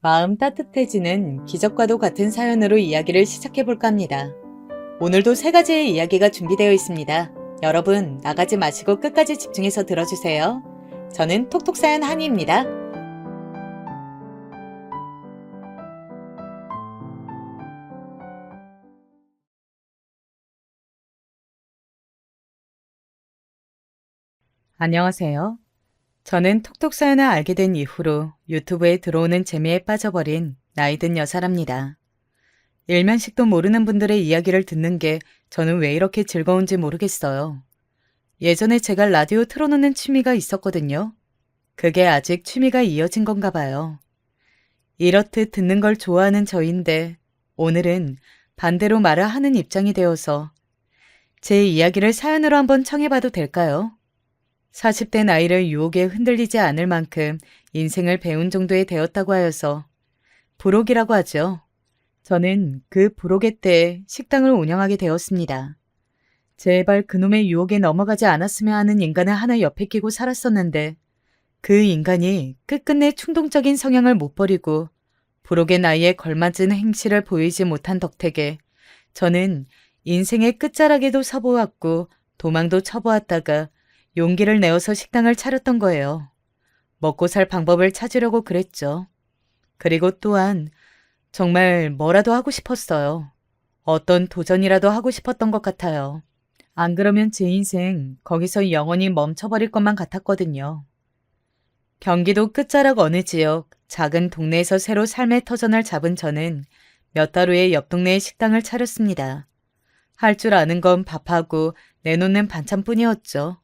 마음 따뜻해지는 기적과도 같은 사연으로 이야기를 시작해볼까 합니다. 오늘도 세 가지의 이야기가 준비되어 있습니다. 여러분, 나가지 마시고 끝까지 집중해서 들어주세요. 저는 톡톡사연 한이입니다. 안녕하세요. 저는 톡톡사연을 알게 된 이후로 유튜브에 들어오는 재미에 빠져버린 나이든 여사랍니다. 일면식도 모르는 분들의 이야기를 듣는 게 저는 왜 이렇게 즐거운지 모르겠어요. 예전에 제가 라디오 틀어놓는 취미가 있었거든요. 그게 아직 취미가 이어진 건가 봐요. 이렇듯 듣는 걸 좋아하는 저인데 오늘은 반대로 말을 하는 입장이 되어서 제 이야기를 사연으로 한번 청해봐도 될까요? 40대 나이를 유혹에 흔들리지 않을 만큼 인생을 배운 정도에 되었다고 하여서 부록이라고 하죠. 저는 그 부록의 때에 식당을 운영하게 되었습니다. 제발 그놈의 유혹에 넘어가지 않았으면 하는 인간을 하나 옆에 끼고 살았었는데 그 인간이 끝끝내 충동적인 성향을 못 버리고 부록의 나이에 걸맞은 행실을 보이지 못한 덕택에 저는 인생의 끝자락에도 서보았고 도망도 쳐보았다가 용기를 내어서 식당을 차렸던 거예요. 먹고 살 방법을 찾으려고 그랬죠. 그리고 또한 정말 뭐라도 하고 싶었어요. 어떤 도전이라도 하고 싶었던 것 같아요. 안 그러면 제 인생 거기서 영원히 멈춰버릴 것만 같았거든요. 경기도 끝자락 어느 지역 작은 동네에서 새로 삶의 터전을 잡은 저는 몇 달 후에 옆 동네에 식당을 차렸습니다. 할 줄 아는 건 밥하고 내놓는 반찬뿐이었죠.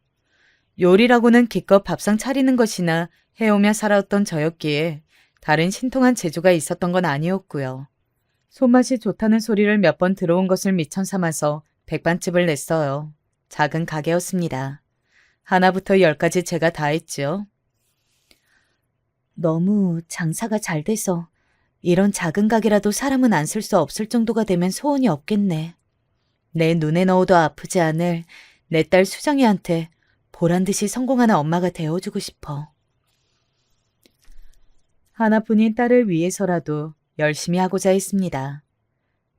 요리라고는 기껏 밥상 차리는 것이나 해오며 살아왔던 저였기에 다른 신통한 재주가 있었던 건 아니었고요. 손맛이 좋다는 소리를 몇 번 들어온 것을 미천 삼아서 백반집을 냈어요. 작은 가게였습니다. 하나부터 열까지 제가 다 했지요. 너무 장사가 잘 돼서 이런 작은 가게라도 사람은 안 쓸 수 없을 정도가 되면 소원이 없겠네. 내 눈에 넣어도 아프지 않을 내 딸 수정이한테 보란듯이 성공하는 엄마가 되어주고 싶어. 하나뿐인 딸을 위해서라도 열심히 하고자 했습니다.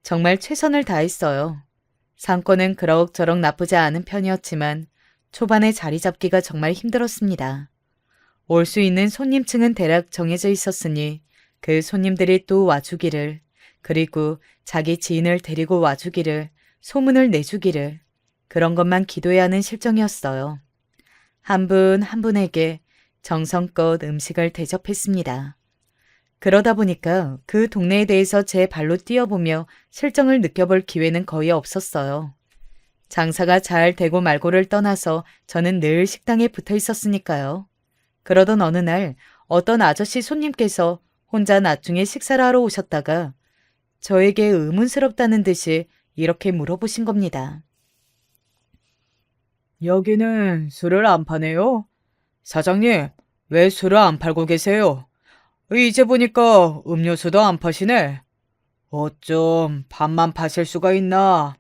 정말 최선을 다했어요. 상권은 그럭저럭 나쁘지 않은 편이었지만 초반에 자리 잡기가 정말 힘들었습니다. 올 수 있는 손님층은 대략 정해져 있었으니 그 손님들이 또 와주기를, 그리고 자기 지인을 데리고 와주기를, 소문을 내주기를, 그런 것만 기도해야 하는 실정이었어요. 한 분 한 분에게 정성껏 음식을 대접했습니다. 그러다 보니까 그 동네에 대해서 제 발로 뛰어보며 실정을 느껴볼 기회는 거의 없었어요. 장사가 잘 되고 말고를 떠나서 저는 늘 식당에 붙어 있었으니까요. 그러던 어느 날 어떤 아저씨 손님께서 혼자 나중에 식사를 하러 오셨다가 저에게 의문스럽다는 듯이 이렇게 물어보신 겁니다. 여기는 술을 안 파네요? 사장님, 왜 술을 안 팔고 계세요? 이제 보니까 음료수도 안 파시네. 어쩜 밥만 파실 수가 있나?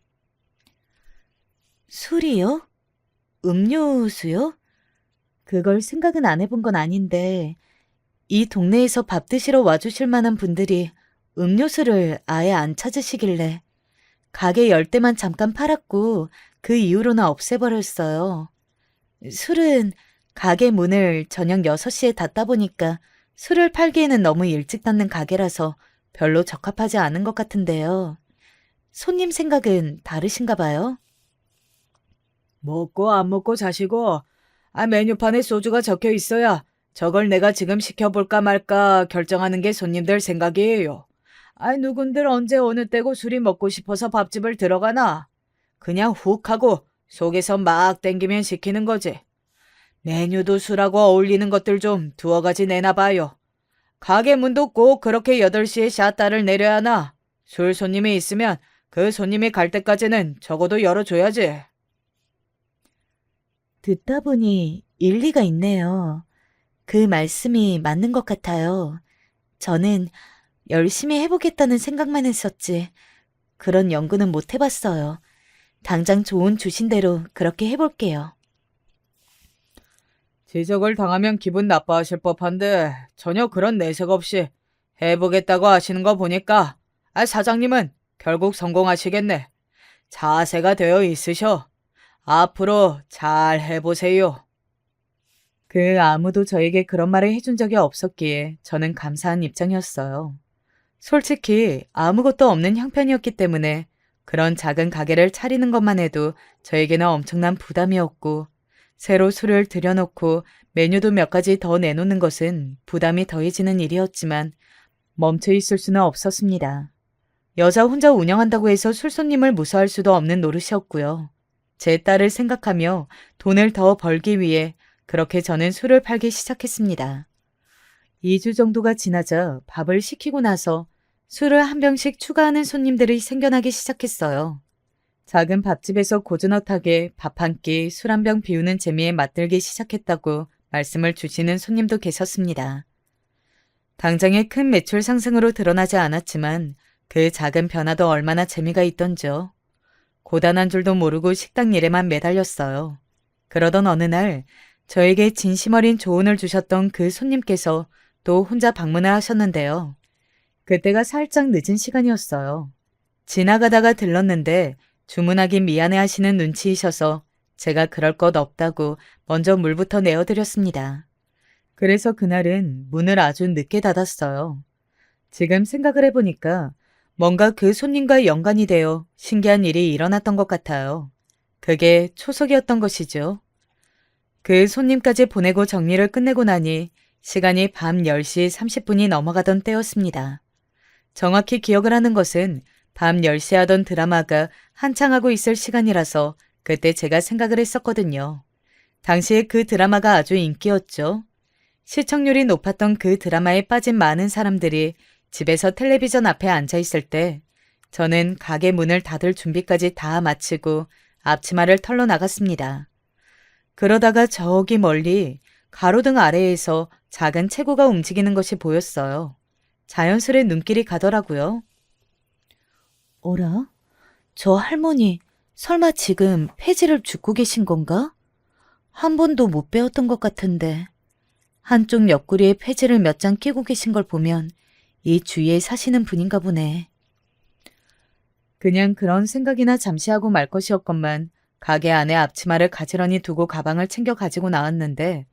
술이요? 음료수요? 그걸 생각은 안 해본 건 아닌데 이 동네에서 밥 드시러 와주실 만한 분들이 음료수를 아예 안 찾으시길래 가게 열 때만 잠깐 팔았고 그 이후로는 없애버렸어요. 술은 가게 문을 저녁 6시에 닫다 보니까 술을 팔기에는 너무 일찍 닫는 가게라서 별로 적합하지 않은 것 같은데요. 손님 생각은 다르신가 봐요? 먹고 안 먹고 자시고 메뉴판에 소주가 적혀 있어야 저걸 내가 지금 시켜볼까 말까 결정하는 게 손님들 생각이에요. 누군들 언제 어느 때고 술이 먹고 싶어서 밥집을 들어가나? 그냥 훅 하고 속에서 막 땡기면 시키는 거지. 메뉴도 술하고 어울리는 것들 좀 두어 가지 내놔봐요. 가게 문도 꼭 그렇게 8시에 샷다를 내려야 하나? 술 손님이 있으면 그 손님이 갈 때까지는 적어도 열어줘야지. 듣다 보니 일리가 있네요. 그 말씀이 맞는 것 같아요. 저는 열심히 해보겠다는 생각만 했었지. 그런 연구는 못 해봤어요. 당장 조언 주신 대로 그렇게 해볼게요. 지적을 당하면 기분 나빠하실 법한데 전혀 그런 내색 없이 해보겠다고 하시는 거 보니까 사장님은 결국 성공하시겠네. 자세가 되어 있으셔. 앞으로 잘 해보세요. 그 아무도 저에게 그런 말을 해준 적이 없었기에 저는 감사한 입장이었어요. 솔직히 아무것도 없는 형편이었기 때문에 그런 작은 가게를 차리는 것만 해도 저에게는 엄청난 부담이었고, 새로 술을 들여놓고 메뉴도 몇 가지 더 내놓는 것은 부담이 더해지는 일이었지만 멈춰 있을 수는 없었습니다. 여자 혼자 운영한다고 해서 술손님을 무서워할 수도 없는 노릇이었고요. 제 딸을 생각하며 돈을 더 벌기 위해 그렇게 저는 술을 팔기 시작했습니다. 2주 정도가 지나자 밥을 시키고 나서 술을 한 병씩 추가하는 손님들이 생겨나기 시작했어요. 작은 밥집에서 고즈넉하게 밥 한 끼, 술 한 병 비우는 재미에 맛들기 시작했다고 말씀을 주시는 손님도 계셨습니다. 당장의 큰 매출 상승으로 드러나지 않았지만 그 작은 변화도 얼마나 재미가 있던지요. 고단한 줄도 모르고 식당 일에만 매달렸어요. 그러던 어느 날 저에게 진심 어린 조언을 주셨던 그 손님께서 또 혼자 방문을 하셨는데요. 그때가 살짝 늦은 시간이었어요. 지나가다가 들렀는데 주문하기 미안해 하시는 눈치이셔서 제가 그럴 것 없다고 먼저 물부터 내어드렸습니다. 그래서 그날은 문을 아주 늦게 닫았어요. 지금 생각을 해보니까 뭔가 그 손님과 연관이 되어 신기한 일이 일어났던 것 같아요. 그게 초석이었던 것이죠. 그 손님까지 보내고 정리를 끝내고 나니 시간이 밤 10시 30분이 넘어가던 때였습니다. 정확히 기억을 하는 것은 밤 10시 하던 드라마가 한창 하고 있을 시간이라서 그때 제가 생각을 했었거든요. 당시에 그 드라마가 아주 인기였죠. 시청률이 높았던 그 드라마에 빠진 많은 사람들이 집에서 텔레비전 앞에 앉아 있을 때 저는 가게 문을 닫을 준비까지 다 마치고 앞치마를 털러 나갔습니다. 그러다가 저기 멀리 가로등 아래에서 작은 체구가 움직이는 것이 보였어요. 자연스레 눈길이 가더라고요. 어라? 저 할머니 설마 지금 폐지를 줍고 계신 건가? 한 번도 못 배웠던 것 같은데. 한쪽 옆구리에 폐지를 몇 장 끼고 계신 걸 보면 이 주위에 사시는 분인가 보네. 그냥 그런 생각이나 잠시 하고 말 것이었건만 가게 안에 앞치마를 가지런히 두고 가방을 챙겨 가지고 나왔는데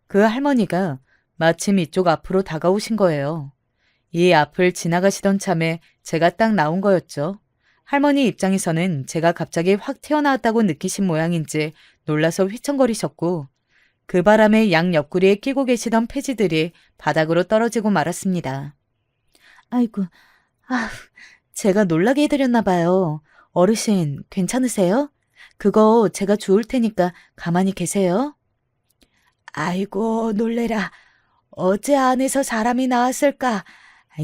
그 할머니가 마침 이쪽 앞으로 다가오신 거예요. 이 앞을 지나가시던 참에 제가 딱 나온 거였죠. 할머니 입장에서는 제가 갑자기 확 튀어나왔다고 느끼신 모양인지 놀라서 휘청거리셨고 그 바람에 양 옆구리에 끼고 계시던 폐지들이 바닥으로 떨어지고 말았습니다. 아이고, 제가 놀라게 해드렸나 봐요. 어르신, 괜찮으세요? 그거 제가 주울 테니까 가만히 계세요. 아이고, 놀래라. 어제 안에서 사람이 나왔을까?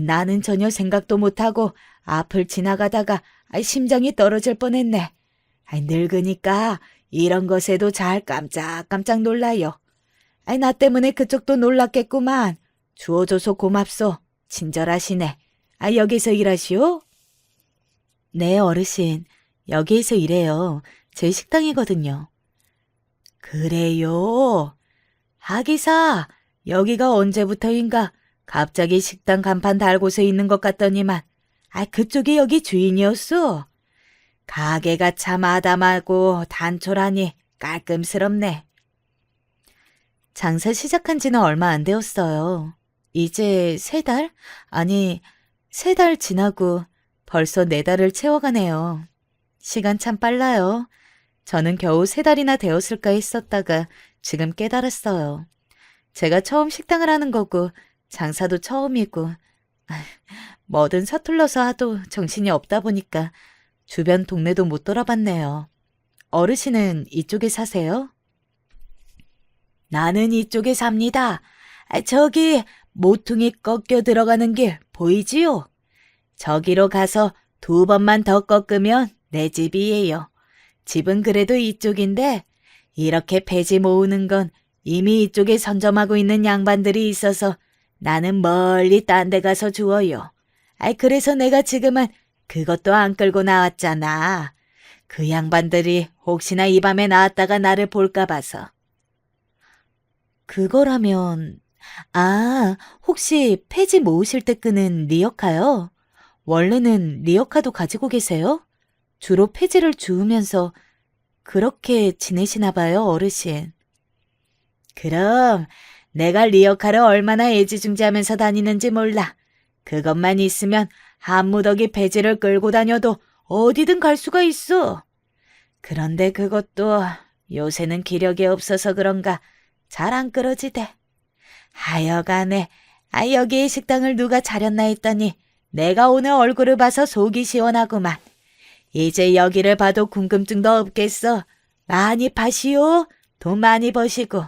나는 전혀 생각도 못하고 앞을 지나가다가 심장이 떨어질 뻔했네. 늙으니까 이런 것에도 잘 깜짝깜짝 놀라요. 나 때문에 그쪽도 놀랐겠구만. 주워줘서 고맙소. 친절하시네. 여기서 일하시오? 네, 어르신. 여기에서 일해요. 제 식당이거든요. 그래요? 하기사, 여기가 언제부터인가 갑자기 식당 간판 달고서 있는 것 같더니만, 그쪽이 여기 주인이었소? 가게가 참 아담하고 단촐하니 깔끔스럽네. 장사 시작한 지는 얼마 안 되었어요. 이제 3달? 아니, 3달 지나고 벌써 4달을 채워가네요. 시간 참 빨라요. 저는 겨우 3달이나 되었을까 했었다가 지금 깨달았어요. 제가 처음 식당을 하는 거고 장사도 처음이고 뭐든 서툴러서 하도 정신이 없다 보니까 주변 동네도 못 돌아봤네요. 어르신은 이쪽에 사세요? 나는 이쪽에 삽니다. 저기 모퉁이 꺾여 들어가는 길 보이지요? 저기로 가서 2번만 더 꺾으면 내 집이에요. 집은 그래도 이쪽인데 이렇게 폐지 모으는 건 이미 이쪽에 선점하고 있는 양반들이 있어서 나는 멀리 딴 데 가서 주워요. 그래서 내가 지금은 그것도 안 끌고 나왔잖아. 그 양반들이 혹시나 이 밤에 나왔다가 나를 볼까 봐서. 그거라면 아, 혹시 폐지 모으실 때 끄는 리어카요? 원래는 리어카도 가지고 계세요? 주로 폐지를 주우면서 그렇게 지내시나 봐요, 어르신. 그럼 내가 리어카를 얼마나 애지중지하면서 다니는지 몰라. 그것만 있으면 한무더기 폐지를 끌고 다녀도 어디든 갈 수가 있어. 그런데 그것도 요새는 기력이 없어서 그런가 잘 안 끌어지대. 하여간에 여기에 식당을 누가 차렸나 했더니 내가 오늘 얼굴을 봐서 속이 시원하구만. 이제 여기를 봐도 궁금증도 없겠어. 많이 파시오. 돈 많이 버시고.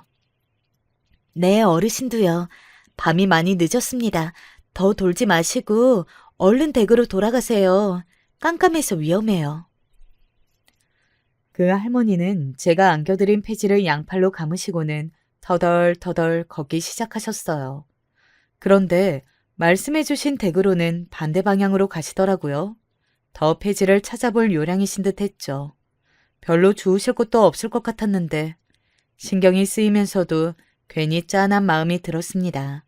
네, 어르신도요. 밤이 많이 늦었습니다. 더 돌지 마시고 얼른 댁으로 돌아가세요. 깜깜해서 위험해요. 그 할머니는 제가 안겨드린 폐지를 양팔로 감으시고는 터덜터덜 걷기 시작하셨어요. 그런데 말씀해주신 댁으로는 반대 방향으로 가시더라고요. 더 폐지를 찾아볼 요량이신 듯 했죠. 별로 주우실 곳도 없을 것 같았는데 신경이 쓰이면서도 괜히 짠한 마음이 들었습니다.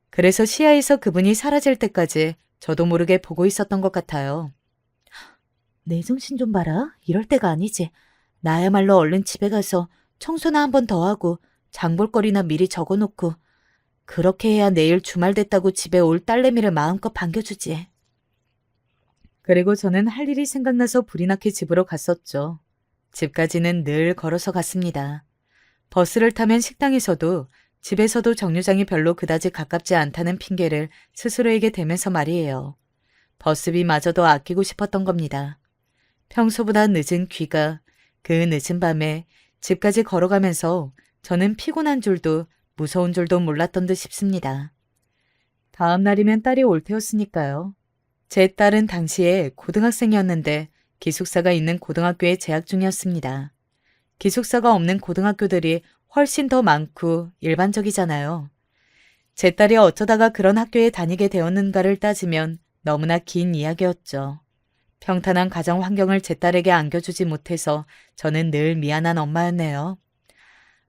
그래서 시야에서 그분이 사라질 때까지 저도 모르게 보고 있었던 것 같아요. 내 정신 좀 봐라. 이럴 때가 아니지. 나야말로 얼른 집에 가서 청소나 한 번 더 하고 장볼거리나 미리 적어놓고 그렇게 해야 내일 주말 됐다고 집에 올 딸내미를 마음껏 반겨주지. 그리고 저는 할 일이 생각나서 불이 나게 집으로 갔었죠. 집까지는 늘 걸어서 갔습니다. 버스를 타면 식당에서도 집에서도 정류장이 별로 그다지 가깝지 않다는 핑계를 스스로에게 대면서 말이에요. 버스비마저도 아끼고 싶었던 겁니다. 평소보다 늦은 귀가 그 늦은 밤에 집까지 걸어가면서 저는 피곤한 줄도 무서운 줄도 몰랐던 듯 싶습니다. 다음 날이면 딸이 올 테였으니까요. 제 딸은 당시에 고등학생이었는데 기숙사가 있는 고등학교에 재학 중이었습니다. 기숙사가 없는 고등학교들이 훨씬 더 많고 일반적이잖아요. 제 딸이 어쩌다가 그런 학교에 다니게 되었는가를 따지면 너무나 긴 이야기였죠. 평탄한 가정 환경을 제 딸에게 안겨주지 못해서 저는 늘 미안한 엄마였네요.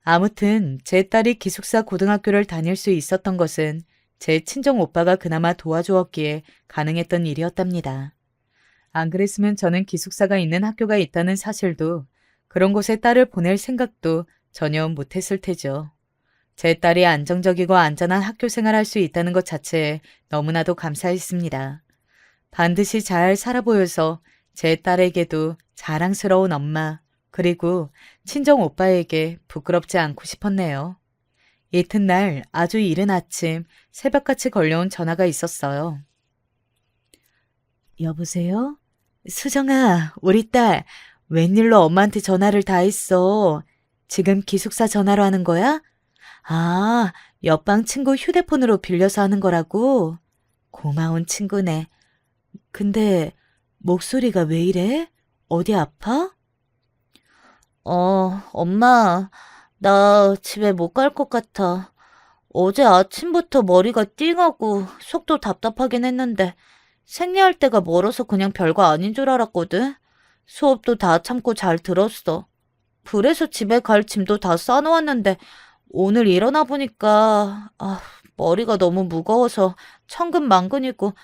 아무튼 제 딸이 기숙사 고등학교를 다닐 수 있었던 것은 제 친정 오빠가 그나마 도와주었기에 가능했던 일이었답니다. 안 그랬으면 저는 기숙사가 있는 학교가 있다는 사실도 그런 곳에 딸을 보낼 생각도 전혀 못했을 테죠. 제 딸이 안정적이고 안전한 학교 생활할 수 있다는 것 자체에 너무나도 감사했습니다. 반드시 잘 살아 보여서 제 딸에게도 자랑스러운 엄마, 그리고 친정 오빠에게 부끄럽지 않고 싶었네요. 이튿날 아주 이른 아침 새벽같이 걸려온 전화가 있었어요. 여보세요? 수정아, 우리 딸 웬일로 엄마한테 전화를 다 했어? 지금 기숙사 전화로 하는 거야? 아, 옆방 친구 휴대폰으로 빌려서 하는 거라고? 고마운 친구네. 근데 목소리가 왜 이래? 어디 아파? 엄마, 나 집에 못 갈 것 같아. 어제 아침부터 머리가 띵하고 속도 답답하긴 했는데 생리할 때가 멀어서 그냥 별거 아닌 줄 알았거든. 수업도 다 참고 잘 들었어. 그래서 집에 갈 짐도 다 싸놓았는데 오늘 일어나 보니까 머리가 너무 무거워서 천근만근이고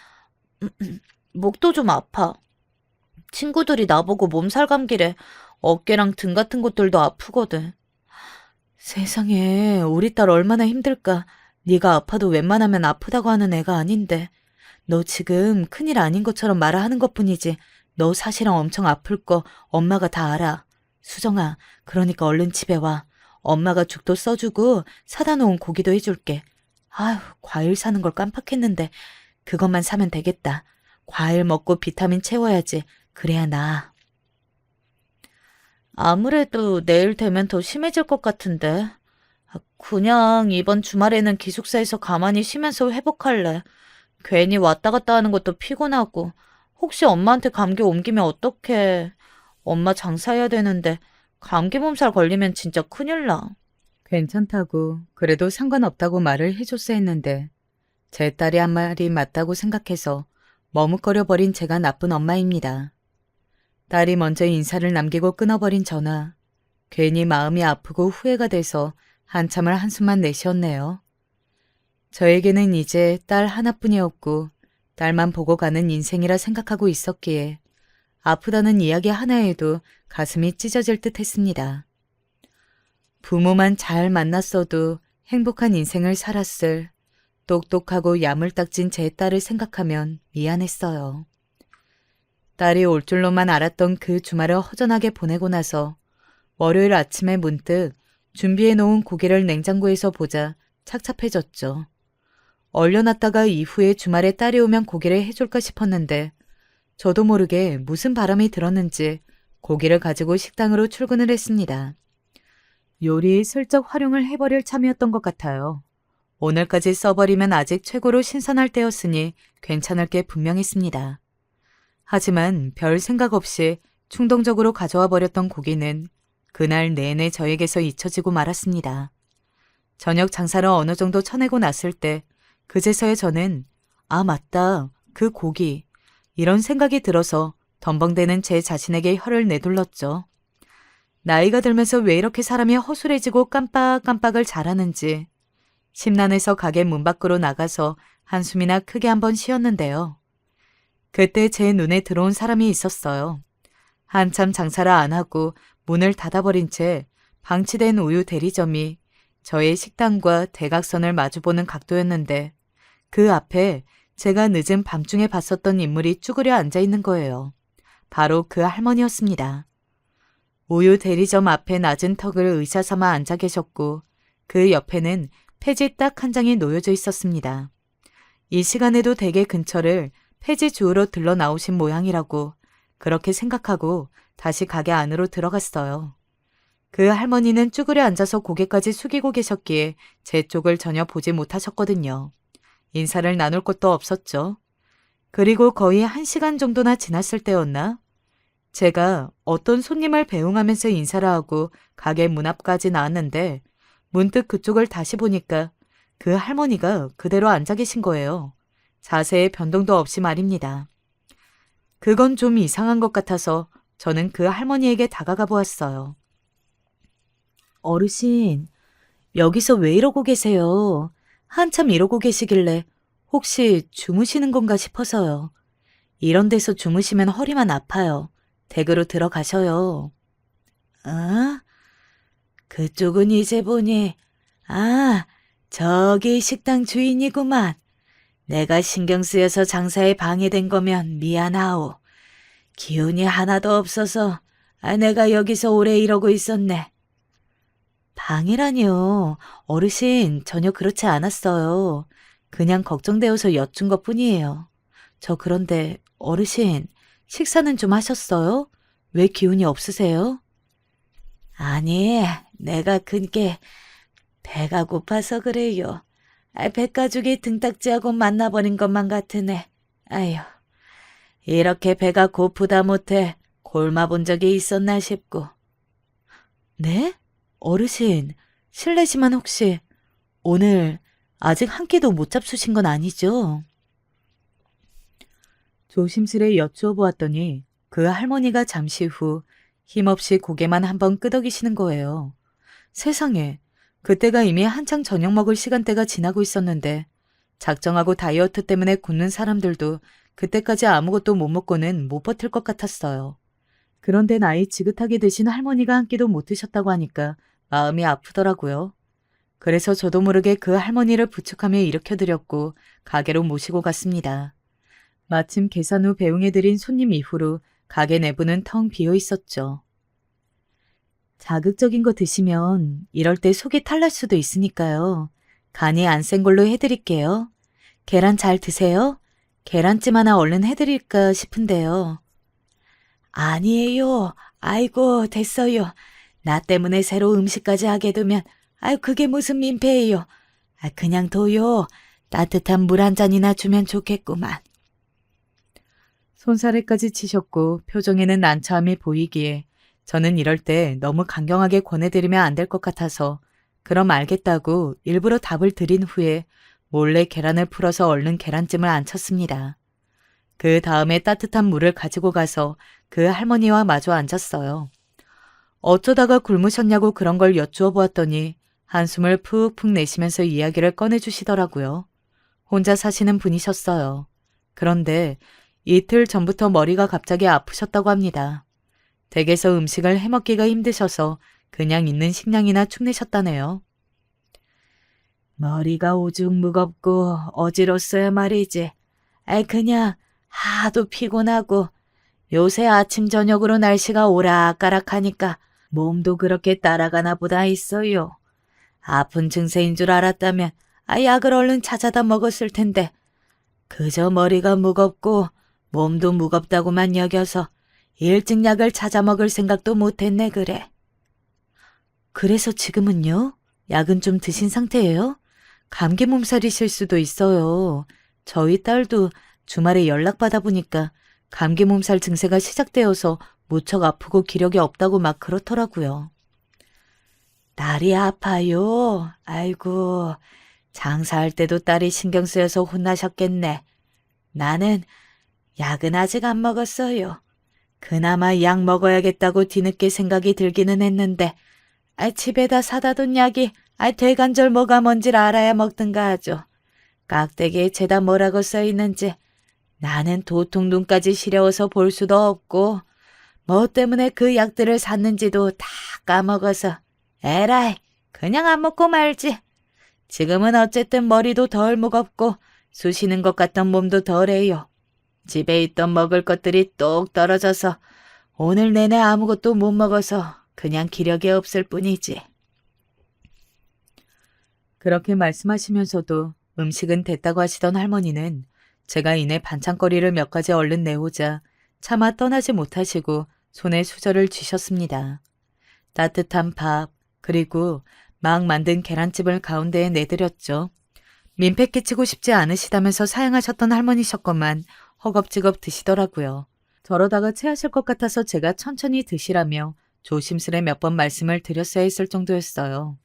목도 좀 아파. 친구들이 나보고 몸살 감기래. 어깨랑 등 같은 곳들도 아프거든. 세상에 우리 딸 얼마나 힘들까. 네가 아파도 웬만하면 아프다고 하는 애가 아닌데. 너 지금 큰일 아닌 것처럼 말하는 것뿐이지. 너 사실은 엄청 아플 거 엄마가 다 알아. 수정아, 그러니까 얼른 집에 와. 엄마가 죽도 써주고 사다 놓은 고기도 해줄게. 아휴, 과일 사는 걸 깜빡했는데 그것만 사면 되겠다. 과일 먹고 비타민 채워야지. 그래야 나아. 아무래도 내일 되면 더 심해질 것 같은데. 그냥 이번 주말에는 기숙사에서 가만히 쉬면서 회복할래. 괜히 왔다 갔다 하는 것도 피곤하고. 혹시 엄마한테 감기 옮기면 어떡해. 엄마 장사해야 되는데 감기 몸살 걸리면 진짜 큰일 나. 괜찮다고, 그래도 상관없다고 말을 해줬어 했는데 제 딸이 한 말이 맞다고 생각해서 머뭇거려 버린 제가 나쁜 엄마입니다. 딸이 먼저 인사를 남기고 끊어버린 전화. 괜히 마음이 아프고 후회가 돼서 한참을 한숨만 내쉬었네요. 저에게는 이제 딸 하나뿐이었고 딸만 보고 가는 인생이라 생각하고 있었기에 아프다는 이야기 하나에도 가슴이 찢어질 듯 했습니다. 부모만 잘 만났어도 행복한 인생을 살았을 똑똑하고 야물딱진 제 딸을 생각하면 미안했어요. 딸이 올 줄로만 알았던 그 주말을 허전하게 보내고 나서 월요일 아침에 문득 준비해놓은 고기를 냉장고에서 보자 착잡해졌죠. 얼려놨다가 이후에 주말에 딸이 오면 고기를 해줄까 싶었는데 저도 모르게 무슨 바람이 들었는지 고기를 가지고 식당으로 출근을 했습니다. 요리에 슬쩍 활용을 해버릴 참이었던 것 같아요. 오늘까지 써버리면 아직 최고로 신선할 때였으니 괜찮을 게 분명했습니다. 하지만 별 생각 없이 충동적으로 가져와 버렸던 고기는 그날 내내 저에게서 잊혀지고 말았습니다. 저녁 장사를 어느 정도 쳐내고 났을 때 그제서야 저는 아 맞다 그 고기 이런 생각이 들어서 덤벙대는 제 자신에게 혀를 내둘렀죠. 나이가 들면서 왜 이렇게 사람이 허술해지고 깜빡깜빡을 잘하는지 심란해서 가게 문 밖으로 나가서 한숨이나 크게 한번 쉬었는데요. 그때 제 눈에 들어온 사람이 있었어요. 한참 장사를 안 하고 문을 닫아버린 채 방치된 우유 대리점이 저의 식당과 대각선을 마주보는 각도였는데 그 앞에 제가 늦은 밤중에 봤었던 인물이 쭈그려 앉아있는 거예요. 바로 그 할머니였습니다. 우유 대리점 앞에 낮은 턱을 의자 삼아 앉아 계셨고 그 옆에는 폐지 딱 한 장이 놓여져 있었습니다. 이 시간에도 댁의 근처를 폐지 주우러 들러 나오신 모양이라고 그렇게 생각하고 다시 가게 안으로 들어갔어요. 그 할머니는 쭈그려 앉아서 고개까지 숙이고 계셨기에 제 쪽을 전혀 보지 못하셨거든요. 인사를 나눌 것도 없었죠. 그리고 거의 1시간 정도나 지났을 때였나? 제가 어떤 손님을 배웅하면서 인사를 하고 가게 문 앞까지 나왔는데 문득 그쪽을 다시 보니까 그 할머니가 그대로 앉아 계신 거예요. 자세에 변동도 없이 말입니다. 그건 좀 이상한 것 같아서 저는 그 할머니에게 다가가 보았어요. 어르신, 여기서 왜 이러고 계세요? 한참 이러고 계시길래 혹시 주무시는 건가 싶어서요. 이런 데서 주무시면 허리만 아파요. 댁으로 들어가셔요. 아, 그쪽은 이제 보니, 저기 식당 주인이구만. 내가 신경 쓰여서 장사에 방해된 거면 미안하오. 기운이 하나도 없어서 내가 여기서 오래 이러고 있었네. 방해라니요. 어르신, 전혀 그렇지 않았어요. 그냥 걱정되어서 여쭌 것뿐이에요. 저 그런데 어르신, 식사는 좀 하셨어요? 왜 기운이 없으세요? 아니, 내가 그게 배가 고파서 그래요. 백가죽이 등딱지하고 만나버린 것만 같으네. 아휴, 이렇게 배가 고프다 못해 골마본 적이 있었나 싶고. 네? 어르신, 실례지만 혹시 오늘 아직 한 끼도 못 잡수신 건 아니죠? 조심스레 여쭈어 보았더니 그 할머니가 잠시 후 힘없이 고개만 한번 끄덕이시는 거예요. 세상에, 그때가 이미 한창 저녁 먹을 시간대가 지나고 있었는데 작정하고 다이어트 때문에 굶는 사람들도 그때까지 아무것도 못 먹고는 못 버틸 것 같았어요. 그런데 나이 지긋하게 드신 할머니가 한 끼도 못 드셨다고 하니까 마음이 아프더라고요. 그래서 저도 모르게 그 할머니를 부축하며 일으켜드렸고 가게로 모시고 갔습니다. 마침 계산 후 배웅해드린 손님 이후로 가게 내부는 텅 비어 있었죠. 자극적인 거 드시면 이럴 때 속이 탈날 수도 있으니까요. 간이 안 센 걸로 해드릴게요. 계란 잘 드세요? 계란찜 하나 얼른 해드릴까 싶은데요. 아니에요. 아이고 됐어요. 나 때문에 새로 음식까지 하게 되면 그게 무슨 민폐예요. 그냥 둬요. 따뜻한 물 한 잔이나 주면 좋겠구만. 손사래까지 치셨고 표정에는 난처함이 보이기에 저는 이럴 때 너무 강경하게 권해드리면 안 될 것 같아서 그럼 알겠다고 일부러 답을 드린 후에 몰래 계란을 풀어서 얼른 계란찜을 안 쳤습니다. 그 다음에 따뜻한 물을 가지고 가서 그 할머니와 마주 앉았어요. 어쩌다가 굶으셨냐고 그런 걸 여쭈어 보았더니 한숨을 푹푹 내쉬면서 이야기를 꺼내주시더라고요. 혼자 사시는 분이셨어요. 그런데 이틀 전부터 머리가 갑자기 아프셨다고 합니다. 댁에서 음식을 해먹기가 힘드셔서 그냥 있는 식량이나 축내셨다네요. 머리가 오죽 무겁고 어지럽어야 말이지. 그냥 하도 피곤하고 요새 아침 저녁으로 날씨가 오락가락하니까 몸도 그렇게 따라가나 보다 있어요. 아픈 증세인 줄 알았다면 약을 얼른 찾아다 먹었을 텐데 그저 머리가 무겁고 몸도 무겁다고만 여겨서 일찍 약을 찾아 먹을 생각도 못했네 그래. 그래서 지금은요? 약은 좀 드신 상태예요? 감기 몸살이실 수도 있어요. 저희 딸도 주말에 연락받아 보니까 감기 몸살 증세가 시작되어서 무척 아프고 기력이 없다고 막 그렇더라고요. 딸이 아파요? 아이고, 장사할 때도 딸이 신경 쓰여서 혼나셨겠네. 나는 약은 아직 안 먹었어요. 그나마 약 먹어야겠다고 뒤늦게 생각이 들기는 했는데 집에다 사다 둔 약이 대관절 뭐가 뭔지를 알아야 먹든가 하죠. 깍대기에 죄다 뭐라고 써있는지 나는 도통 눈까지 시려워서 볼 수도 없고 뭐 때문에 그 약들을 샀는지도 다 까먹어서 에라이 그냥 안 먹고 말지. 지금은 어쨌든 머리도 덜 무겁고 쑤시는 것 같던 몸도 덜해요. 집에 있던 먹을 것들이 똑 떨어져서 오늘 내내 아무것도 못 먹어서 그냥 기력이 없을 뿐이지. 그렇게 말씀하시면서도 음식은 됐다고 하시던 할머니는 제가 이내 반찬거리를 몇 가지 얼른 내오자 차마 떠나지 못하시고 손에 수저를 쥐셨습니다. 따뜻한 밥 그리고 막 만든 계란찜을 가운데에 내드렸죠. 민폐 끼치고 싶지 않으시다면서 사양하셨던 할머니셨건만 허겁지겁 드시더라고요. 저러다가 체하실 것 같아서 제가 천천히 드시라며 조심스레 몇 번 말씀을 드렸어야 했을 정도였어요.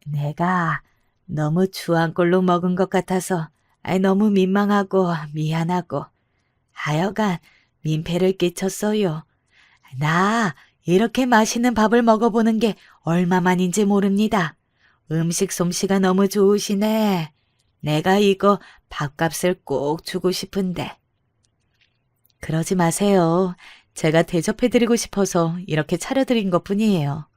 내가 너무 추한 꼴로 먹은 것 같아서 너무 민망하고 미안하고 하여간 민폐를 끼쳤어요. 나 이렇게 맛있는 밥을 먹어보는 게 얼마만인지 모릅니다. 음식 솜씨가 너무 좋으시네. 내가 이거 밥값을 꼭 주고 싶은데. 그러지 마세요. 제가 대접해드리고 싶어서 이렇게 차려드린 것뿐이에요.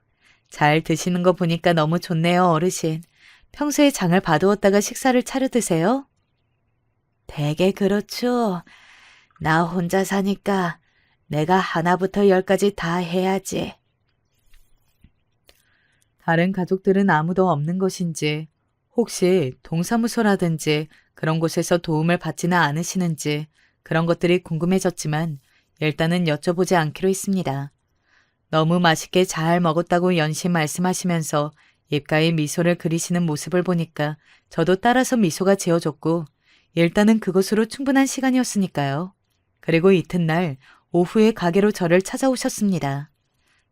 잘 드시는 거 보니까 너무 좋네요, 어르신. 평소에 장을 봐두었다가 식사를 차려 드세요? 되게 그렇죠. 나 혼자 사니까 내가 하나부터 열까지 다 해야지. 다른 가족들은 아무도 없는 것인지, 혹시 동사무소라든지 그런 곳에서 도움을 받지는 않으시는지 그런 것들이 궁금해졌지만 일단은 여쭤보지 않기로 했습니다. 너무 맛있게 잘 먹었다고 연신 말씀하시면서 입가에 미소를 그리시는 모습을 보니까 저도 따라서 미소가 지어졌고 일단은 그것으로 충분한 시간이었으니까요. 그리고 이튿날 오후에 가게로 저를 찾아오셨습니다.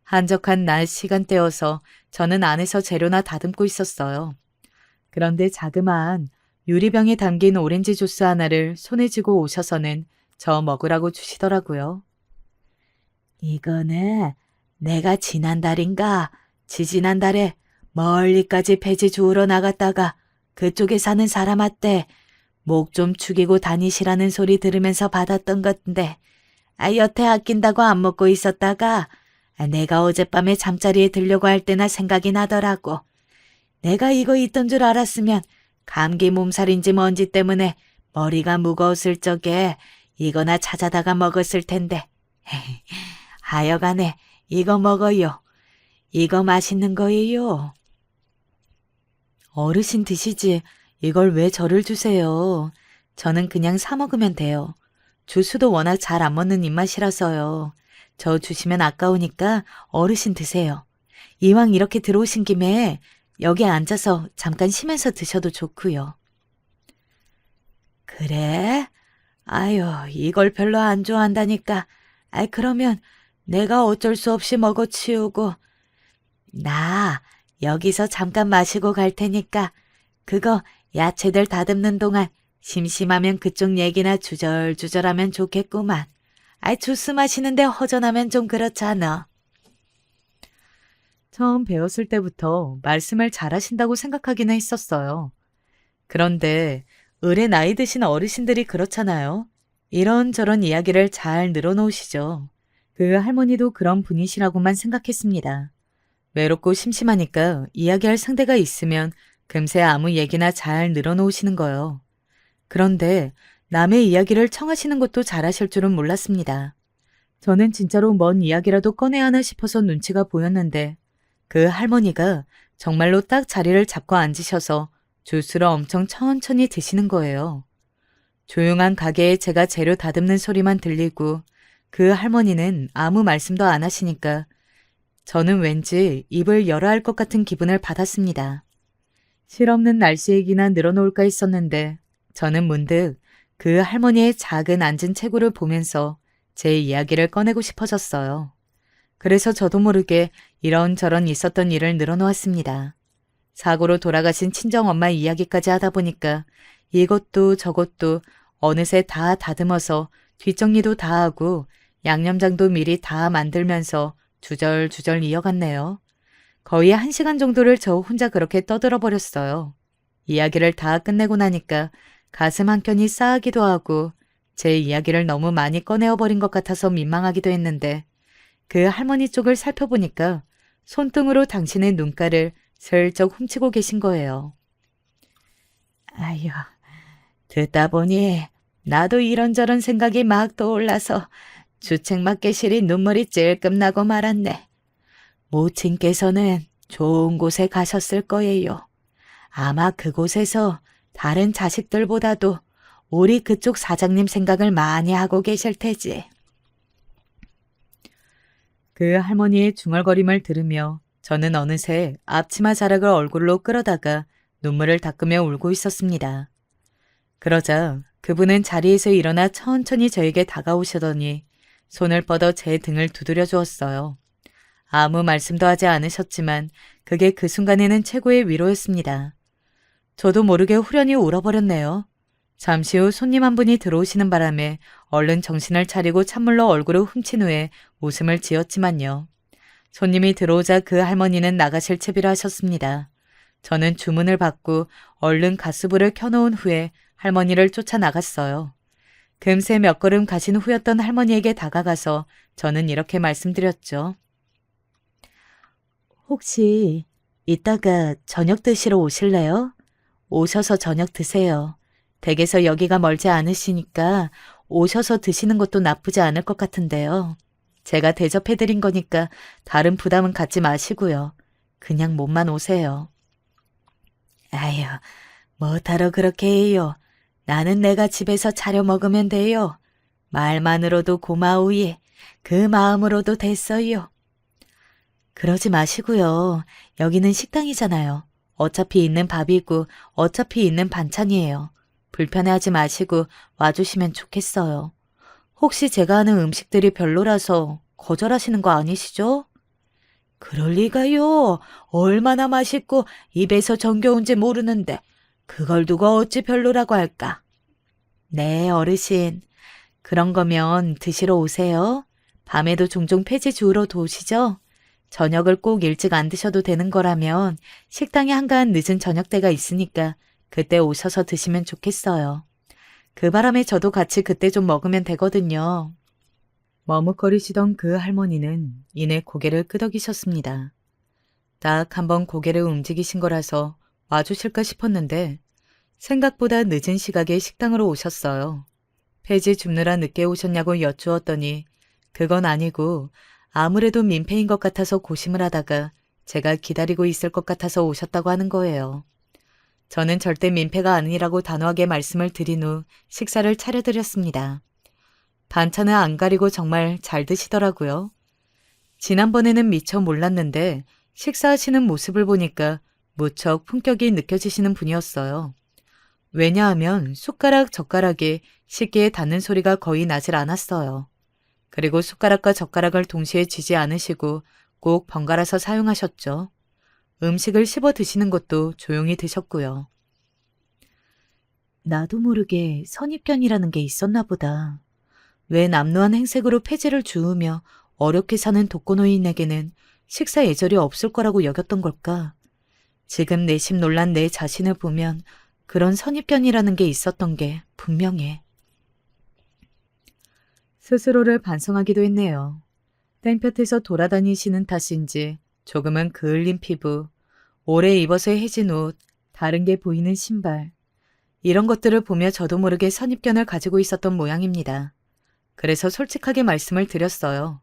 한적한 낮 시간대여서 저는 안에서 재료나 다듬고 있었어요. 그런데 자그마한 유리병에 담긴 오렌지 주스 하나를 손에 쥐고 오셔서는 저 먹으라고 주시더라고요. 이거는 내가 지난달인가 지지난달에 멀리까지 폐지 주우러 나갔다가 그쪽에 사는 사람한테 목 좀 축이고 다니시라는 소리 들으면서 받았던 건데 여태 아낀다고 안 먹고 있었다가 내가 어젯밤에 잠자리에 들려고 할 때나 생각이 나더라고. 내가 이거 있던 줄 알았으면 감기 몸살인지 뭔지 때문에 머리가 무거웠을 적에 이거나 찾아다가 먹었을 텐데. 하여간에 이거 먹어요. 이거 맛있는 거예요. 어르신 드시지 이걸 왜 저를 주세요. 저는 그냥 사 먹으면 돼요. 주스도 워낙 잘 안 먹는 입맛이라서요. 저 주시면 아까우니까 어르신 드세요. 이왕 이렇게 들어오신 김에 여기 앉아서 잠깐 쉬면서 드셔도 좋고요. 그래? 아유, 이걸 별로 안 좋아한다니까. 그러면 내가 어쩔 수 없이 먹어치우고 나 여기서 잠깐 마시고 갈 테니까 그거 야채들 다듬는 동안 심심하면 그쪽 얘기나 주절주절하면 좋겠구만. 주스 마시는데 허전하면 좀 그렇잖아. 처음 배웠을 때부터 말씀을 잘하신다고 생각하기는 했었어요. 그런데 을에 나이 드신 어르신들이 그렇잖아요. 이런저런 이야기를 잘 늘어놓으시죠. 그 할머니도 그런 분이시라고만 생각했습니다. 외롭고 심심하니까 이야기할 상대가 있으면 금세 아무 얘기나 잘 늘어놓으시는 거요. 그런데 남의 이야기를 청하시는 것도 잘하실 줄은 몰랐습니다. 저는 진짜로 뭔 이야기라도 꺼내야 하나 싶어서 눈치가 보였는데 그 할머니가 정말로 딱 자리를 잡고 앉으셔서 주스를 엄청 천천히 드시는 거예요. 조용한 가게에 제가 재료 다듬는 소리만 들리고 그 할머니는 아무 말씀도 안 하시니까 저는 왠지 입을 열어야 할 것 같은 기분을 받았습니다. 실없는 날씨 얘기나 늘어놓을까 했었는데 저는 문득 그 할머니의 작은 앉은 체구를 보면서 제 이야기를 꺼내고 싶어졌어요. 그래서 저도 모르게 이런저런 있었던 일을 늘어놓았습니다. 사고로 돌아가신 친정엄마 이야기까지 하다 보니까 이것도 저것도 어느새 다 다듬어서 뒷정리도 다 하고 양념장도 미리 다 만들면서 주절주절 이어갔네요. 거의 1시간 정도를 저 혼자 그렇게 떠들어 버렸어요. 이야기를 다 끝내고 나니까 가슴 한켠이 싸하기도 하고 제 이야기를 너무 많이 꺼내어 버린 것 같아서 민망하기도 했는데 그 할머니 쪽을 살펴보니까 손등으로 당신의 눈가를 슬쩍 훔치고 계신 거예요. 아휴, 듣다 보니 나도 이런저런 생각이 막 떠올라서 주책맞게 시린 눈물이 찔끔 나고 말았네. 모친께서는 좋은 곳에 가셨을 거예요. 아마 그곳에서 다른 자식들보다도 우리 그쪽 사장님 생각을 많이 하고 계실 테지. 그 할머니의 중얼거림을 들으며 저는 어느새 앞치마 자락을 얼굴로 끌어다가 눈물을 닦으며 울고 있었습니다. 그러자 그분은 자리에서 일어나 천천히 저에게 다가오시더니 손을 뻗어 제 등을 두드려 주었어요. 아무 말씀도 하지 않으셨지만 그게 그 순간에는 최고의 위로였습니다. 저도 모르게 후련히 울어버렸네요. 잠시 후 손님 한 분이 들어오시는 바람에 얼른 정신을 차리고 찬물로 얼굴을 훔친 후에 웃음을 지었지만요. 손님이 들어오자 그 할머니는 나가실 채비를 하셨습니다. 저는 주문을 받고 얼른 가스불을 켜놓은 후에 할머니를 쫓아 나갔어요. 금세 몇 걸음 가신 후였던 할머니에게 다가가서 저는 이렇게 말씀드렸죠. 혹시 이따가 저녁 드시러 오실래요? 오셔서 저녁 드세요. 댁에서 여기가 멀지 않으시니까 오셔서 드시는 것도 나쁘지 않을 것 같은데요. 제가 대접해드린 거니까 다른 부담은 갖지 마시고요. 그냥 몸만 오세요. 아유, 뭐하러 그렇게 해요. 나는 내가 집에서 차려 먹으면 돼요. 말만으로도 고마우예. 그 마음으로도 됐어요. 그러지 마시고요. 여기는 식당이잖아요. 어차피 있는 밥이고 어차피 있는 반찬이에요. 불편해하지 마시고 와주시면 좋겠어요. 혹시 제가 하는 음식들이 별로라서 거절하시는 거 아니시죠? 그럴 리가요. 얼마나 맛있고 입에서 정겨운지 모르는데 그걸 두고 어찌 별로라고 할까? 네, 어르신. 그런 거면 드시러 오세요. 밤에도 종종 폐지 주우러 오시죠? 저녁을 꼭 일찍 안 드셔도 되는 거라면 식당에 한가한 늦은 저녁 때가 있으니까 그때 오셔서 드시면 좋겠어요. 그 바람에 저도 같이 그때 좀 먹으면 되거든요. 머뭇거리시던 그 할머니는 이내 고개를 끄덕이셨습니다. 딱 한 번 고개를 움직이신 거라서 와주실까 싶었는데 생각보다 늦은 시각에 식당으로 오셨어요. 폐지 줍느라 늦게 오셨냐고 여쭈었더니 그건 아니고 아무래도 민폐인 것 같아서 고심을 하다가 제가 기다리고 있을 것 같아서 오셨다고 하는 거예요. 저는 절대 민폐가 아니라고 단호하게 말씀을 드린 후 식사를 차려드렸습니다. 반찬은 안 가리고 정말 잘 드시더라고요. 지난번에는 미처 몰랐는데 식사하시는 모습을 보니까 무척 품격이 느껴지시는 분이었어요. 왜냐하면 숟가락, 젓가락이 식기에 닿는 소리가 거의 나질 않았어요. 그리고 숟가락과 젓가락을 동시에 쥐지 않으시고 꼭 번갈아서 사용하셨죠. 음식을 씹어 드시는 것도 조용히 드셨고요. 나도 모르게 선입견이라는 게 있었나 보다. 왜 남루한 행색으로 폐지를 주우며 어렵게 사는 독거노인에게는 식사 예절이 없을 거라고 여겼던 걸까? 지금 내심 놀란 내 자신을 보면 그런 선입견이라는 게 있었던 게 분명해. 스스로를 반성하기도 했네요. 땡볕에서 돌아다니시는 탓인지 조금은 그을린 피부, 오래 입어서 해진 옷, 다른 게 보이는 신발. 이런 것들을 보며 저도 모르게 선입견을 가지고 있었던 모양입니다. 그래서 솔직하게 말씀을 드렸어요.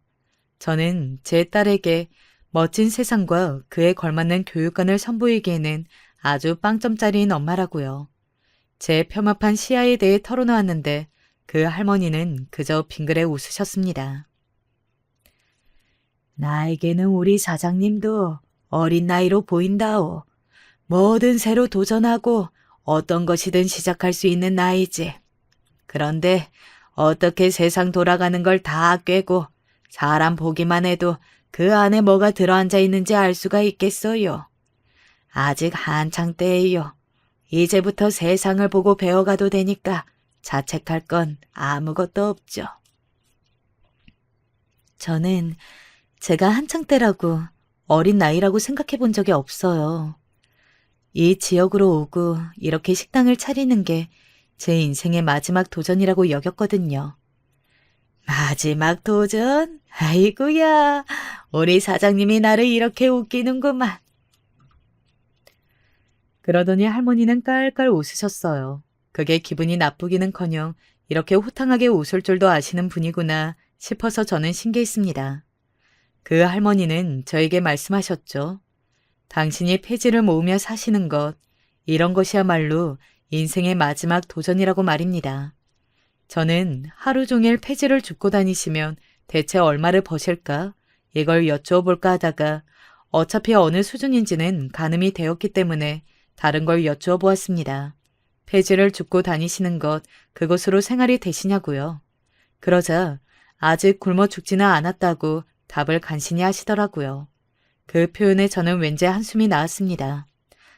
저는 제 딸에게 멋진 세상과 그에 걸맞는 교육관을 선보이기에는 아주 빵점짜리인 엄마라고요. 제 폄하한 시야에 대해 털어놓았는데 그 할머니는 그저 빙그레 웃으셨습니다. 나에게는 우리 사장님도 어린 나이로 보인다오. 뭐든 새로 도전하고 어떤 것이든 시작할 수 있는 나이지. 그런데 어떻게 세상 돌아가는 걸 다 꿰고 사람 보기만 해도 그 안에 뭐가 들어앉아 있는지 알 수가 있겠어요. 아직 한창 때예요. 이제부터 세상을 보고 배워가도 되니까 자책할 건 아무것도 없죠. 저는 제가 한창 때라고 어린 나이라고 생각해 본 적이 없어요. 이 지역으로 오고 이렇게 식당을 차리는 게 제 인생의 마지막 도전이라고 여겼거든요. 마지막 도전? 아이고야, 우리 사장님이 나를 이렇게 웃기는구만. 그러더니 할머니는 깔깔 웃으셨어요. 그게 기분이 나쁘기는커녕 이렇게 호탕하게 웃을 줄도 아시는 분이구나 싶어서 저는 신기했습니다. 그 할머니는 저에게 말씀하셨죠. 당신이 폐지를 모으며 사시는 것, 이런 것이야말로 인생의 마지막 도전이라고 말입니다. 저는 하루 종일 폐지를 줍고 다니시면 대체 얼마를 버실까? 이걸 여쭈어볼까 하다가 어차피 어느 수준인지는 가늠이 되었기 때문에 다른 걸 여쭈어 보았습니다. 폐지를 줍고 다니시는 것, 그것으로 생활이 되시냐고요. 그러자 아직 굶어 죽지는 않았다고 답을 간신히 하시더라고요. 그 표현에 저는 왠지 한숨이 나왔습니다.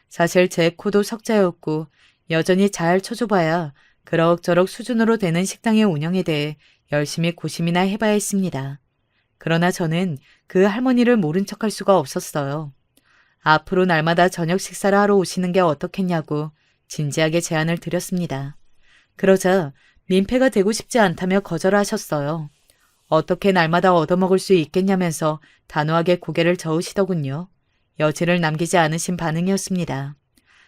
사실 제 코도 석자였고 여전히 잘 쳐줘봐야 그럭저럭 수준으로 되는 식당의 운영에 대해 열심히 고심이나 해봐야 했습니다. 그러나 저는 그 할머니를 모른 척할 수가 없었어요. 앞으로 날마다 저녁 식사를 하러 오시는 게 어떻겠냐고 진지하게 제안을 드렸습니다. 그러자 민폐가 되고 싶지 않다며 거절하셨어요. 어떻게 날마다 얻어먹을 수 있겠냐면서 단호하게 고개를 저으시더군요. 여지를 남기지 않으신 반응이었습니다.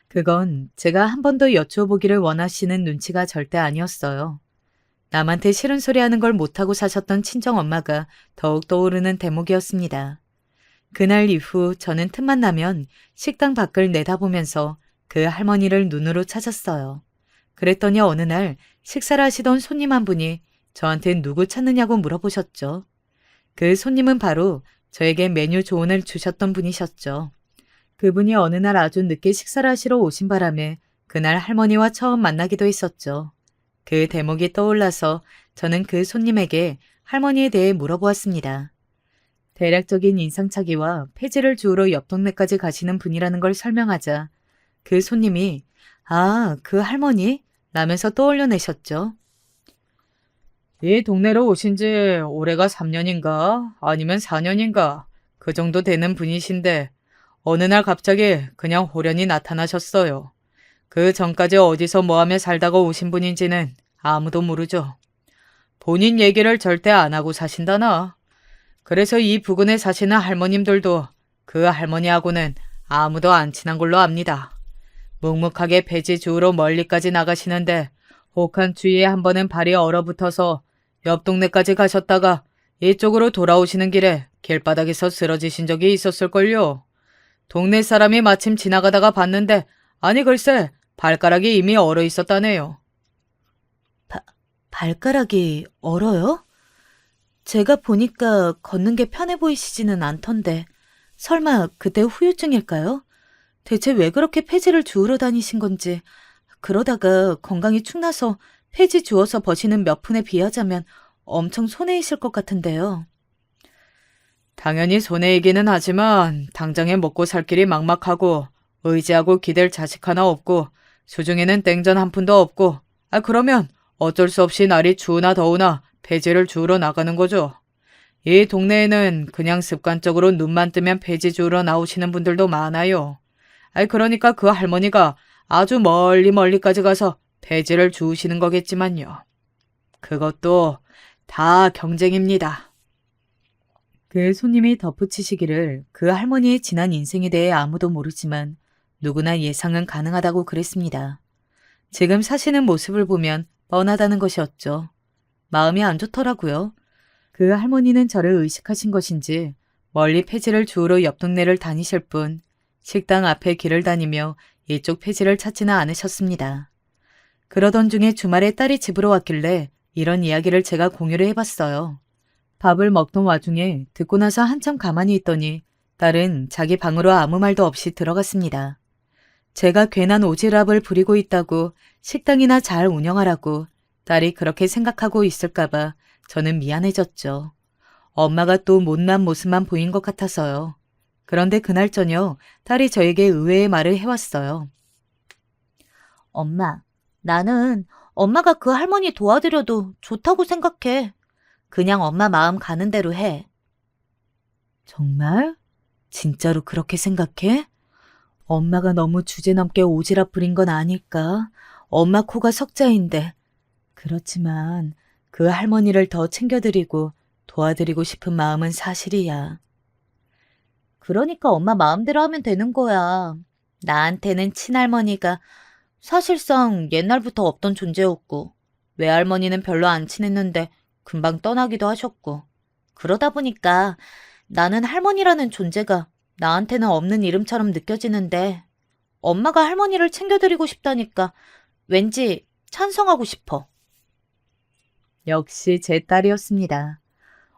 그건 제가 한 번 더 여쭈어보기를 원하시는 눈치가 절대 아니었어요. 남한테 싫은 소리 하는 걸 못하고 사셨던 친정엄마가 더욱 떠오르는 대목이었습니다. 그날 이후 저는 틈만 나면 식당 밖을 내다보면서 그 할머니를 눈으로 찾았어요. 그랬더니 어느 날 식사를 하시던 손님 한 분이 저한테 누구 찾느냐고 물어보셨죠. 그 손님은 바로 저에게 메뉴 조언을 주셨던 분이셨죠. 그분이 어느 날 아주 늦게 식사를 하시러 오신 바람에 그날 할머니와 처음 만나기도 했었죠. 그 대목이 떠올라서 저는 그 손님에게 할머니에 대해 물어보았습니다. 대략적인 인상착의와 폐지를 주우러 옆 동네까지 가시는 분이라는 걸 설명하자 그 손님이 아, 그 할머니? 라면서 떠올려내셨죠. 이 동네로 오신 지 올해가 3년인가 아니면 4년인가 그 정도 되는 분이신데 어느 날 갑자기 그냥 호련히 나타나셨어요. 그 전까지 어디서 뭐하며 살다가 오신 분인지는 아무도 모르죠. 본인 얘기를 절대 안 하고 사신다나. 그래서 이 부근에 사시는 할머님들도 그 할머니하고는 아무도 안 친한 걸로 압니다. 묵묵하게 폐지 주우러 멀리까지 나가시는데 혹한 주위에 한 번은 발이 얼어붙어서 옆 동네까지 가셨다가 이쪽으로 돌아오시는 길에 길바닥에서 쓰러지신 적이 있었을걸요. 동네 사람이 마침 지나가다가 봤는데 아니 글쎄 발가락이 이미 얼어 있었다네요. 발가락이 얼어요? 제가 보니까 걷는 게 편해 보이시지는 않던데 설마 그때 후유증일까요? 대체 왜 그렇게 폐지를 주우러 다니신 건지 그러다가 건강이 축나서 폐지 주워서 버시는 몇 푼에 비하자면 엄청 손해이실 것 같은데요. 당연히 손해이기는 하지만 당장에 먹고 살 길이 막막하고 의지하고 기댈 자식 하나 없고 수중에는 땡전 한 푼도 없고 그러면 어쩔 수 없이 날이 추우나 더우나 폐지를 주우러 나가는 거죠. 이 동네에는 그냥 습관적으로 눈만 뜨면 폐지 주우러 나오시는 분들도 많아요. 그러니까 그 할머니가 아주 멀리까지 가서 폐지를 주우시는 거겠지만요. 그것도 다 경쟁입니다. 그 손님이 덧붙이시기를 그 할머니의 지난 인생에 대해 아무도 모르지만 누구나 예상은 가능하다고 그랬습니다. 지금 사시는 모습을 보면 뻔하다는 것이었죠. 마음이 안 좋더라고요. 그 할머니는 저를 의식하신 것인지 멀리 폐지를 주우러 옆 동네를 다니실 뿐 식당 앞에 길을 다니며 이쪽 폐지를 찾지는 않으셨습니다. 그러던 중에 주말에 딸이 집으로 왔길래 이런 이야기를 제가 공유를 해봤어요. 밥을 먹던 와중에 듣고 나서 한참 가만히 있더니 딸은 자기 방으로 아무 말도 없이 들어갔습니다. 제가 괜한 오지랖을 부리고 있다고 식당이나 잘 운영하라고 딸이 그렇게 생각하고 있을까봐 저는 미안해졌죠. 엄마가 또 못난 모습만 보인 것 같아서요. 그런데 그날 저녁 딸이 저에게 의외의 말을 해왔어요. 엄마, 나는 엄마가 그 할머니 도와드려도 좋다고 생각해. 그냥 엄마 마음 가는 대로 해. 정말? 진짜로 그렇게 생각해? 엄마가 너무 주제넘게 오지랖 부린 건 아닐까? 엄마 코가 석자인데. 그렇지만 그 할머니를 더 챙겨드리고 도와드리고 싶은 마음은 사실이야. 그러니까 엄마 마음대로 하면 되는 거야. 나한테는 친할머니가 사실상 옛날부터 없던 존재였고, 외할머니는 별로 안 친했는데 금방 떠나기도 하셨고, 그러다 보니까 나는 할머니라는 존재가 나한테는 없는 이름처럼 느껴지는데, 엄마가 할머니를 챙겨드리고 싶다니까 왠지 찬성하고 싶어. 역시 제 딸이었습니다.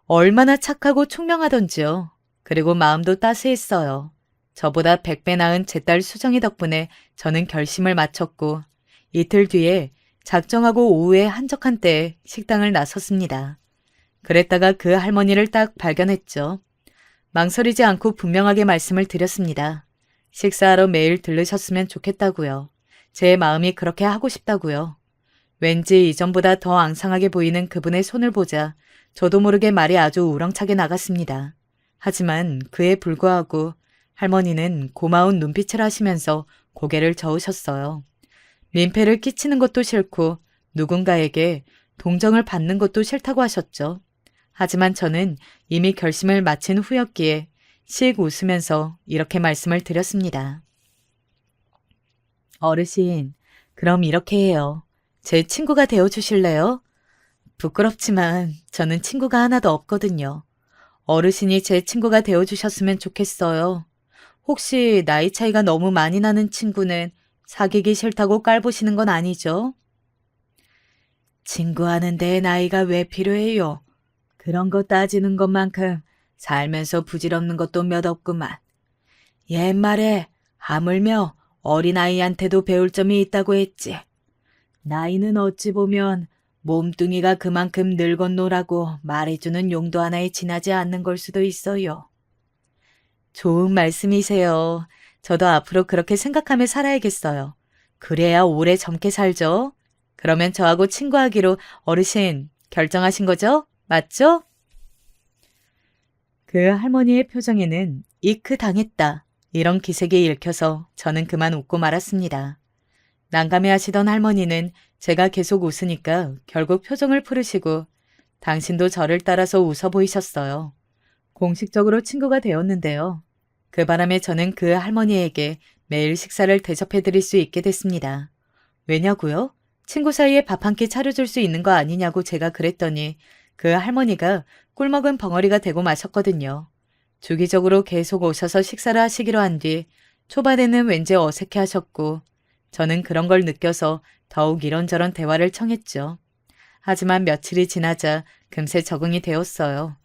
얼마나 착하고 총명하던지요. 그리고 마음도 따스했어요. 저보다 100배 나은 제 딸 수정이 덕분에 저는 결심을 마쳤고 이틀 뒤에 작정하고 오후에 한적한 때에 식당을 나섰습니다. 그랬다가 그 할머니를 딱 발견했죠. 망설이지 않고 분명하게 말씀을 드렸습니다. 식사하러 매일 들르셨으면 좋겠다고요. 제 마음이 그렇게 하고 싶다고요. 왠지 이전보다 더 앙상하게 보이는 그분의 손을 보자 저도 모르게 말이 아주 우렁차게 나갔습니다. 하지만 그에 불구하고 할머니는 고마운 눈빛을 하시면서 고개를 저으셨어요. 민폐를 끼치는 것도 싫고 누군가에게 동정을 받는 것도 싫다고 하셨죠. 하지만 저는 이미 결심을 마친 후였기에 씩 웃으면서 이렇게 말씀을 드렸습니다. 어르신, 그럼 이렇게 해요. 제 친구가 되어주실래요? 부끄럽지만 저는 친구가 하나도 없거든요. 어르신이 제 친구가 되어주셨으면 좋겠어요. 혹시 나이 차이가 너무 많이 나는 친구는 사귀기 싫다고 깔보시는 건 아니죠? 친구하는데 나이가 왜 필요해요? 그런 거 따지는 것만큼 살면서 부질없는 것도 몇 없구만. 옛말에 하물며 어린아이한테도 배울 점이 있다고 했지. 나이는 어찌 보면 몸뚱이가 그만큼 늙었노라고 말해주는 용도 하나에 지나지 않는 걸 수도 있어요. 좋은 말씀이세요. 저도 앞으로 그렇게 생각하며 살아야겠어요. 그래야 오래 젊게 살죠. 그러면 저하고 친구하기로 어르신 결정하신 거죠? 맞죠? 그 할머니의 표정에는 이크 당했다. 이런 기색이 읽혀서 저는 그만 웃고 말았습니다. 난감해하시던 할머니는 제가 계속 웃으니까 결국 표정을 풀으시고 당신도 저를 따라서 웃어 보이셨어요. 공식적으로 친구가 되었는데요. 그 바람에 저는 그 할머니에게 매일 식사를 대접해 드릴 수 있게 됐습니다. 왜냐고요? 친구 사이에 밥 한 끼 차려줄 수 있는 거 아니냐고 제가 그랬더니 그 할머니가 꿀먹은 벙어리가 되고 마셨거든요. 주기적으로 계속 오셔서 식사를 하시기로 한 뒤 초반에는 왠지 어색해 하셨고 저는 그런 걸 느껴서 더욱 이런저런 대화를 청했죠. 하지만 며칠이 지나자 금세 적응이 되었어요.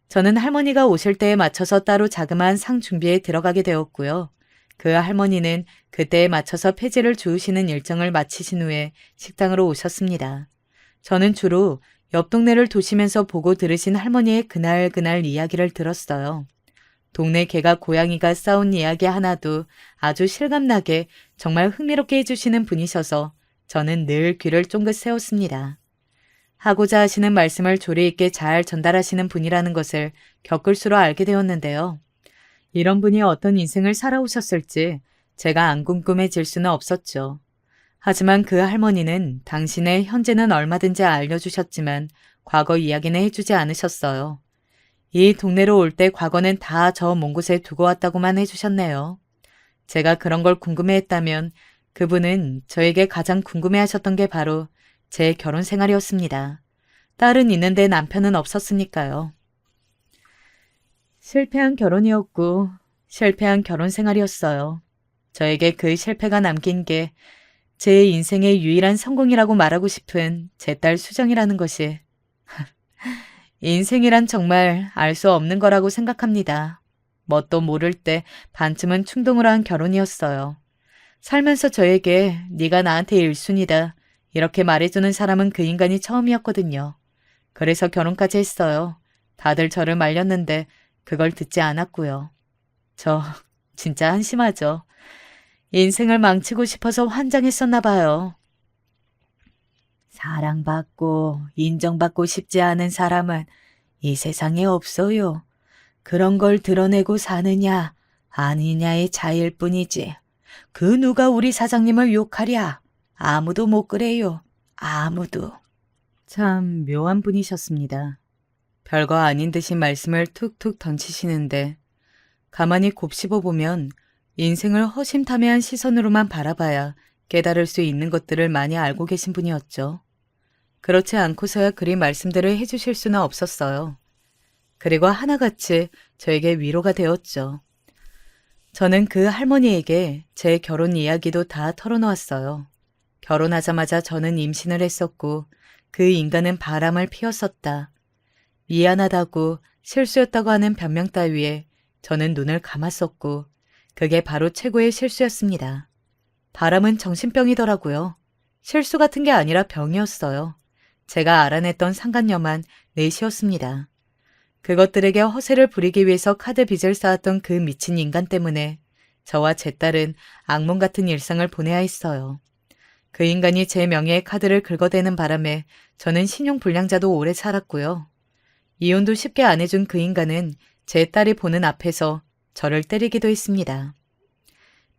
저는 할머니가 오실 때에 맞춰서 따로 자그마한 상 준비에 들어가게 되었고요. 그 할머니는 그때에 맞춰서 폐지를 주우시는 일정을 마치신 후에 식당으로 오셨습니다. 저는 주로 옆 동네를 도시면서 보고 들으신 할머니의 그날 이야기를 들었어요. 동네 개가 고양이가 싸운 이야기 하나도 아주 실감나게 정말 흥미롭게 해주시는 분이셔서 저는 늘 귀를 쫑긋 세웠습니다. 하고자 하시는 말씀을 조리 있게 잘 전달하시는 분이라는 것을 겪을수록 알게 되었는데요. 이런 분이 어떤 인생을 살아오셨을지 제가 안 궁금해질 수는 없었죠. 하지만 그 할머니는 당신의 현재는 얼마든지 알려주셨지만 과거 이야기는 해주지 않으셨어요. 이 동네로 올 때 과거는 다 저 먼 곳에 두고 왔다고만 해주셨네요. 제가 그런 걸 궁금해했다면 그분은 저에게 가장 궁금해하셨던 게 바로 제 결혼 생활이었습니다. 딸은 있는데 남편은 없었으니까요. 실패한 결혼이었고 실패한 결혼 생활이었어요. 저에게 그 실패가 남긴 게 제 인생의 유일한 성공이라고 말하고 싶은 제 딸 수정이라는 것이 인생이란 정말 알 수 없는 거라고 생각합니다. 뭣도 모를 때 반쯤은 충동으로 한 결혼이었어요. 살면서 저에게 네가 나한테 1순위다 이렇게 말해주는 사람은 그 인간이 처음이었거든요. 그래서 결혼까지 했어요. 다들 저를 말렸는데 그걸 듣지 않았고요. 저 진짜 한심하죠. 인생을 망치고 싶어서 환장했었나 봐요. 사랑받고 인정받고 싶지 않은 사람은 이 세상에 없어요. 그런 걸 드러내고 사느냐 아니냐의 차이일 뿐이지. 그 누가 우리 사장님을 욕하랴. 아무도 못 그래요. 아무도. 참 묘한 분이셨습니다. 별거 아닌 듯이 말씀을 툭툭 던지시는데 가만히 곱씹어 보면 인생을 허심탄회한 시선으로만 바라봐야 깨달을 수 있는 것들을 많이 알고 계신 분이었죠. 그렇지 않고서야 그리 말씀들을 해주실 수는 없었어요. 그리고 하나같이 저에게 위로가 되었죠. 저는 그 할머니에게 제 결혼 이야기도 다 털어놓았어요. 결혼하자마자 저는 임신을 했었고 그 인간은 바람을 피웠었다. 미안하다고 실수였다고 하는 변명 따위에 저는 눈을 감았었고 그게 바로 최고의 실수였습니다. 바람은 정신병이더라고요. 실수 같은 게 아니라 병이었어요. 제가 알아냈던 상간녀만 넷이었습니다. 그것들에게 허세를 부리기 위해서 카드 빚을 쌓았던 그 미친 인간 때문에 저와 제 딸은 악몽 같은 일상을 보내야 했어요. 그 인간이 제 명예의 카드를 긁어대는 바람에 저는 신용불량자도 오래 살았고요. 이혼도 쉽게 안 해준 그 인간은 제 딸이 보는 앞에서 저를 때리기도 했습니다.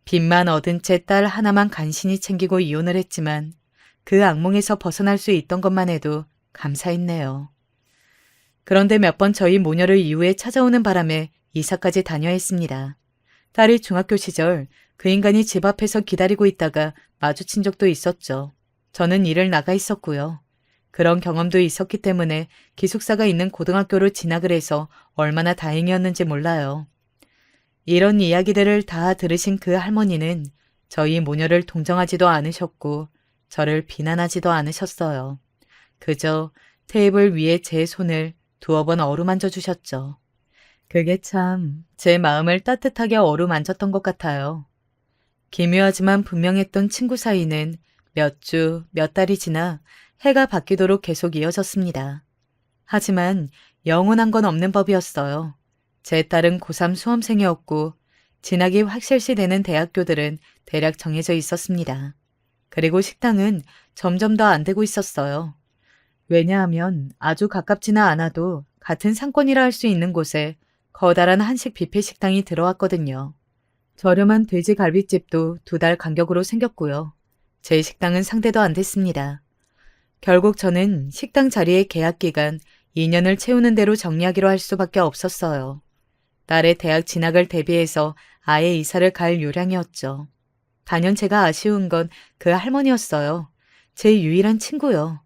빚만 얻은 채 딸 하나만 간신히 챙기고 이혼을 했지만 그 악몽에서 벗어날 수 있던 것만 해도 감사했네요. 그런데 몇 번 저희 모녀를 이후에 찾아오는 바람에 이사까지 다녀야 했습니다. 딸이 중학교 시절 그 인간이 집 앞에서 기다리고 있다가 마주친 적도 있었죠. 저는 일을 나가 있었고요. 그런 경험도 있었기 때문에 기숙사가 있는 고등학교로 진학을 해서 얼마나 다행이었는지 몰라요. 이런 이야기들을 다 들으신 그 할머니는 저희 모녀를 동정하지도 않으셨고 저를 비난하지도 않으셨어요. 그저 테이블 위에 제 손을 두어 번 어루만져 주셨죠. 그게 참 제 마음을 따뜻하게 어루만졌던 것 같아요. 기묘하지만 분명했던 친구 사이는 몇 주, 몇 달이 지나 해가 바뀌도록 계속 이어졌습니다. 하지만 영원한 건 없는 법이었어요. 제 딸은 고3 수험생이었고 진학이 확실시 되는 대학교들은 대략 정해져 있었습니다. 그리고 식당은 점점 더 안 되고 있었어요. 왜냐하면 아주 가깝지는 않아도 같은 상권이라 할 수 있는 곳에 커다란 한식 뷔페 식당이 들어왔거든요. 저렴한 돼지 갈비집도 2달 간격으로 생겼고요. 제 식당은 상대도 안 됐습니다. 결국 저는 식당 자리의 계약 기간 2년을 채우는 대로 정리하기로 할 수밖에 없었어요. 딸의 대학 진학을 대비해서 아예 이사를 갈 요량이었죠. 단연 제가 아쉬운 건 그 할머니였어요. 제 유일한 친구요.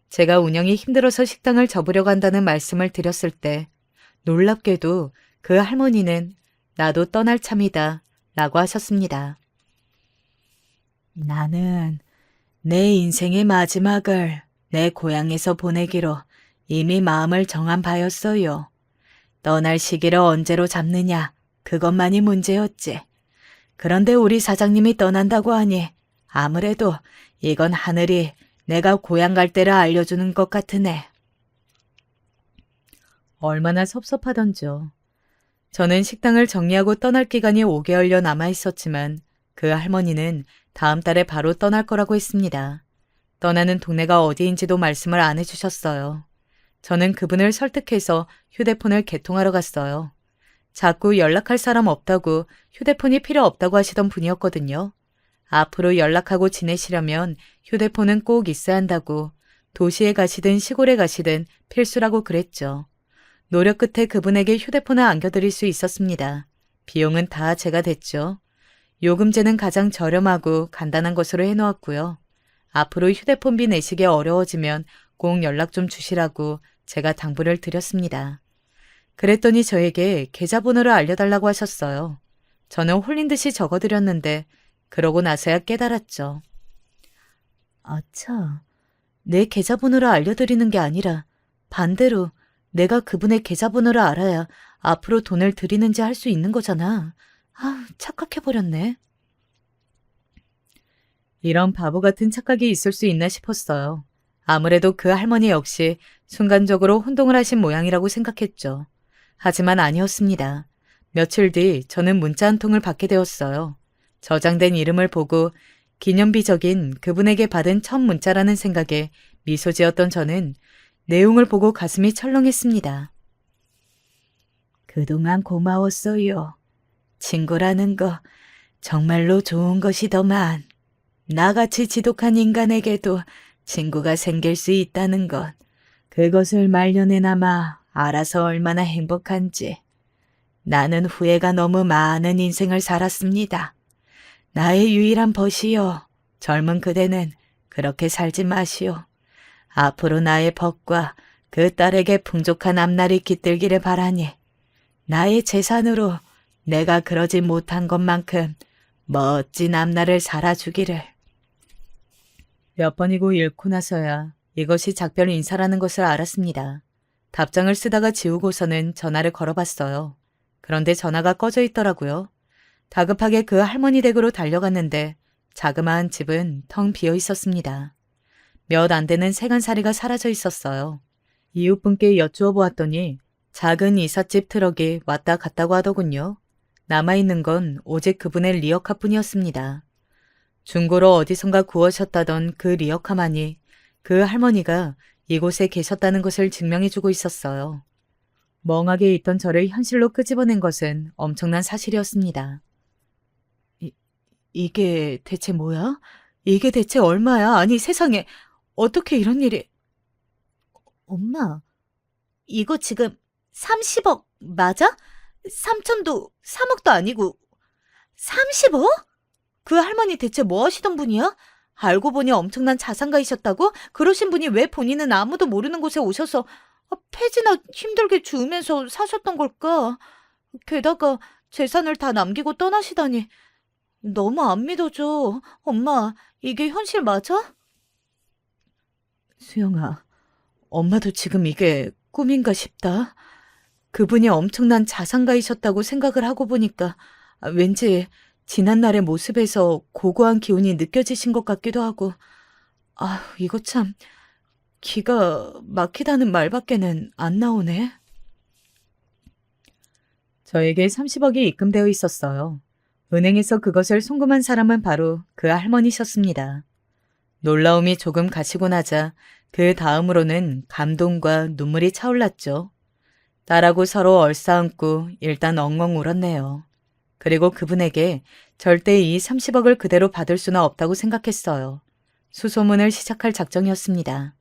제가 운영이 힘들어서 식당을 접으려고 한다는 말씀을 드렸을 때 놀랍게도 그 할머니는 나도 떠날 참이다 라고 하셨습니다. 나는 내 인생의 마지막을 내 고향에서 보내기로 이미 마음을 정한 바였어요. 떠날 시기를 언제로 잡느냐 그것만이 문제였지. 그런데 우리 사장님이 떠난다고 하니 아무래도 이건 하늘이 내가 고향 갈 때를 알려주는 것 같으네. 얼마나 섭섭하던지요. 저는 식당을 정리하고 떠날 기간이 5개월여 남아 있었지만 그 할머니는 다음 달에 바로 떠날 거라고 했습니다. 떠나는 동네가 어디인지도 말씀을 안 해주셨어요. 저는 그분을 설득해서 휴대폰을 개통하러 갔어요. 자꾸 연락할 사람 없다고 휴대폰이 필요 없다고 하시던 분이었거든요. 앞으로 연락하고 지내시려면 휴대폰은 꼭 있어야 한다고 도시에 가시든 시골에 가시든 필수라고 그랬죠. 노력 끝에 그분에게 휴대폰을 안겨드릴 수 있었습니다. 비용은 다 제가 댔죠. 요금제는 가장 저렴하고 간단한 것으로 해놓았고요. 앞으로 휴대폰비 내시기 어려워지면 꼭 연락 좀 주시라고 제가 당부를 드렸습니다. 그랬더니 저에게 계좌번호를 알려달라고 하셨어요. 저는 홀린 듯이 적어드렸는데 그러고 나서야 깨달았죠. 아차, 내 계좌번호를 알려드리는 게 아니라 반대로 내가 그분의 계좌번호를 알아야 앞으로 돈을 드리는지 할 수 있는 거잖아. 아, 착각해버렸네. 이런 바보 같은 착각이 있을 수 있나 싶었어요. 아무래도 그 할머니 역시 순간적으로 혼동을 하신 모양이라고 생각했죠. 하지만 아니었습니다. 며칠 뒤 저는 문자 한 통을 받게 되었어요. 저장된 이름을 보고 기념비적인 그분에게 받은 첫 문자라는 생각에 미소 지었던 저는 내용을 보고 가슴이 철렁했습니다. 그동안 고마웠어요. 친구라는 거 정말로 좋은 것이더만. 나같이 지독한 인간에게도 친구가 생길 수 있다는 것. 그것을 말년에나마 알아서 얼마나 행복한지. 나는 후회가 너무 많은 인생을 살았습니다. 나의 유일한 벗이요. 젊은 그대는 그렇게 살지 마시오. 앞으로 나의 벗과 그 딸에게 풍족한 앞날이 깃들기를 바라니 나의 재산으로 내가 그러지 못한 것만큼 멋진 앞날을 살아주기를. 몇 번이고 읽고 나서야 이것이 작별 인사라는 것을 알았습니다. 답장을 쓰다가 지우고서는 전화를 걸어봤어요. 그런데 전화가 꺼져 있더라고요. 다급하게 그 할머니 댁으로 달려갔는데 자그마한 집은 텅 비어 있었습니다. 몇 안 되는 세간살이가 사라져 있었어요. 이웃분께 여쭈어 보았더니 작은 이삿집 트럭이 왔다 갔다고 하더군요. 남아있는 건 오직 그분의 리어카뿐이었습니다. 중고로 어디선가 구워셨다던 그 리어카만이 그 할머니가 이곳에 계셨다는 것을 증명해주고 있었어요. 멍하게 있던 저를 현실로 끄집어낸 것은 엄청난 사실이었습니다. 이게 대체 뭐야? 이게 대체 얼마야? 아니 세상에 어떻게 이런 일이... 엄마, 이거 지금 30억 맞아? 3천도 3억도 아니고 30억? 그 할머니 대체 뭐 하시던 분이야? 알고 보니 엄청난 자산가이셨다고? 그러신 분이 왜 본인은 아무도 모르는 곳에 오셔서 폐지나 힘들게 주우면서 사셨던 걸까? 게다가 재산을 다 남기고 떠나시다니 너무 안 믿어져. 엄마, 이게 현실 맞아? 수영아, 엄마도 지금 이게 꿈인가 싶다. 그분이 엄청난 자산가이셨다고 생각을 하고 보니까 왠지 지난날의 모습에서 고고한 기운이 느껴지신 것 같기도 하고, 아, 이거 참 기가 막히다는 말밖에는 안 나오네. 저에게 30억이 입금되어 있었어요. 은행에서 그것을 송금한 사람은 바로 그 할머니셨습니다. 놀라움이 조금 가시고 나자 그 다음으로는 감동과 눈물이 차올랐죠. 딸하고 서로 얼싸안고 일단 엉엉 울었네요. 그리고 그분에게 절대 이 30억을 그대로 받을 수는 없다고 생각했어요. 수소문을 시작할 작정이었습니다.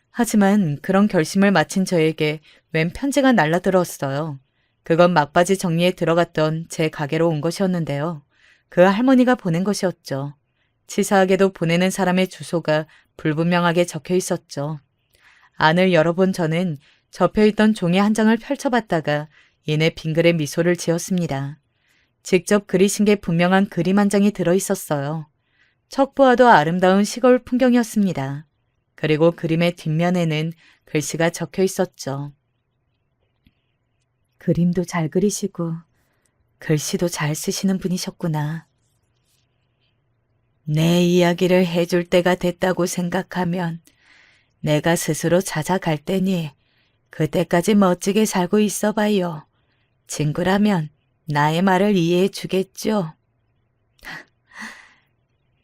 하지만 그런 결심을 마친 저에게 웬 편지가 날라들었어요. 그건 막바지 정리에 들어갔던 제 가게로 온 것이었는데요. 그 할머니가 보낸 것이었죠. 치사하게도 보내는 사람의 주소가 불분명하게 적혀 있었죠. 안을 열어본 저는 접혀있던 종이 한 장을 펼쳐봤다가 이내 빙글에 미소를 지었습니다. 직접 그리신 게 분명한 그림 한 장이 들어있었어요. 척보아도 아름다운 시골 풍경이었습니다. 그리고 그림의 뒷면에는 글씨가 적혀 있었죠. 그림도 잘 그리시고 글씨도 잘 쓰시는 분이셨구나. 내 이야기를 해줄 때가 됐다고 생각하면 내가 스스로 찾아갈 테니 그때까지 멋지게 살고 있어봐요. 친구라면 나의 말을 이해해 주겠죠?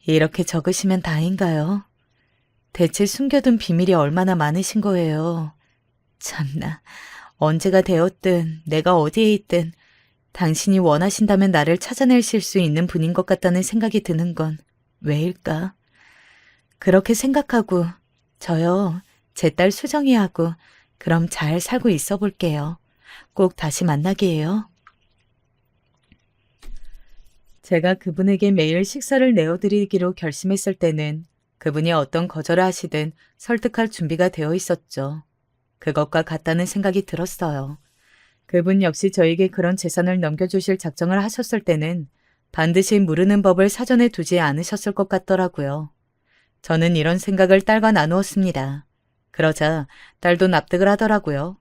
이렇게 적으시면 다인가요? 대체 숨겨둔 비밀이 얼마나 많으신 거예요. 참나, 언제가 되었든 내가 어디에 있든 당신이 원하신다면 나를 찾아내실 수 있는 분인 것 같다는 생각이 드는 건 왜일까? 그렇게 생각하고 저요, 제 딸 수정이하고 그럼 잘 살고 있어 볼게요. 꼭 다시 만나기예요. 제가 그분에게 매일 식사를 내어드리기로 결심했을 때는 그분이 어떤 거절을 하시든 설득할 준비가 되어 있었죠. 그것과 같다는 생각이 들었어요. 그분 역시 저에게 그런 재산을 넘겨주실 작정을 하셨을 때는 반드시 무르는 법을 사전에 두지 않으셨을 것 같더라고요. 저는 이런 생각을 딸과 나누었습니다. 그러자 딸도 납득을 하더라고요.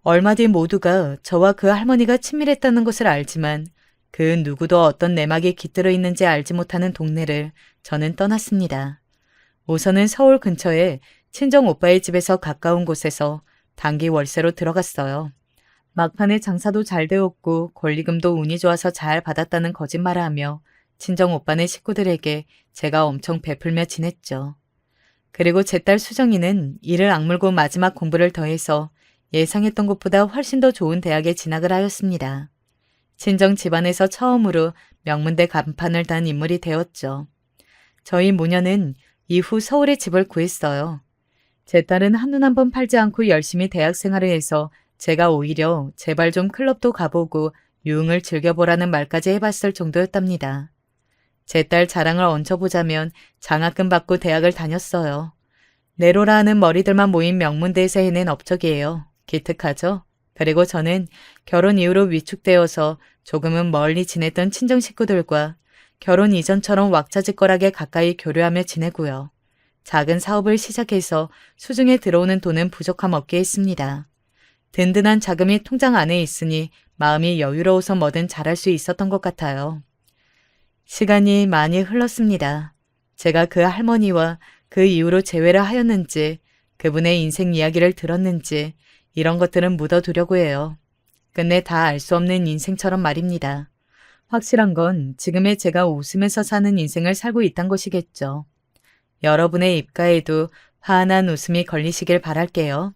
얼마 뒤 모두가 저와 그 할머니가 친밀했다는 것을 알지만 그 누구도 어떤 내막이 깃들어 있는지 알지 못하는 동네를 저는 떠났습니다. 우선은 서울 근처에 친정 오빠의 집에서 가까운 곳에서 단기 월세로 들어갔어요. 막판에 장사도 잘 되었고 권리금도 운이 좋아서 잘 받았다는 거짓말을 하며 친정 오빠네 식구들에게 제가 엄청 베풀며 지냈죠. 그리고 제 딸 수정이는 이를 악물고 마지막 공부를 더해서 예상했던 것보다 훨씬 더 좋은 대학에 진학을 하였습니다. 친정 집안에서 처음으로 명문대 간판을 단 인물이 되었죠. 저희 모녀는 이후 서울에 집을 구했어요. 제 딸은 한눈 한번 팔지 않고 열심히 대학 생활을 해서 제가 오히려 제발 좀 클럽도 가보고 유흥을 즐겨보라는 말까지 해봤을 정도였답니다. 제 딸 자랑을 얹어보자면 장학금 받고 대학을 다녔어요. 네로라 하는 머리들만 모인 명문대에서 해낸 업적이에요. 기특하죠? 그리고 저는 결혼 이후로 위축되어서 조금은 멀리 지냈던 친정 식구들과 결혼 이전처럼 왁자지껄하게 가까이 교류하며 지내고요. 작은 사업을 시작해서 수중에 들어오는 돈은 부족함 없게 했습니다. 든든한 자금이 통장 안에 있으니 마음이 여유로워서 뭐든 잘할 수 있었던 것 같아요. 시간이 많이 흘렀습니다. 제가 그 할머니와 그 이후로 재회를 하였는지 그분의 인생 이야기를 들었는지 이런 것들은 묻어두려고 해요. 끝내 다 알 수 없는 인생처럼 말입니다. 확실한 건 지금의 제가 웃으면서 사는 인생을 살고 있단 것이겠죠. 여러분의 입가에도 환한 웃음이 걸리시길 바랄게요.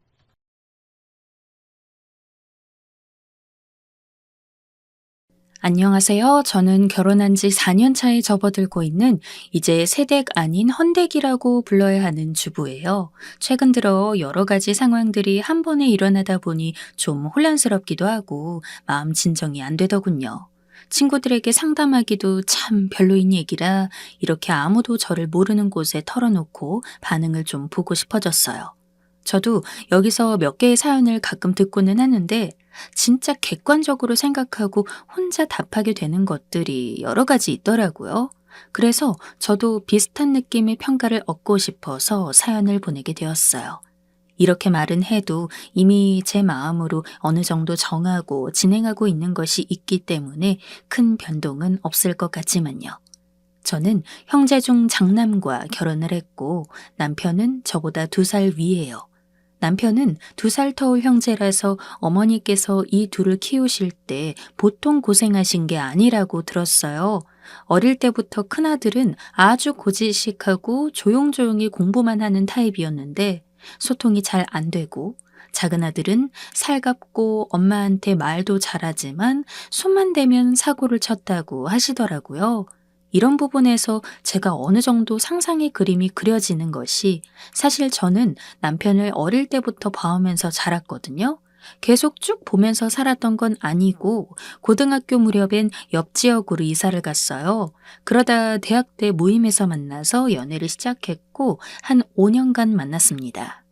안녕하세요. 저는 결혼한 지 4년 차에 접어들고 있는 이제 새댁 아닌 헌댁이라고 불러야 하는 주부예요. 최근 들어 여러 가지 상황들이 한 번에 일어나다 보니 좀 혼란스럽기도 하고 마음 진정이 안 되더군요. 친구들에게 상담하기도 참 별로인 얘기라 이렇게 아무도 저를 모르는 곳에 털어놓고 반응을 좀 보고 싶어졌어요. 저도 여기서 몇 개의 사연을 가끔 듣고는 하는데 진짜 객관적으로 생각하고 혼자 답하게 되는 것들이 여러 가지 있더라고요. 그래서 저도 비슷한 느낌의 평가를 얻고 싶어서 사연을 보내게 되었어요. 이렇게 말은 해도 이미 제 마음으로 어느 정도 정하고 진행하고 있는 것이 있기 때문에 큰 변동은 없을 것 같지만요. 저는 형제 중 장남과 결혼을 했고 남편은 저보다 2살 위예요. 남편은 2살 터울 형제라서 어머니께서 이 둘을 키우실 때 보통 고생하신 게 아니라고 들었어요. 어릴 때부터 큰아들은 아주 고지식하고 조용조용히 공부만 하는 타입이었는데 소통이 잘 안 되고 작은아들은 살갑고 엄마한테 말도 잘하지만 손만 대면 사고를 쳤다고 하시더라고요. 이런 부분에서 제가 어느 정도 상상의 그림이 그려지는 것이 사실 저는 남편을 어릴 때부터 봐오면서 자랐거든요. 계속 쭉 보면서 살았던 건 아니고 고등학교 무렵엔 옆 지역으로 이사를 갔어요. 그러다 대학 때 모임에서 만나서 연애를 시작했고 한 5년간 만났습니다.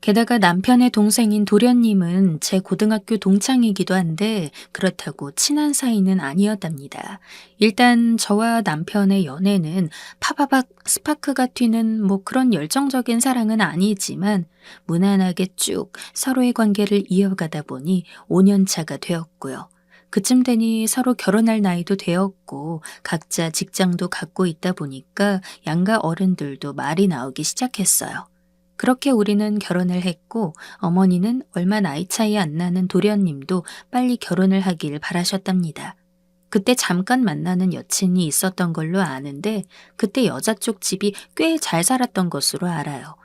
게다가 남편의 동생인 도련님은 제 고등학교 동창이기도 한데 그렇다고 친한 사이는 아니었답니다. 일단 저와 남편의 연애는 파바박 스파크가 튀는 뭐 그런 열정적인 사랑은 아니지만 무난하게 쭉 서로의 관계를 이어가다 보니 5년 차가 되었고요. 그쯤 되니 서로 결혼할 나이도 되었고 각자 직장도 갖고 있다 보니까 양가 어른들도 말이 나오기 시작했어요. 그렇게 우리는 결혼을 했고 어머니는 얼마 나이 차이 안 나는 도련님도 빨리 결혼을 하길 바라셨답니다. 그때 잠깐 만나는 여친이 있었던 걸로 아는데 그때 여자 쪽 집이 꽤 잘 살았던 것으로 알아요.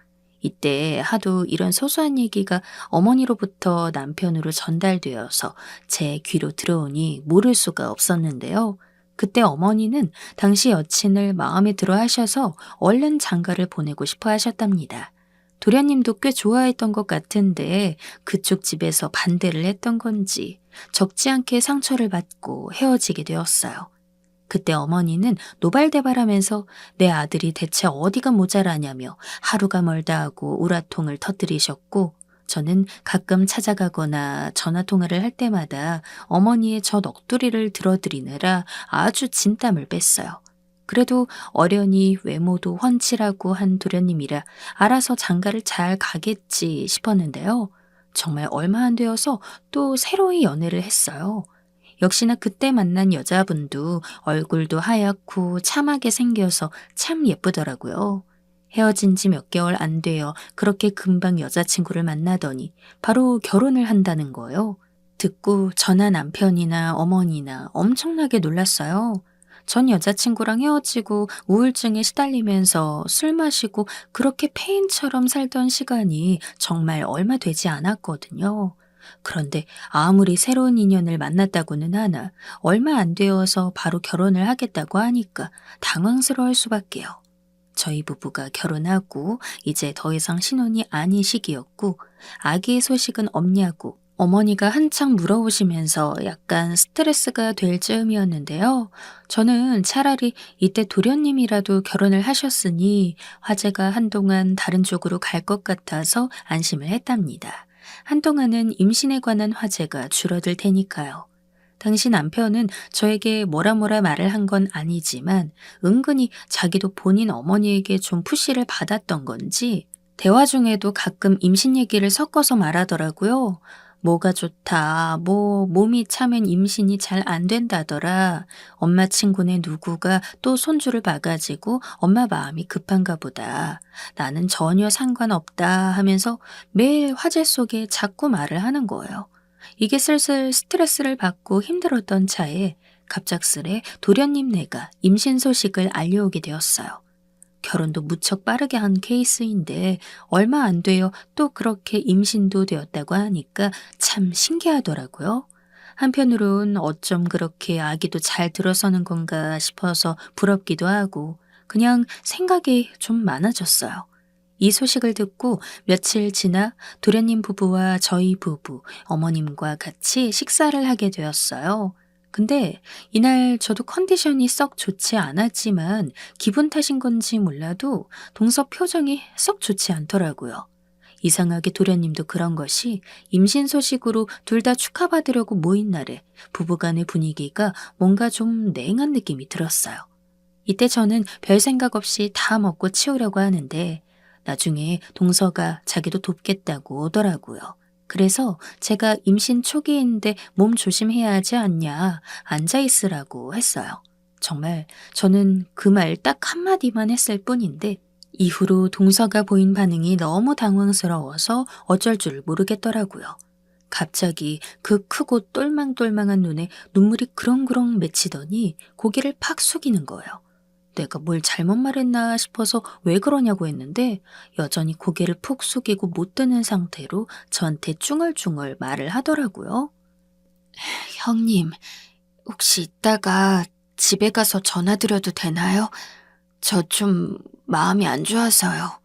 이때 하도 이런 소소한 얘기가 어머니로부터 남편으로 전달되어서 제 귀로 들어오니 모를 수가 없었는데요. 그때 어머니는 당시 여친을 마음에 들어 하셔서 얼른 장가를 보내고 싶어 하셨답니다. 도련님도 꽤 좋아했던 것 같은데 그쪽 집에서 반대를 했던 건지 적지 않게 상처를 받고 헤어지게 되었어요. 그때 어머니는 노발대발하면서 내 아들이 대체 어디가 모자라냐며 하루가 멀다 하고 우라통을 터뜨리셨고, 저는 가끔 찾아가거나 전화통화를 할 때마다 어머니의 저 넋두리를 들어드리느라 아주 진땀을 뺐어요. 그래도 어련히 외모도 훤칠하고 한 도련님이라 알아서 장가를 잘 가겠지 싶었는데요. 정말 얼마 안 되어서 또 새로이 연애를 했어요. 역시나 그때 만난 여자분도 얼굴도 하얗고 참하게 생겨서 참 예쁘더라고요. 헤어진 지 몇 개월 안 되어 그렇게 금방 여자친구를 만나더니 바로 결혼을 한다는 거예요. 듣고 저나 남편이나 어머니나 엄청나게 놀랐어요. 전 여자친구랑 헤어지고 우울증에 시달리면서 술 마시고 그렇게 폐인처럼 살던 시간이 정말 얼마 되지 않았거든요. 그런데 아무리 새로운 인연을 만났다고는 하나 얼마 안 되어서 바로 결혼을 하겠다고 하니까 당황스러울 수밖에요. 저희 부부가 결혼하고 이제 더 이상 신혼이 아닌 시기였고 아기의 소식은 없냐고 어머니가 한창 물어보시면서 약간 스트레스가 될 즈음이었는데요. 저는 차라리 이때 도련님이라도 결혼을 하셨으니 화제가 한동안 다른 쪽으로 갈 것 같아서 안심을 했답니다. 한동안은 임신에 관한 화제가 줄어들 테니까요. 당시 남편은 저에게 뭐라 말을 한 건 아니지만 은근히 자기도 본인 어머니에게 좀 푸시를 받았던 건지 대화 중에도 가끔 임신 얘기를 섞어서 말하더라고요. 뭐가 좋다, 몸이 차면 임신이 잘 안 된다더라. 엄마 친구네 누구가 또 손주를 봐가지고 엄마 마음이 급한가 보다. 나는 전혀 상관없다 하면서 매일 화제 속에 자꾸 말을 하는 거예요. 이게 슬슬 스트레스를 받고 힘들었던 차에 갑작스레 도련님네가 임신 소식을 알려오게 되었어요. 결혼도 무척 빠르게 한 케이스인데 얼마 안 되어 또 그렇게 임신도 되었다고 하니까 참 신기하더라고요. 한편으론 어쩜 그렇게 아기도 잘 들어서는 건가 싶어서 부럽기도 하고 그냥 생각이 좀 많아졌어요. 이 소식을 듣고 며칠 지나 도련님 부부와 저희 부부, 어머님과 같이 식사를 하게 되었어요. 근데 이날 저도 컨디션이 썩 좋지 않았지만 기분 탓인 건지 몰라도 동서 표정이 썩 좋지 않더라고요. 이상하게 도련님도 그런 것이 임신 소식으로 둘 다 축하받으려고 모인 날에 부부간의 분위기가 뭔가 좀 냉한 느낌이 들었어요. 이때 저는 별 생각 없이 다 먹고 치우려고 하는데 나중에 동서가 자기도 돕겠다고 오더라고요. 그래서 제가 임신 초기인데 몸 조심해야 하지 않냐, 앉아있으라고 했어요. 정말 저는 그 말 딱 한마디만 했을 뿐인데 이후로 동서가 보인 반응이 너무 당황스러워서 어쩔 줄 모르겠더라고요. 갑자기 그 크고 똘망똘망한 눈에 눈물이 그렁그렁 맺히더니 고개를 팍 숙이는 거예요. 내가 뭘 잘못 말했나 싶어서 왜 그러냐고 했는데 여전히 고개를 푹 숙이고 못 드는 상태로 저한테 쭝얼쭝얼 말을 하더라고요. 형님, 혹시 이따가 집에 가서 전화드려도 되나요? 저 좀 마음이 안 좋아서요.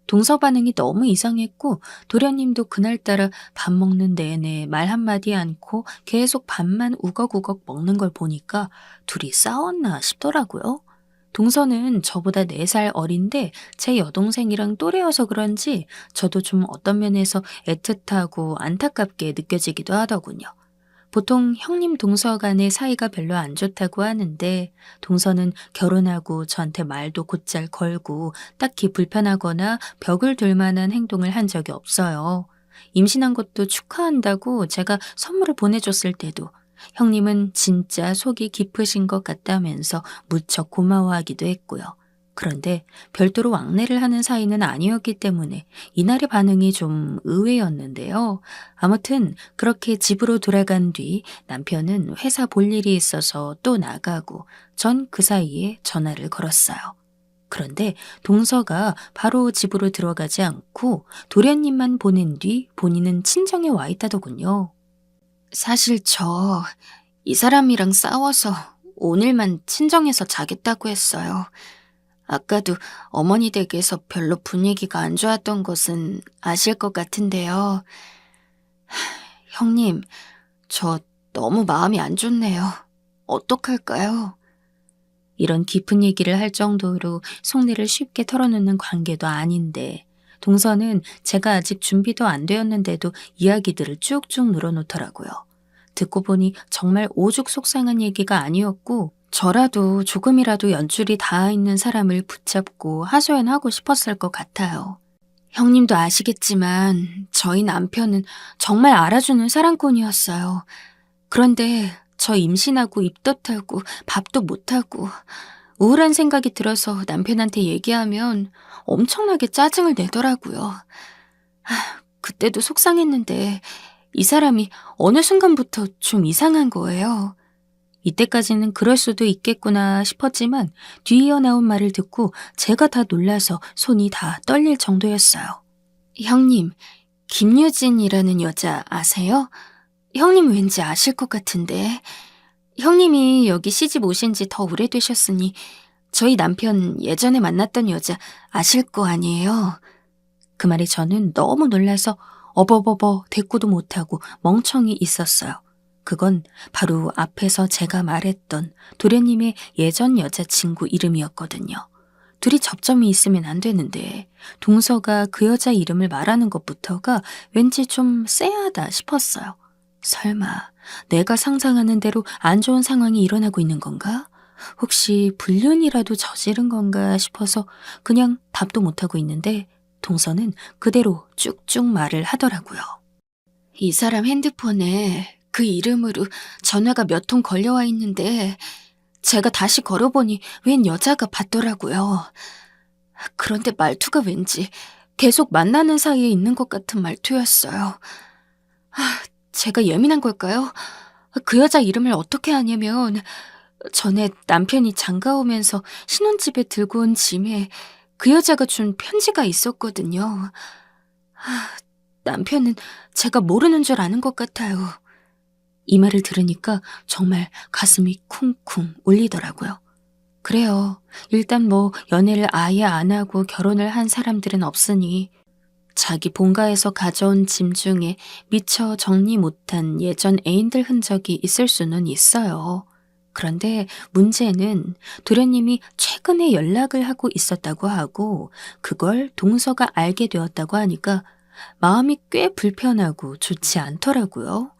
동서 반응이 너무 이상했고 도련님도 그날따라 밥 먹는 내내 말 한마디 않고 계속 밥만 우걱우걱 먹는 걸 보니까 둘이 싸웠나 싶더라고요. 동서는 저보다 4살 어린데 제 여동생이랑 또래여서 그런지 저도 좀 어떤 면에서 애틋하고 안타깝게 느껴지기도 하더군요. 보통 형님 동서 간의 사이가 별로 안 좋다고 하는데 동서는 결혼하고 저한테 말도 곧잘 걸고 딱히 불편하거나 벽을 둘 만한 행동을 한 적이 없어요. 임신한 것도 축하한다고 제가 선물을 보내줬을 때도 형님은 진짜 속이 깊으신 것 같다면서 무척 고마워하기도 했고요. 그런데 별도로 왕래를 하는 사이는 아니었기 때문에 이날의 반응이 좀 의외였는데요. 아무튼 그렇게 집으로 돌아간 뒤 남편은 회사 볼 일이 있어서 또 나가고 전 그 사이에 전화를 걸었어요. 그런데 동서가 바로 집으로 들어가지 않고 도련님만 보낸 뒤 본인은 친정에 와 있다더군요. 사실 이 사람이랑 싸워서 오늘만 친정에서 자겠다고 했어요. 아까도 어머니 댁에서 별로 분위기가 안 좋았던 것은 아실 것 같은데요. 형님, 저 너무 마음이 안 좋네요. 어떡할까요? 이런 깊은 얘기를 할 정도로 속내를 쉽게 털어놓는 관계도 아닌데 동서는 제가 아직 준비도 안 되었는데도 이야기들을 쭉쭉 늘어놓더라고요. 듣고 보니 정말 오죽 속상한 얘기가 아니었고 저라도 조금이라도 연줄이 닿아 있는 사람을 붙잡고 하소연하고 싶었을 것 같아요. 형님도 아시겠지만 저희 남편은 정말 알아주는 사랑꾼이었어요. 그런데 저 임신하고 입덧하고 밥도 못하고 우울한 생각이 들어서 남편한테 얘기하면 엄청나게 짜증을 내더라고요. 그때도 속상했는데 이 사람이 어느 순간부터 좀 이상한 거예요. 이때까지는 그럴 수도 있겠구나 싶었지만 뒤이어 나온 말을 듣고 제가 다 놀라서 손이 다 떨릴 정도였어요. 형님, 김유진이라는 여자 아세요? 형님 왠지 아실 것 같은데. 형님이 여기 시집 오신 지 더 오래되셨으니 저희 남편 예전에 만났던 여자 아실 거 아니에요? 그 말에 저는 너무 놀라서 어버버버 대꾸도 못하고 멍청이 있었어요. 그건 바로 앞에서 제가 말했던 도련님의 예전 여자친구 이름이었거든요. 둘이 접점이 있으면 안 되는데 동서가 그 여자 이름을 말하는 것부터가 왠지 좀 쎄하다 싶었어요. 설마 내가 상상하는 대로 안 좋은 상황이 일어나고 있는 건가? 혹시 불륜이라도 저지른 건가 싶어서 그냥 답도 못하고 있는데 동서는 그대로 쭉쭉 말을 하더라고요. 이 사람 핸드폰에 그 이름으로 전화가 몇 통 걸려와 있는데 제가 다시 걸어보니 웬 여자가 받더라고요. 그런데 말투가 왠지 계속 만나는 사이에 있는 것 같은 말투였어요. 제가 예민한 걸까요? 그 여자 이름을 어떻게 아냐면 전에 남편이 장가 오면서 신혼집에 들고 온 짐에 그 여자가 준 편지가 있었거든요. 남편은 제가 모르는 줄 아는 것 같아요. 이 말을 들으니까 정말 가슴이 쿵쿵 울리더라고요. 그래요. 일단 연애를 아예 안 하고 결혼을 한 사람들은 없으니 자기 본가에서 가져온 짐 중에 미처 정리 못한 예전 애인들 흔적이 있을 수는 있어요. 그런데 문제는 도련님이 최근에 연락을 하고 있었다고 하고 그걸 동서가 알게 되었다고 하니까 마음이 꽤 불편하고 좋지 않더라고요.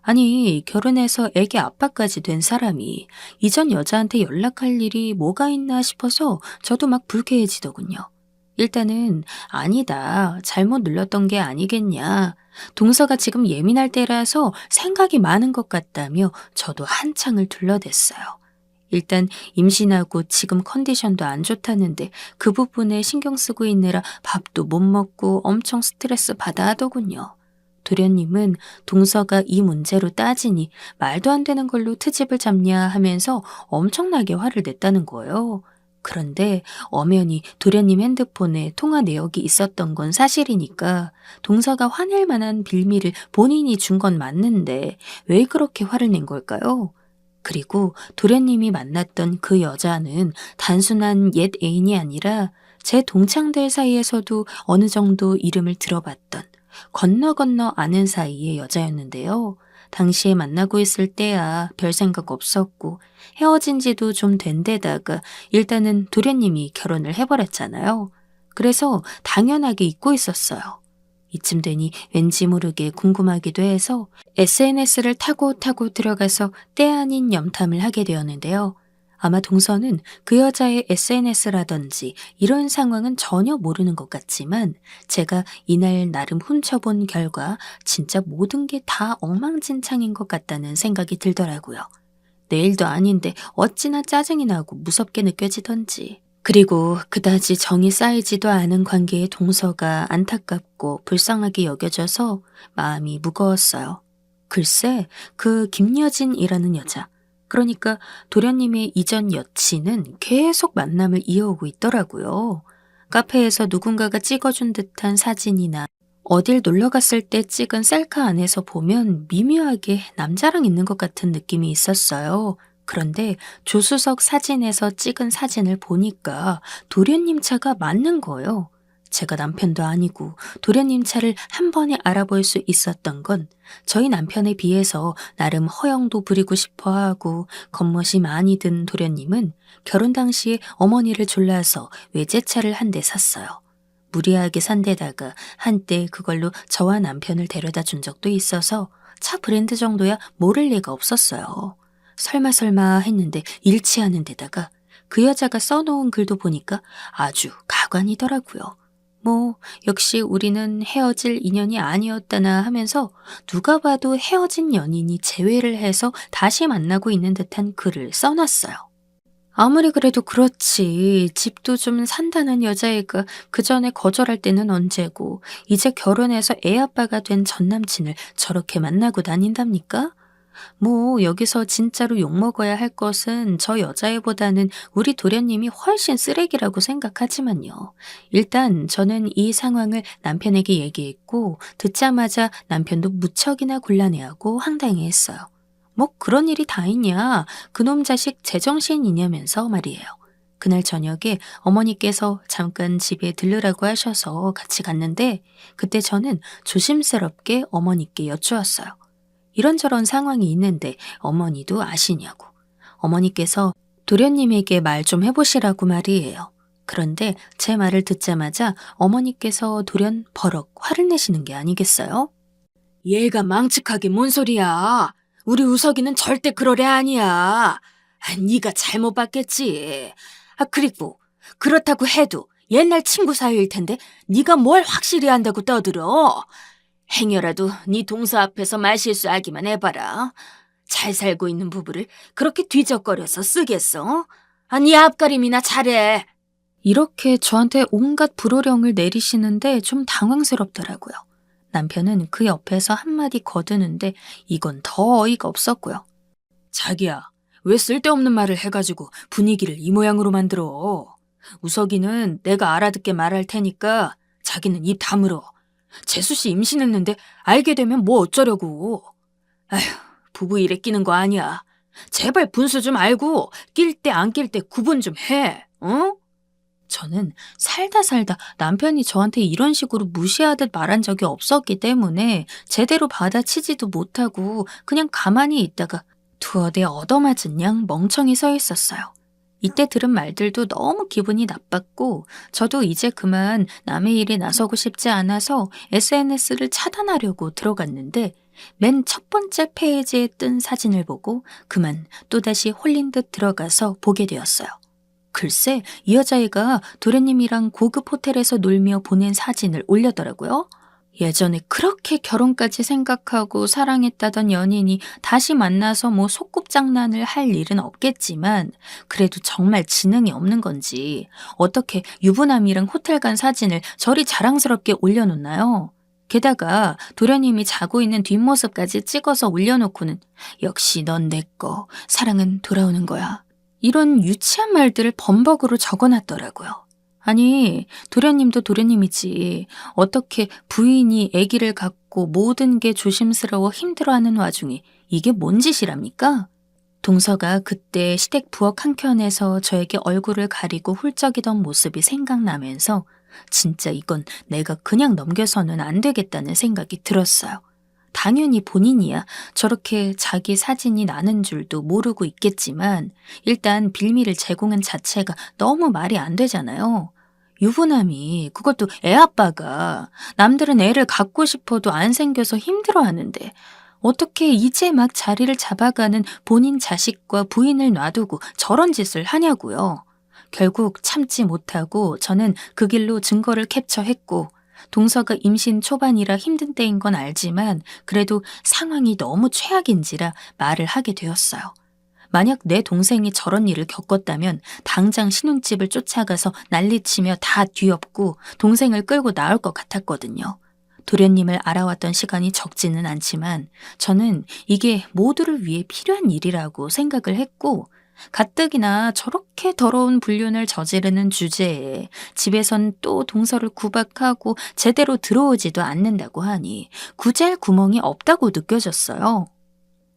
아니, 결혼해서 애기 아빠까지 된 사람이 이전 여자한테 연락할 일이 뭐가 있나 싶어서 저도 막 불쾌해지더군요. 일단은 아니다, 잘못 눌렀던 게 아니겠냐. 동서가 지금 예민할 때라서 생각이 많은 것 같다며 저도 한창을 둘러댔어요. 일단 임신하고 지금 컨디션도 안 좋다는데 그 부분에 신경 쓰고 있느라 밥도 못 먹고 엄청 스트레스 받아 하더군요. 도련님은 동서가 이 문제로 따지니 말도 안 되는 걸로 트집을 잡냐 하면서 엄청나게 화를 냈다는 거예요. 그런데 엄연히 도련님 핸드폰에 통화 내역이 있었던 건 사실이니까 동서가 화낼 만한 빌미를 본인이 준 건 맞는데 왜 그렇게 화를 낸 걸까요? 그리고 도련님이 만났던 그 여자는 단순한 옛 애인이 아니라 제 동창들 사이에서도 어느 정도 이름을 들어봤던 건너 아는 사이의 여자였는데요. 당시에 만나고 있을 때야 별 생각 없었고 헤어진 지도 좀 된 데다가 일단은 도련님이 결혼을 해버렸잖아요. 그래서 당연하게 잊고 있었어요. 이쯤 되니 왠지 모르게 궁금하기도 해서 SNS를 타고 들어가서 때 아닌 염탐을 하게 되었는데요. 아마 동서는 그 여자의 SNS라든지 이런 상황은 전혀 모르는 것 같지만 제가 이날 나름 훔쳐본 결과 진짜 모든 게 다 엉망진창인 것 같다는 생각이 들더라고요. 내일도 아닌데 어찌나 짜증이 나고 무섭게 느껴지던지. 그리고 그다지 정이 쌓이지도 않은 관계의 동서가 안타깝고 불쌍하게 여겨져서 마음이 무거웠어요. 글쎄, 그 김여진이라는 여자. 그러니까 도련님의 이전 여친은 계속 만남을 이어오고 있더라고요. 카페에서 누군가가 찍어준 듯한 사진이나 어딜 놀러 갔을 때 찍은 셀카 안에서 보면 미묘하게 남자랑 있는 것 같은 느낌이 있었어요. 그런데 조수석 사진에서 찍은 사진을 보니까 도련님 차가 맞는 거예요. 제가 남편도 아니고 도련님 차를 한 번에 알아볼 수 있었던 건 저희 남편에 비해서 나름 허영도 부리고 싶어 하고 겉멋이 많이 든 도련님은 결혼 당시에 어머니를 졸라서 외제차를 한 대 샀어요. 무리하게 산 데다가 한때 그걸로 저와 남편을 데려다 준 적도 있어서 차 브랜드 정도야 모를 리가 없었어요. 설마 했는데 일치하는 데다가 그 여자가 써놓은 글도 보니까 아주 가관이더라고요. 역시 우리는 헤어질 인연이 아니었다나 하면서 누가 봐도 헤어진 연인이 재회를 해서 다시 만나고 있는 듯한 글을 써놨어요. 아무리 그래도 그렇지. 집도 좀 산다는 여자애가 그 전에 거절할 때는 언제고 이제 결혼해서 애 아빠가 된 전 남친을 저렇게 만나고 다닌답니까? 여기서 진짜로 욕먹어야 할 것은 저 여자애보다는 우리 도련님이 훨씬 쓰레기라고 생각하지만요. 일단 저는 이 상황을 남편에게 얘기했고 듣자마자 남편도 무척이나 곤란해하고 황당해했어요. 그런 일이 다 있냐? 그놈 자식 제정신이냐면서 말이에요. 그날 저녁에 어머니께서 잠깐 집에 들르라고 하셔서 같이 갔는데 그때 저는 조심스럽게 어머니께 여쭈었어요. 이런저런 상황이 있는데 어머니도 아시냐고. 어머니께서 도련님에게 말 좀 해보시라고 말이에요. 그런데 제 말을 듣자마자 어머니께서 돌연 버럭 화를 내시는 게 아니겠어요? 얘가 망측하게 뭔 소리야. 우리 우석이는 절대 그럴 애 아니야. 네가 잘못 봤겠지. 그리고 그렇다고 해도 옛날 친구 사이일 텐데 네가 뭘 확실히 안다고 떠들어. 행여라도 네 동서 앞에서 말실수하기만 해봐라. 잘 살고 있는 부부를 그렇게 뒤적거려서 쓰겠어? 네 앞가림이나 잘해. 이렇게 저한테 온갖 불호령을 내리시는데 좀 당황스럽더라고요. 남편은 그 옆에서 한마디 거드는데 이건 더 어이가 없었고요. 자기야, 왜 쓸데없는 말을 해가지고 분위기를 이 모양으로 만들어. 우석이는 내가 알아듣게 말할 테니까 자기는 입 다물어. 재수씨 임신했는데 알게 되면 뭐 어쩌려고. 아휴, 부부 일에 끼는 거 아니야. 제발 분수 좀 알고 낄 때 안 낄 때 구분 좀 해. 어? 저는 살다 남편이 저한테 이런 식으로 무시하듯 말한 적이 없었기 때문에 제대로 받아치지도 못하고 그냥 가만히 있다가 두어 대 얻어맞은 양 멍청이 서 있었어요. 이때 들은 말들도 너무 기분이 나빴고 저도 이제 그만 남의 일에 나서고 싶지 않아서 SNS를 차단하려고 들어갔는데 맨 첫 번째 페이지에 뜬 사진을 보고 그만 또다시 홀린 듯 들어가서 보게 되었어요. 글쎄 이 여자애가 도련님이랑 고급 호텔에서 놀며 보낸 사진을 올렸더라고요. 예전에 그렇게 결혼까지 생각하고 사랑했다던 연인이 다시 만나서 소꿉장난을 할 일은 없겠지만 그래도 정말 지능이 없는 건지 어떻게 유부남이랑 호텔 간 사진을 저리 자랑스럽게 올려놓나요? 게다가 도련님이 자고 있는 뒷모습까지 찍어서 올려놓고는 역시 넌 내 거, 사랑은 돌아오는 거야. 이런 유치한 말들을 범벅으로 적어놨더라고요. 아니, 도련님도 도련님이지. 어떻게 부인이 아기를 갖고 모든 게 조심스러워 힘들어하는 와중에 이게 뭔 짓이랍니까? 동서가 그때 시댁 부엌 한켠에서 저에게 얼굴을 가리고 훌쩍이던 모습이 생각나면서 진짜 이건 내가 그냥 넘겨서는 안 되겠다는 생각이 들었어요. 당연히 본인이야 저렇게 자기 사진이 나는 줄도 모르고 있겠지만 일단 빌미를 제공한 자체가 너무 말이 안 되잖아요. 유부남이 그것도 애 아빠가 남들은 애를 갖고 싶어도 안 생겨서 힘들어하는데 어떻게 이제 막 자리를 잡아가는 본인 자식과 부인을 놔두고 저런 짓을 하냐고요. 결국 참지 못하고 저는 그 길로 증거를 캡처했고 동서가 임신 초반이라 힘든 때인 건 알지만 그래도 상황이 너무 최악인지라 말을 하게 되었어요. 만약 내 동생이 저런 일을 겪었다면 당장 신혼집을 쫓아가서 난리치며 다 뒤엎고 동생을 끌고 나올 것 같았거든요. 도련님을 알아왔던 시간이 적지는 않지만 저는 이게 모두를 위해 필요한 일이라고 생각을 했고, 가뜩이나 저렇게 더러운 불륜을 저지르는 주제에 집에선 또 동서를 구박하고 제대로 들어오지도 않는다고 하니 구제할 구멍이 없다고 느껴졌어요.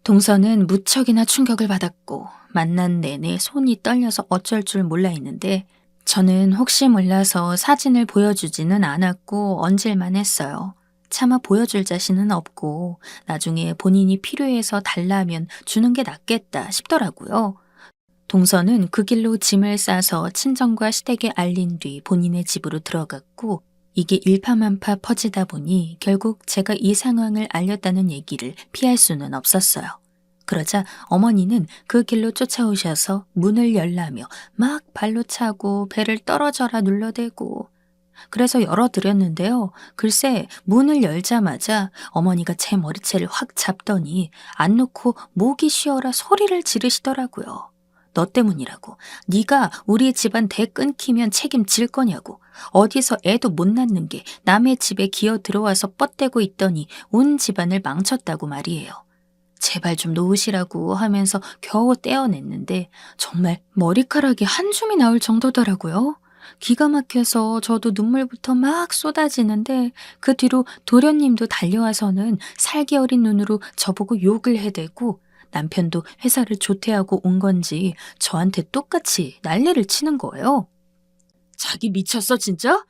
동서는 무척이나 충격을 받았고 만난 내내 손이 떨려서 어쩔 줄 몰라 했는데, 저는 혹시 몰라서 사진을 보여주지는 않았고 얹을만 했어요. 차마 보여줄 자신은 없고 나중에 본인이 필요해서 달라면 주는 게 낫겠다 싶더라고요. 동서는 그 길로 짐을 싸서 친정과 시댁에 알린 뒤 본인의 집으로 들어갔고, 이게 일파만파 퍼지다 보니 결국 제가 이 상황을 알렸다는 얘기를 피할 수는 없었어요. 그러자 어머니는 그 길로 쫓아오셔서 문을 열라며 막 발로 차고 배를 떨어져라 눌러대고, 그래서 열어드렸는데요. 글쎄 문을 열자마자 어머니가 제 머리채를 확 잡더니 안 놓고 목이 쉬어라 소리를 지르시더라고요. 너 때문이라고. 네가 우리 집안 대 끊기면 책임질 거냐고. 어디서 애도 못 낳는 게 남의 집에 기어 들어와서 뻗대고 있더니 온 집안을 망쳤다고 말이에요. 제발 좀 놓으시라고 하면서 겨우 떼어냈는데 정말 머리카락이 한 줌이 나올 정도더라고요. 기가 막혀서 저도 눈물부터 막 쏟아지는데, 그 뒤로 도련님도 달려와서는 살기 어린 눈으로 저보고 욕을 해대고, 남편도 회사를 조퇴하고 온 건지 저한테 똑같이 난리를 치는 거예요. 자기 미쳤어 진짜?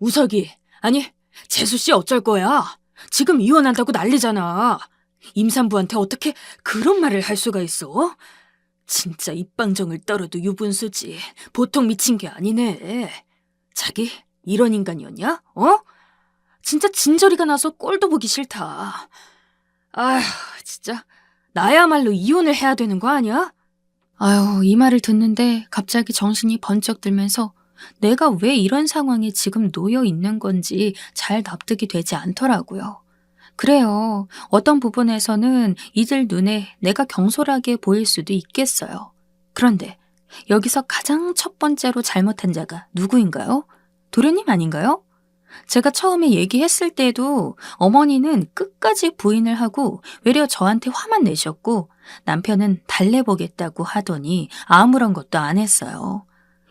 우석이, 아니 재수씨 어쩔 거야? 지금 이혼한다고 난리잖아. 임산부한테 어떻게 그런 말을 할 수가 있어? 진짜 입방정을 떨어도 유분수지. 보통 미친 게 아니네. 자기 이런 인간이었냐? 어? 진짜 진저리가 나서 꼴도 보기 싫다. 아휴, 진짜 나야말로 이혼을 해야 되는 거 아니야? 아유, 이 말을 듣는데 갑자기 정신이 번쩍 들면서 내가 왜 이런 상황에 지금 놓여 있는 건지 잘 납득이 되지 않더라고요. 그래요. 어떤 부분에서는 이들 눈에 내가 경솔하게 보일 수도 있겠어요. 그런데 여기서 가장 첫 번째로 잘못한 자가 누구인가요? 도련님 아닌가요? 제가 처음에 얘기했을 때도 어머니는 끝까지 부인을 하고 외려 저한테 화만 내셨고, 남편은 달래보겠다고 하더니 아무런 것도 안 했어요.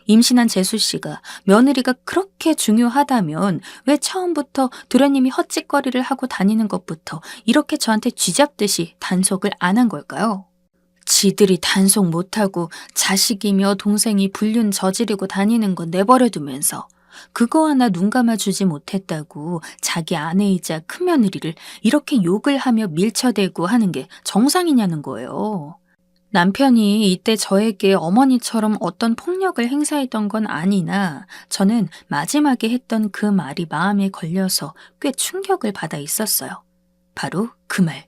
임신한 재수 씨가 며느리가 그렇게 중요하다면 왜 처음부터 도련님이 헛짓거리를 하고 다니는 것부터 이렇게 저한테 쥐잡듯이 단속을 안 한 걸까요? 지들이 단속 못하고 자식이며 동생이 불륜 저지르고 다니는 건 내버려두면서 그거 하나 눈 감아주지 못했다고 자기 아내이자 큰며느리를 이렇게 욕을 하며 밀쳐대고 하는 게 정상이냐는 거예요. 남편이 이때 저에게 어머니처럼 어떤 폭력을 행사했던 건 아니나 저는 마지막에 했던 그 말이 마음에 걸려서 꽤 충격을 받아 있었어요. 바로 그 말.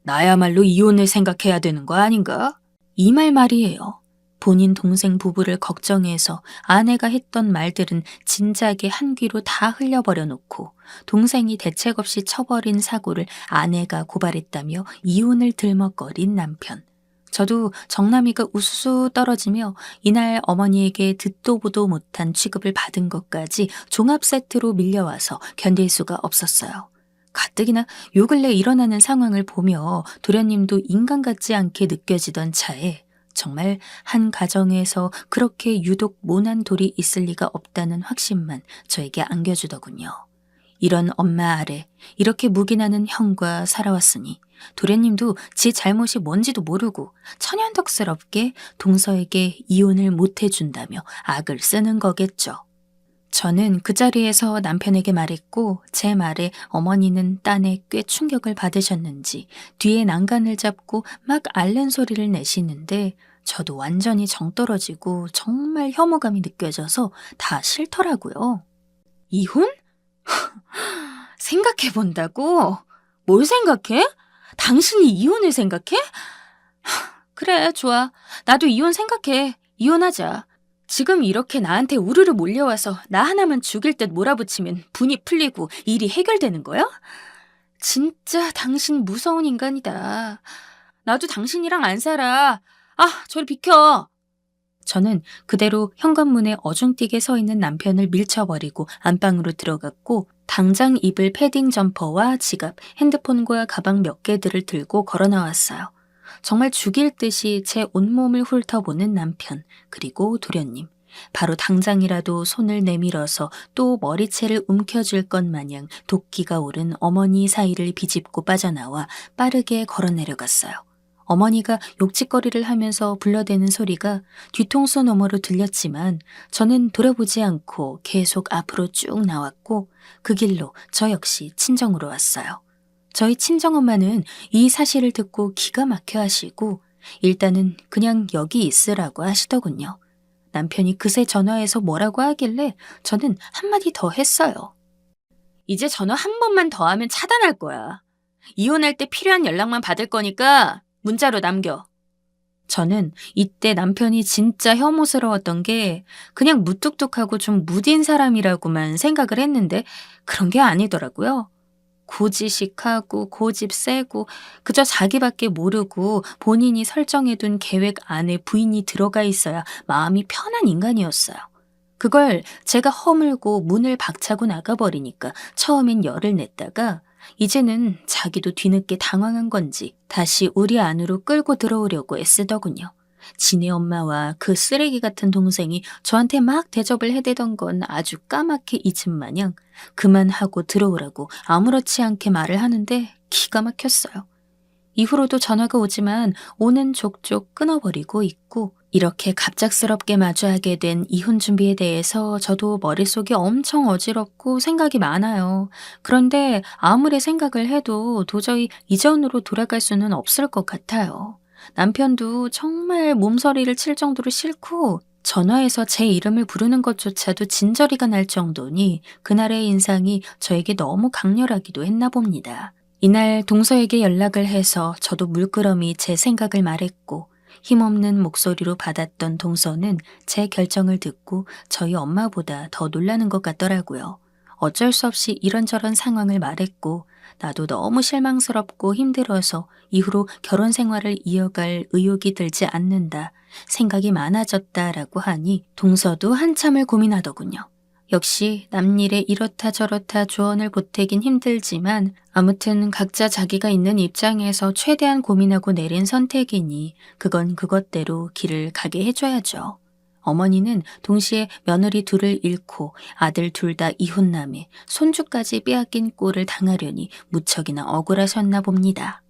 나야말로 이혼을 생각해야 되는 거 아닌가? 이 말이에요. 본인 동생 부부를 걱정해서 아내가 했던 말들은 진작에 한 귀로 다 흘려버려 놓고 동생이 대책 없이 쳐버린 사고를 아내가 고발했다며 이혼을 들먹거린 남편. 저도 정남이가 우수수 떨어지며 이날 어머니에게 듣도 보도 못한 취급을 받은 것까지 종합 세트로 밀려와서 견딜 수가 없었어요. 가뜩이나 요 근래 일어나는 상황을 보며 도련님도 인간 같지 않게 느껴지던 차에 정말 한 가정에서 그렇게 유독 모난 돌이 있을 리가 없다는 확신만 저에게 안겨주더군요. 이런 엄마 아래 이렇게 묵인하는 형과 살아왔으니 도련님도 지 잘못이 뭔지도 모르고 천연덕스럽게 동서에게 이혼을 못해준다며 악을 쓰는 거겠죠. 저는 그 자리에서 남편에게 말했고 제 말에 어머니는 딴에 꽤 충격을 받으셨는지 뒤에 난간을 잡고 막 앓는 소리를 내시는데 저도 완전히 정 떨어지고 정말 혐오감이 느껴져서 다 싫더라고요. 이혼? 생각해본다고? 뭘 생각해? 당신이 이혼을 생각해? 그래, 좋아. 나도 이혼 생각해. 이혼하자. 지금 이렇게 나한테 우르르 몰려와서 나 하나만 죽일 듯 몰아붙이면 분이 풀리고 일이 해결되는 거야? 진짜 당신 무서운 인간이다. 나도 당신이랑 안 살아. 아, 저리 비켜. 저는 그대로 현관문에 어중뛰게 서 있는 남편을 밀쳐버리고 안방으로 들어갔고 당장 입을 패딩 점퍼와 지갑, 핸드폰과 가방 몇 개들을 들고 걸어 나왔어요. 정말 죽일 듯이 제 온몸을 훑어보는 남편, 그리고 도련님. 바로 당장이라도 손을 내밀어서 또 머리채를 움켜쥘 것 마냥 도끼가 오른 어머니 사이를 비집고 빠져나와 빠르게 걸어 내려갔어요. 어머니가 욕짓거리를 하면서 불러대는 소리가 뒤통수 너머로 들렸지만 저는 돌아보지 않고 계속 앞으로 쭉 나왔고 그 길로 저 역시 친정으로 왔어요. 저희 친정엄마는 이 사실을 듣고 기가 막혀 하시고 일단은 그냥 여기 있으라고 하시더군요. 남편이 그새 전화해서 뭐라고 하길래 저는 한마디 더 했어요. 이제 전화 한 번만 더 하면 차단할 거야. 이혼할 때 필요한 연락만 받을 거니까 문자로 남겨. 저는 이때 남편이 진짜 혐오스러웠던 게 그냥 무뚝뚝하고 좀 무딘 사람이라고만 생각을 했는데 그런 게 아니더라고요. 고지식하고 고집 세고 그저 자기밖에 모르고 본인이 설정해둔 계획 안에 부인이 들어가 있어야 마음이 편한 인간이었어요. 그걸 제가 허물고 문을 박차고 나가버리니까 처음엔 열을 냈다가 이제는 자기도 뒤늦게 당황한 건지 다시 우리 안으로 끌고 들어오려고 애쓰더군요. 지네 엄마와 그 쓰레기 같은 동생이 저한테 막 대접을 해대던 건 아주 까맣게 잊은 마냥 그만하고 들어오라고 아무렇지 않게 말을 하는데 기가 막혔어요. 이후로도 전화가 오지만 오는 족족 끊어버리고 있고 이렇게 갑작스럽게 마주하게 된 이혼 준비에 대해서 저도 머릿속이 엄청 어지럽고 생각이 많아요. 그런데 아무리 생각을 해도 도저히 이전으로 돌아갈 수는 없을 것 같아요. 남편도 정말 몸서리를 칠 정도로 싫고 전화해서 제 이름을 부르는 것조차도 진저리가 날 정도니 그날의 인상이 저에게 너무 강렬하기도 했나 봅니다. 이날 동서에게 연락을 해서 저도 물끄러미 제 생각을 말했고 힘없는 목소리로 받았던 동서는 제 결정을 듣고 저희 엄마보다 더 놀라는 것 같더라고요. 어쩔 수 없이 이런저런 상황을 말했고 나도 너무 실망스럽고 힘들어서 이후로 결혼 생활을 이어갈 의욕이 들지 않는다, 생각이 많아졌다라고 하니 동서도 한참을 고민하더군요. 역시 남일에 이렇다 저렇다 조언을 보태긴 힘들지만 아무튼 각자 자기가 있는 입장에서 최대한 고민하고 내린 선택이니 그건 그것대로 길을 가게 해줘야죠. 어머니는 동시에 며느리 둘을 잃고 아들 둘 다 이혼남에 손주까지 빼앗긴 꼴을 당하려니 무척이나 억울하셨나 봅니다.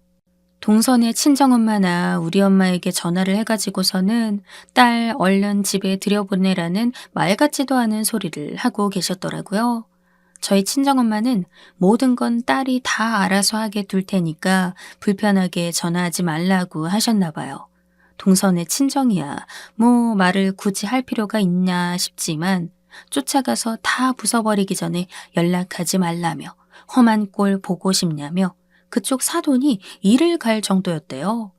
동선의 친정엄마나 우리 엄마에게 전화를 해가지고서는 딸 얼른 집에 들여보내라는 말 같지도 않은 소리를 하고 계셨더라고요. 저희 친정엄마는 모든 건 딸이 다 알아서 하게 둘 테니까 불편하게 전화하지 말라고 하셨나 봐요. 동선의 친정이야 뭐 말을 굳이 할 필요가 있냐 싶지만 쫓아가서 다 부숴버리기 전에 연락하지 말라며 험한 꼴 보고 싶냐며 그쪽 사돈이 이를 갈 정도였대요.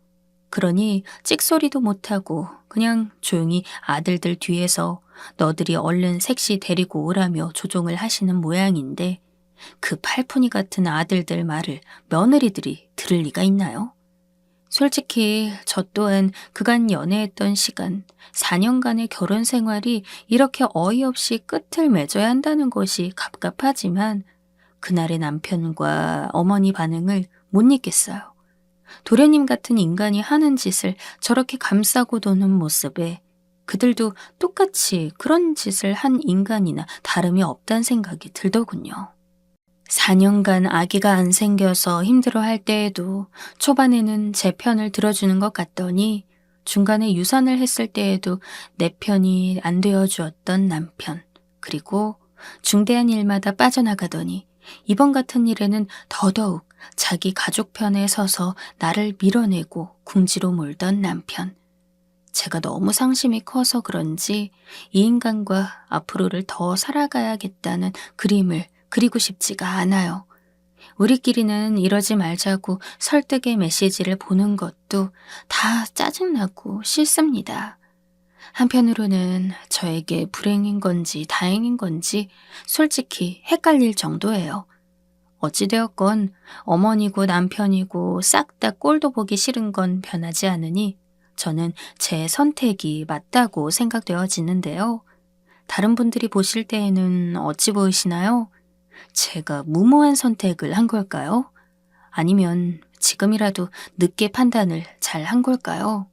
그러니 찍소리도 못하고 그냥 조용히 아들들 뒤에서 너들이 얼른 색시 데리고 오라며 조종을 하시는 모양인데 그 팔푼이 같은 아들들 말을 며느리들이 들을 리가 있나요? 솔직히 저 또한 그간 연애했던 시간, 4년간의 결혼 생활이 이렇게 어이없이 끝을 맺어야 한다는 것이 갑갑하지만 그날의 남편과 어머니 반응을 못 잊겠어요. 도련님 같은 인간이 하는 짓을 저렇게 감싸고 도는 모습에 그들도 똑같이 그런 짓을 한 인간이나 다름이 없다는 생각이 들더군요. 4년간 아기가 안 생겨서 힘들어할 때에도 초반에는 제 편을 들어주는 것 같더니 중간에 유산을 했을 때에도 내 편이 안 되어주었던 남편, 그리고 중대한 일마다 빠져나가더니 이번 같은 일에는 더더욱 자기 가족 편에 서서 나를 밀어내고 궁지로 몰던 남편. 제가 너무 상심이 커서 그런지 이 인간과 앞으로를 더 살아가야겠다는 그림을 그리고 싶지가 않아요. 우리끼리는 이러지 말자고 설득의 메시지를 보는 것도 다 짜증나고 싫습니다. 한편으로는 저에게 불행인 건지 다행인 건지 솔직히 헷갈릴 정도예요. 어찌되었건 어머니고 남편이고 싹 다 꼴도 보기 싫은 건 변하지 않으니 저는 제 선택이 맞다고 생각되어지는데요. 다른 분들이 보실 때에는 어찌 보이시나요? 제가 무모한 선택을 한 걸까요? 아니면 지금이라도 늦게 판단을 잘 한 걸까요?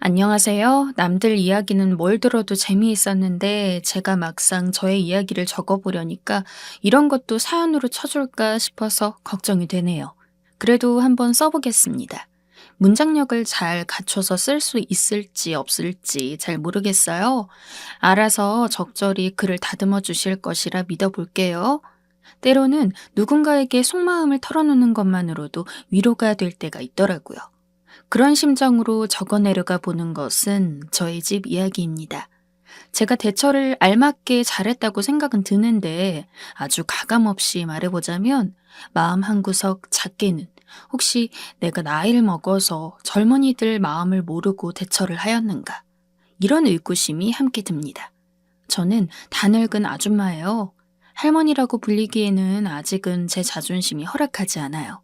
안녕하세요. 남들 이야기는 뭘 들어도 재미있었는데 제가 막상 저의 이야기를 적어보려니까 이런 것도 사연으로 쳐줄까 싶어서 걱정이 되네요. 그래도 한번 써보겠습니다. 문장력을 잘 갖춰서 쓸 수 있을지 없을지 잘 모르겠어요. 알아서 적절히 글을 다듬어 주실 것이라 믿어볼게요. 때로는 누군가에게 속마음을 털어놓는 것만으로도 위로가 될 때가 있더라고요. 그런 심정으로 적어내려가 보는 것은 저희 집 이야기입니다. 제가 대처를 알맞게 잘했다고 생각은 드는데 아주 가감없이 말해보자면 마음 한구석 작게는 혹시 내가 나이를 먹어서 젊은이들 마음을 모르고 대처를 하였는가? 이런 의구심이 함께 듭니다. 저는 다 늙은 아줌마예요. 할머니라고 불리기에는 아직은 제 자존심이 허락하지 않아요.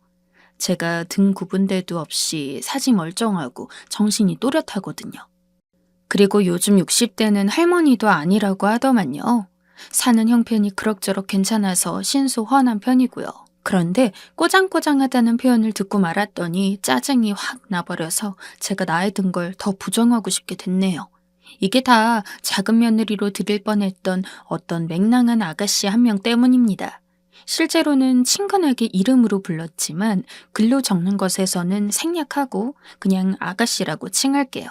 제가 등 굽은 데도 없이 사지 멀쩡하고 정신이 또렷하거든요. 그리고 요즘 60대는 할머니도 아니라고 하더만요. 사는 형편이 그럭저럭 괜찮아서 신수헌한 편이고요. 그런데 꼬장꼬장하다는 표현을 듣고 말았더니 짜증이 확 나버려서 제가 나이 든 걸 더 부정하고 싶게 됐네요. 이게 다 작은 며느리로 들일 뻔했던 어떤 맹랑한 아가씨 한 명 때문입니다. 실제로는 친근하게 이름으로 불렀지만 글로 적는 것에서는 생략하고 그냥 아가씨라고 칭할게요.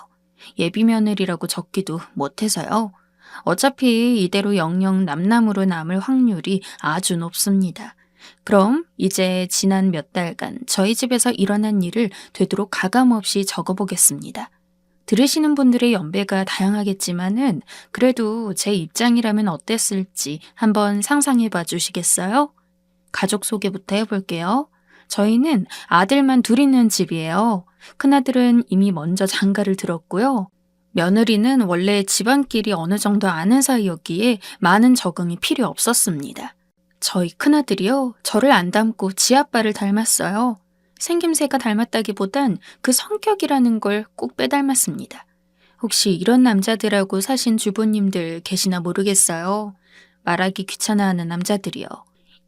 예비 며느리라고 적기도 못해서요. 어차피 이대로 영영 남남으로 남을 확률이 아주 높습니다. 그럼 이제 지난 몇 달간 저희 집에서 일어난 일을 되도록 가감없이 적어보겠습니다. 들으시는 분들의 연배가 다양하겠지만은 그래도 제 입장이라면 어땠을지 한번 상상해 봐 주시겠어요? 가족 소개부터 해볼게요. 저희는 아들만 둘 있는 집이에요. 큰아들은 이미 먼저 장가를 들었고요. 며느리는 원래 집안끼리 어느 정도 아는 사이였기에 많은 적응이 필요 없었습니다. 저희 큰아들이요, 저를 안 닮고 지 아빠를 닮았어요. 생김새가 닮았다기보단 그 성격이라는 걸 꼭 빼닮았습니다. 혹시 이런 남자들하고 사신 주부님들 계시나 모르겠어요. 말하기 귀찮아하는 남자들이요.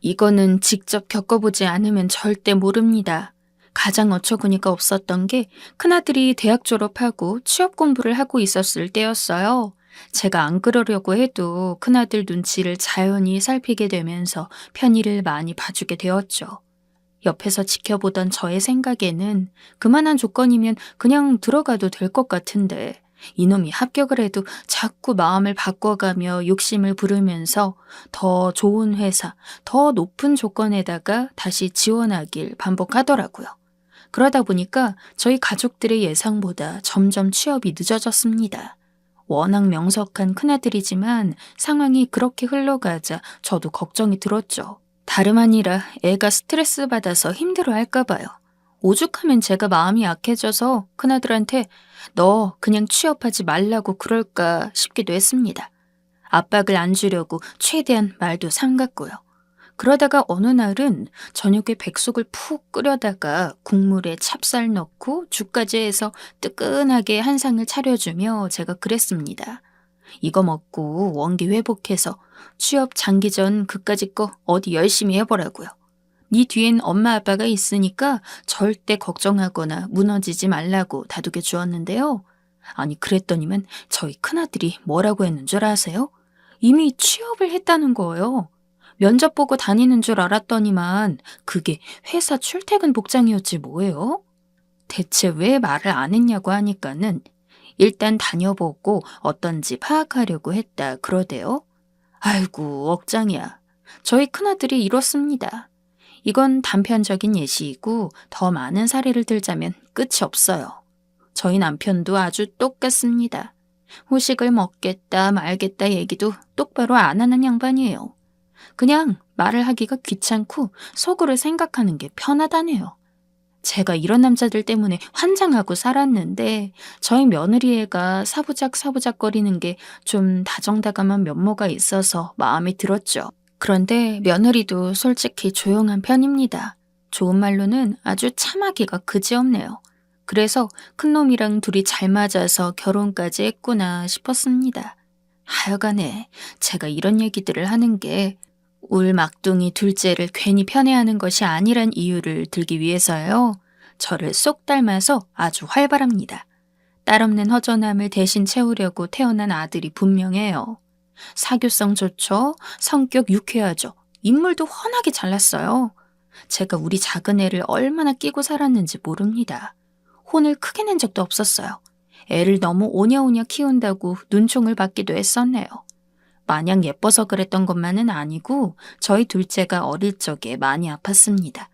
이거는 직접 겪어보지 않으면 절대 모릅니다. 가장 어처구니가 없었던 게 큰아들이 대학 졸업하고 취업 공부를 하고 있었을 때였어요. 제가 안 그러려고 해도 큰아들 눈치를 자연히 살피게 되면서 편의를 많이 봐주게 되었죠. 옆에서 지켜보던 저의 생각에는 그만한 조건이면 그냥 들어가도 될 것 같은데 이놈이 합격을 해도 자꾸 마음을 바꿔가며 욕심을 부르면서 더 좋은 회사, 더 높은 조건에다가 다시 지원하길 반복하더라고요. 그러다 보니까 저희 가족들의 예상보다 점점 취업이 늦어졌습니다. 워낙 명석한 큰아들이지만 상황이 그렇게 흘러가자 저도 걱정이 들었죠. 다름 아니라 애가 스트레스 받아서 힘들어할까 봐요. 오죽하면 제가 마음이 약해져서 큰아들한테 너 그냥 취업하지 말라고 그럴까 싶기도 했습니다. 압박을 안 주려고 최대한 말도 삼갔고요. 그러다가 어느 날은 저녁에 백숙을 푹 끓여다가 국물에 찹쌀 넣고 죽까지 해서 뜨끈하게 한 상을 차려주며 제가 그랬습니다. 이거 먹고 원기 회복해서 취업 장기 전 그까짓 거 어디 열심히 해보라고요. 네 뒤엔 엄마 아빠가 있으니까 절대 걱정하거나 무너지지 말라고 다독여 주었는데요. 아니 그랬더니만 저희 큰아들이 뭐라고 했는 줄 아세요? 이미 취업을 했다는 거예요. 면접 보고 다니는 줄 알았더니만 그게 회사 출퇴근 복장이었지 뭐예요? 대체 왜 말을 안 했냐고 하니까는 일단 다녀보고 어떤지 파악하려고 했다 그러대요. 아이고 억장이야. 저희 큰아들이 이렇습니다. 이건 단편적인 예시이고 더 많은 사례를 들자면 끝이 없어요. 저희 남편도 아주 똑같습니다. 후식을 먹겠다 말겠다 얘기도 똑바로 안 하는 양반이에요. 그냥 말을 하기가 귀찮고 속으로 생각하는 게 편하다네요. 제가 이런 남자들 때문에 환장하고 살았는데 저희 며느리 애가 사부작거리는 게 좀 다정다감한 면모가 있어서 마음에 들었죠. 그런데 며느리도 솔직히 조용한 편입니다. 좋은 말로는 아주 참하기가 그지없네요. 그래서 큰놈이랑 둘이 잘 맞아서 결혼까지 했구나 싶었습니다. 하여간에 제가 이런 얘기들을 하는 게 울 막둥이 둘째를 괜히 편애하는 것이 아니란 이유를 들기 위해서요. 저를 쏙 닮아서 아주 활발합니다. 딸 없는 허전함을 대신 채우려고 태어난 아들이 분명해요. 사교성 좋죠. 성격 유쾌하죠. 인물도 훤하게 잘났어요. 제가 우리 작은 애를 얼마나 끼고 살았는지 모릅니다. 혼을 크게 낸 적도 없었어요. 애를 너무 오냐오냐 키운다고 눈총을 받기도 했었네요. 마냥 예뻐서 그랬던 것만은 아니고 저희 둘째가 어릴 적에 많이 아팠습니다.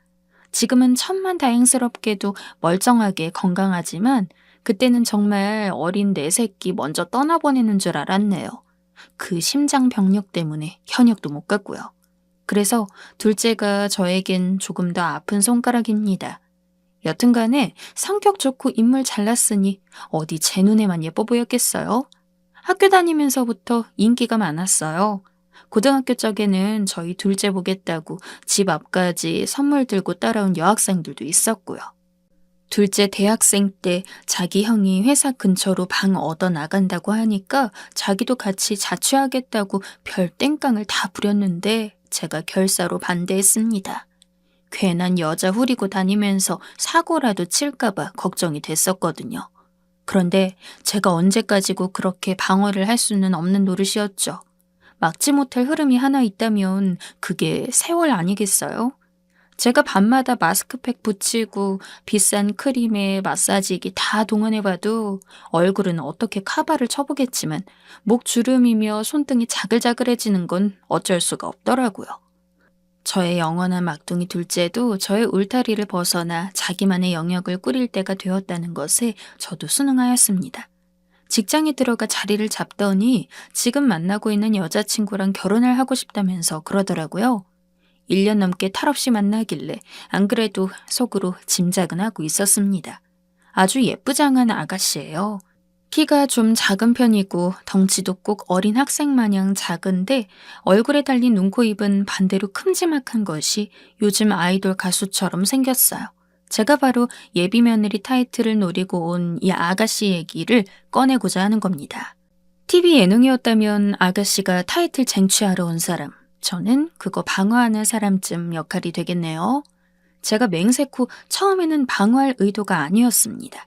지금은 천만다행스럽게도 멀쩡하게 건강하지만 그때는 정말 어린 내 새끼 먼저 떠나보내는 줄 알았네요. 그 심장병력 때문에 현역도 못 갔고요. 그래서 둘째가 저에겐 조금 더 아픈 손가락입니다. 여튼간에 성격 좋고 인물 잘났으니 어디 제 눈에만 예뻐 보였겠어요? 학교 다니면서부터 인기가 많았어요. 고등학교 쪽에는 저희 둘째 보겠다고 집 앞까지 선물 들고 따라온 여학생들도 있었고요. 둘째 대학생 때 자기 형이 회사 근처로 방 얻어 나간다고 하니까 자기도 같이 자취하겠다고 별 땡깡을 다 부렸는데 제가 결사로 반대했습니다. 괜한 여자 후리고 다니면서 사고라도 칠까봐 걱정이 됐었거든요. 그런데 제가 언제까지고 그렇게 방어를 할 수는 없는 노릇이었죠. 막지 못할 흐름이 하나 있다면 그게 세월 아니겠어요? 제가 밤마다 마스크팩 붙이고 비싼 크림에 마사지기 다 동원해봐도 얼굴은 어떻게 카바를 쳐보겠지만 목 주름이며 손등이 자글자글해지는 건 어쩔 수가 없더라고요. 저의 영원한 막둥이 둘째도 저의 울타리를 벗어나 자기만의 영역을 꾸릴 때가 되었다는 것에 저도 순응하였습니다. 직장에 들어가 자리를 잡더니 지금 만나고 있는 여자친구랑 결혼을 하고 싶다면서 그러더라고요. 1년 넘게 탈없이 만나길래 안 그래도 속으로 짐작은 하고 있었습니다. 아주 예쁘장한 아가씨예요. 키가 좀 작은 편이고 덩치도 꼭 어린 학생 마냥 작은데 얼굴에 달린 눈, 코, 입은 반대로 큼지막한 것이 요즘 아이돌 가수처럼 생겼어요. 제가 바로 예비 며느리 타이틀을 노리고 온 이 아가씨 얘기를 꺼내고자 하는 겁니다. TV 예능이었다면 아가씨가 타이틀 쟁취하러 온 사람, 저는 그거 방어하는 사람쯤 역할이 되겠네요. 제가 맹세코 처음에는 방어할 의도가 아니었습니다.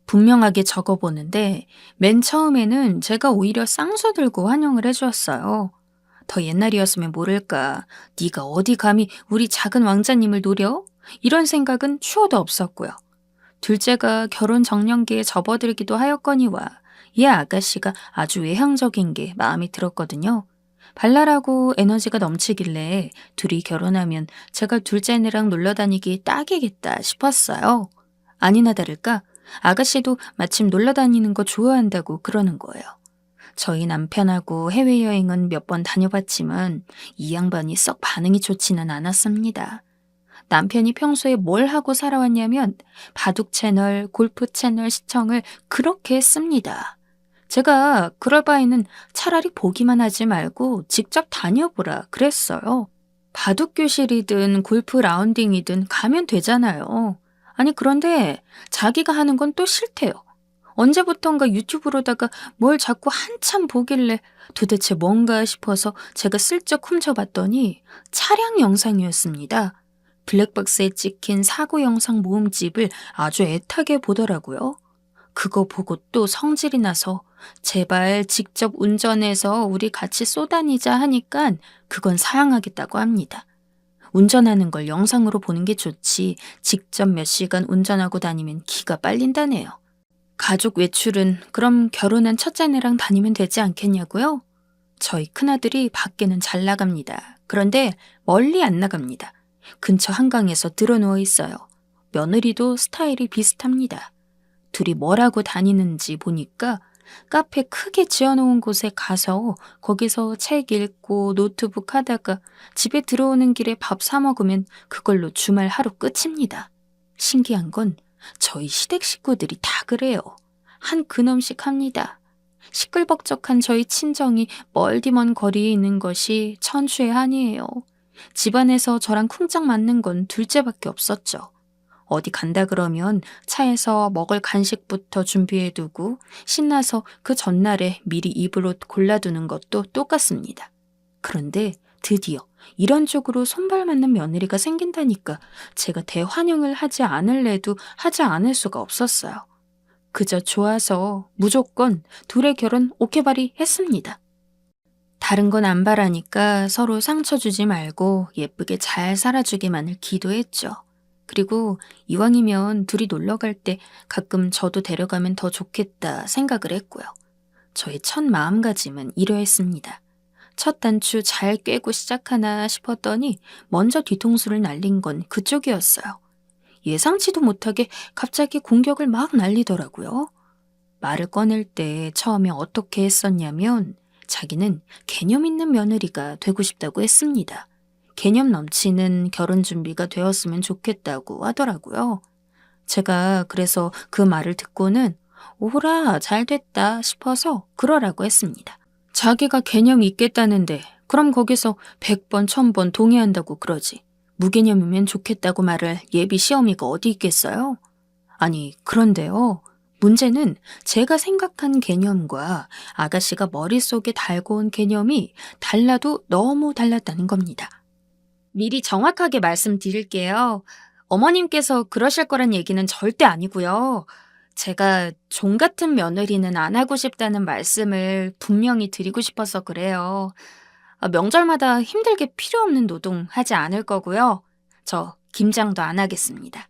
분명하게 적어보는데 맨 처음에는 제가 오히려 쌍수 들고 환영을 해주었어요. 더 옛날이었으면 모를까. 네가 어디 감히 우리 작은 왕자님을 노려? 이런 생각은 추호도 없었고요. 둘째가 결혼 정년기에 접어들기도 하였거니와 이 아가씨가 아주 외향적인 게 마음에 들었거든요. 발랄하고 에너지가 넘치길래 둘이 결혼하면 제가 둘째네랑 놀러 다니기 딱이겠다 싶었어요. 아니나 다를까 아가씨도 마침 놀러 다니는 거 좋아한다고 그러는 거예요. 저희 남편하고 해외여행은 몇 번 다녀봤지만 이 양반이 썩 반응이 좋지는 않았습니다. 남편이 평소에 뭘 하고 살아왔냐면 바둑 채널, 골프 채널 시청을 그렇게 했습니다. 제가 그럴 바에는 차라리 보기만 하지 말고 직접 다녀보라 그랬어요. 바둑 교실이든 골프 라운딩이든 가면 되잖아요. 아니 그런데 자기가 하는 건 또 싫대요. 언제부턴가 유튜브로다가 뭘 자꾸 한참 보길래 도대체 뭔가 싶어서 제가 슬쩍 훔쳐봤더니 차량 영상이었습니다. 블랙박스에 찍힌 사고 영상 모음집을 아주 애타게 보더라고요. 그거 보고 또 성질이 나서 제발 직접 운전해서 우리 같이 쏘다니자 하니깐 그건 사양하겠다고 합니다. 운전하는 걸 영상으로 보는 게 좋지 직접 몇 시간 운전하고 다니면 기가 빨린다네요. 가족 외출은 그럼 결혼한 첫째네랑 다니면 되지 않겠냐고요? 저희 큰아들이 밖에는 잘 나갑니다. 그런데 멀리 안 나갑니다. 근처 한강에서 드러누워 있어요. 며느리도 스타일이 비슷합니다. 둘이 뭘 하고 다니는지 보니까 카페 크게 지어놓은 곳에 가서 거기서 책 읽고 노트북 하다가 집에 들어오는 길에 밥 사 먹으면 그걸로 주말 하루 끝입니다. 신기한 건 저희 시댁 식구들이 다 그래요. 한 근엄씩 합니다. 시끌벅적한 저희 친정이 멀디먼 거리에 있는 것이 천추의 한이에요. 집안에서 저랑 쿵짝 맞는 건 둘째밖에 없었죠. 어디 간다 그러면 차에서 먹을 간식부터 준비해두고 신나서 그 전날에 미리 입을 옷 골라두는 것도 똑같습니다. 그런데 드디어 이런 쪽으로 손발 맞는 며느리가 생긴다니까 제가 대환영을 하지 않을래도 하지 않을 수가 없었어요. 그저 좋아서 무조건 둘의 결혼 오케바리 했습니다. 다른 건 안 바라니까 서로 상처 주지 말고 예쁘게 잘 살아주기만을 기도했죠. 그리고 이왕이면 둘이 놀러 갈 때 가끔 저도 데려가면 더 좋겠다 생각을 했고요. 저의 첫 마음가짐은 이러했습니다. 첫 단추 잘 꿰고 시작하나 싶었더니 먼저 뒤통수를 날린 건 그쪽이었어요. 예상치도 못하게 갑자기 공격을 막 날리더라고요. 말을 꺼낼 때 처음에 어떻게 했었냐면 자기는 개념 있는 며느리가 되고 싶다고 했습니다. 개념 넘치는 결혼 준비가 되었으면 좋겠다고 하더라고요. 제가 그래서 그 말을 듣고는 오라 잘 됐다 싶어서 그러라고 했습니다. 자기가 개념이 있겠다는데 그럼 거기서 100번 1000번 동의한다고 그러지. 무개념이면 좋겠다고 말을 예비 시어미가 어디 있겠어요? 아니 그런데요. 문제는 제가 생각한 개념과 아가씨가 머릿속에 달고 온 개념이 달라도 너무 달랐다는 겁니다. 미리 정확하게 말씀드릴게요. 어머님께서 그러실 거란 얘기는 절대 아니고요. 제가 종 같은 며느리는 안 하고 싶다는 말씀을 분명히 드리고 싶어서 그래요. 명절마다 힘들게 필요 없는 노동 하지 않을 거고요. 저 김장도 안 하겠습니다.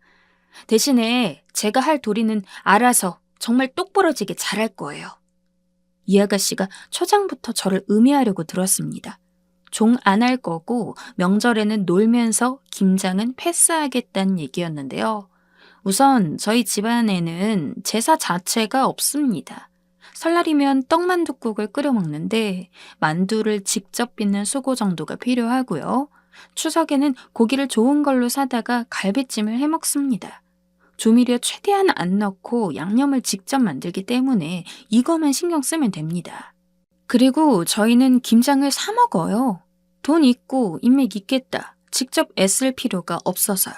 대신에 제가 할 도리는 알아서 정말 똑부러지게 잘할 거예요. 이 아가씨가 초장부터 저를 음해하려고 들었습니다. 종 안 할 거고 명절에는 놀면서 김장은 패스하겠다는 얘기였는데요. 우선 저희 집안에는 제사 자체가 없습니다. 설날이면 떡만둣국을 끓여 먹는데 만두를 직접 빚는 수고 정도가 필요하고요. 추석에는 고기를 좋은 걸로 사다가 갈비찜을 해 먹습니다. 조미료 최대한 안 넣고 양념을 직접 만들기 때문에 이거만 신경 쓰면 됩니다. 그리고 저희는 김장을 사 먹어요. 돈 있고 인맥 있겠다. 직접 애쓸 필요가 없어서요.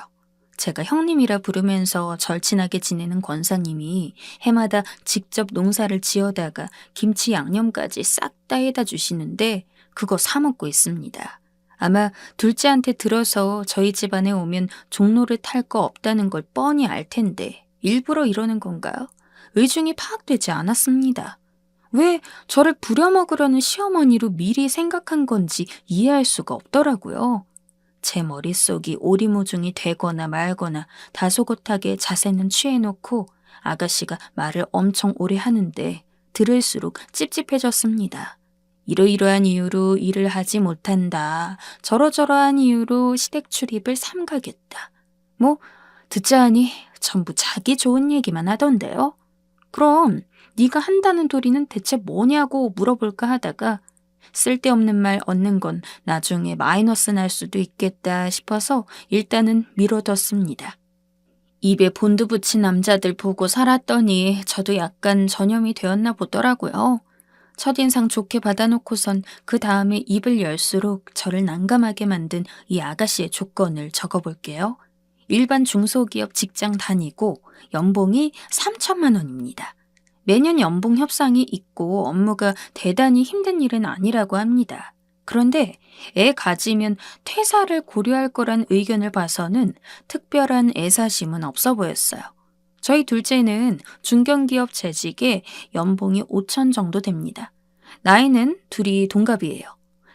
제가 형님이라 부르면서 절친하게 지내는 권사님이 해마다 직접 농사를 지어다가 김치 양념까지 싹 다 해다 주시는데 그거 사 먹고 있습니다. 아마 둘째한테 들어서 저희 집안에 오면 종로를 탈 거 없다는 걸 뻔히 알 텐데 일부러 이러는 건가요? 의중이 파악되지 않았습니다. 왜 저를 부려먹으려는 시어머니로 미리 생각한 건지 이해할 수가 없더라고요. 제 머릿속이 오리무중이 되거나 말거나 다소곳하게 자세는 취해놓고 아가씨가 말을 엄청 오래 하는데 들을수록 찝찝해졌습니다. 이러이러한 이유로 일을 하지 못한다. 저러저러한 이유로 시댁 출입을 삼가겠다. 뭐 듣자 하니 전부 자기 좋은 얘기만 하던데요. 그럼 네가 한다는 도리는 대체 뭐냐고 물어볼까 하다가 쓸데없는 말 얻는 건 나중에 마이너스 날 수도 있겠다 싶어서 일단은 미뤄뒀습니다. 입에 본드 붙인 남자들 보고 살았더니 저도 약간 전염이 되었나 보더라고요. 첫인상 좋게 받아놓고선 그 다음에 입을 열수록 저를 난감하게 만든 이 아가씨의 조건을 적어볼게요. 일반 중소기업 직장 다니고 연봉이 3천만 원입니다. 매년 연봉 협상이 있고 업무가 대단히 힘든 일은 아니라고 합니다. 그런데 애 가지면 퇴사를 고려할 거란 의견을 봐서는 특별한 애사심은 없어 보였어요. 저희 둘째는 중견기업 재직에 연봉이 5천 정도 됩니다. 나이는 둘이 동갑이에요.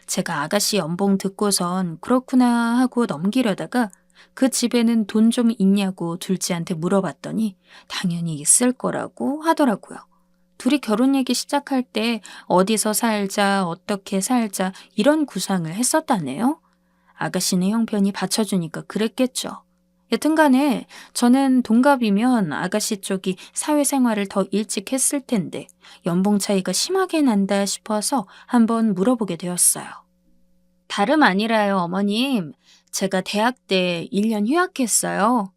제가 아가씨 연봉 듣고선 그렇구나 하고 넘기려다가 그 집에는 돈 좀 있냐고 둘째한테 물어봤더니 당연히 있을 거라고 하더라고요. 둘이 결혼 얘기 시작할 때 어디서 살자, 어떻게 살자 이런 구상을 했었다네요. 아가씨네 형편이 받쳐주니까 그랬겠죠. 여튼간에 저는 동갑이면 아가씨 쪽이 사회생활을 더 일찍 했을 텐데 연봉 차이가 심하게 난다 싶어서 한번 물어보게 되었어요. 다름 아니라요, 어머님. 제가 대학 때 1년 휴학했어요.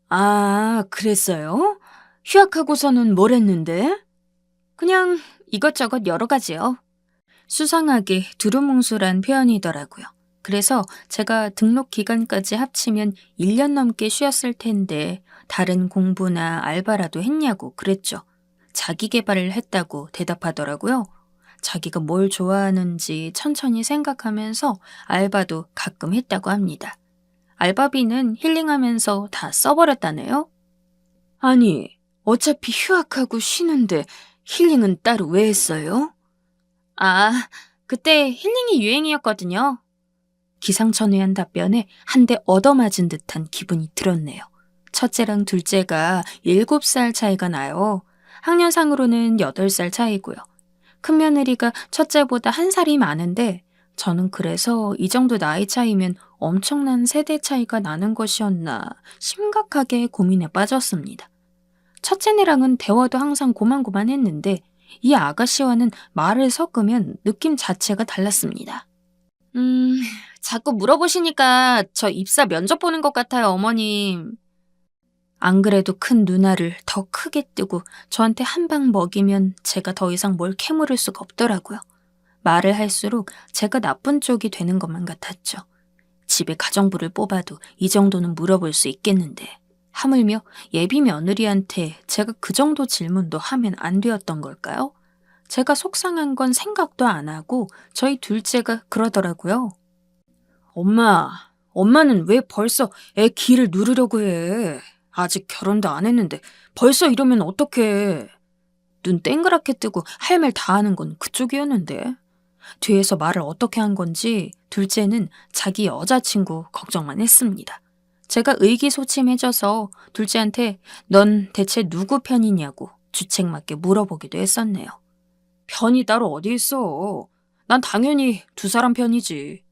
아, 그랬어요? 휴학하고서는 뭘 했는데? 그냥 이것저것 여러 가지요. 수상하게 두루뭉술한 표현이더라고요. 그래서 제가 등록 기간까지 합치면 1년 넘게 쉬었을 텐데 다른 공부나 알바라도 했냐고 그랬죠. 자기 개발을 했다고 대답하더라고요. 자기가 뭘 좋아하는지 천천히 생각하면서 알바도 가끔 했다고 합니다. 알바비는 힐링하면서 다 써버렸다네요? 아니, 어차피 휴학하고 쉬는데 힐링은 따로 왜 했어요? 아, 그때 힐링이 유행이었거든요. 기상천외한 답변에 한 대 얻어맞은 듯한 기분이 들었네요. 첫째랑 둘째가 7살 차이가 나요. 학년상으로는 8살 차이고요. 큰 며느리가 첫째보다 1살이 많은데 저는 그래서 이 정도 나이 차이면 엄청난 세대 차이가 나는 것이었나 심각하게 고민에 빠졌습니다. 첫째네랑은 대화도 항상 고만고만했는데 이 아가씨와는 말을 섞으면 느낌 자체가 달랐습니다. 자꾸 물어보시니까 저 입사 면접 보는 것 같아요, 어머님. 안 그래도 큰 누나를 더 크게 뜨고 저한테 한 방 먹이면 제가 더 이상 뭘 캐물을 수가 없더라고요. 말을 할수록 제가 나쁜 쪽이 되는 것만 같았죠. 집에 가정부를 뽑아도 이 정도는 물어볼 수 있겠는데 하물며 예비 며느리한테 제가 그 정도 질문도 하면 안 되었던 걸까요? 제가 속상한 건 생각도 안 하고 저희 둘째가 그러더라고요. 엄마는 왜 벌써 애 기를 누르려고 해? 아직 결혼도 안 했는데 벌써 이러면 어떡해? 눈 땡그랗게 뜨고 할 말 다 하는 건 그쪽이었는데. 뒤에서 말을 어떻게 한 건지 둘째는 자기 여자친구 걱정만 했습니다. 제가 의기소침해져서 둘째한테 넌 대체 누구 편이냐고 주책맞게 물어보기도 했었네요. 편이 따로 어디 있어? 난 당연히 두 사람 편이지.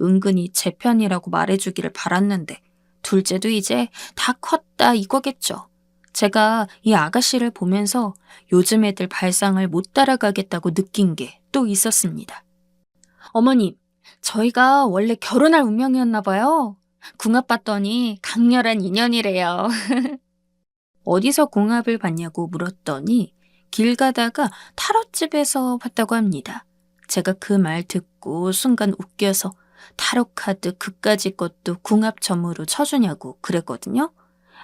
은근히 제 편이라고 말해주기를 바랐는데 둘째도 이제 다 컸다 이거겠죠. 제가 이 아가씨를 보면서 요즘 애들 발상을 못 따라가겠다고 느낀 게 또 있었습니다. 어머님, 저희가 원래 결혼할 운명이었나 봐요. 궁합 봤더니 강렬한 인연이래요. 어디서 궁합을 봤냐고 물었더니 길 가다가 타로집에서 봤다고 합니다. 제가 그 말 듣고 순간 웃겨서 타로카드 그까짓 것도 궁합점으로 쳐주냐고 그랬거든요.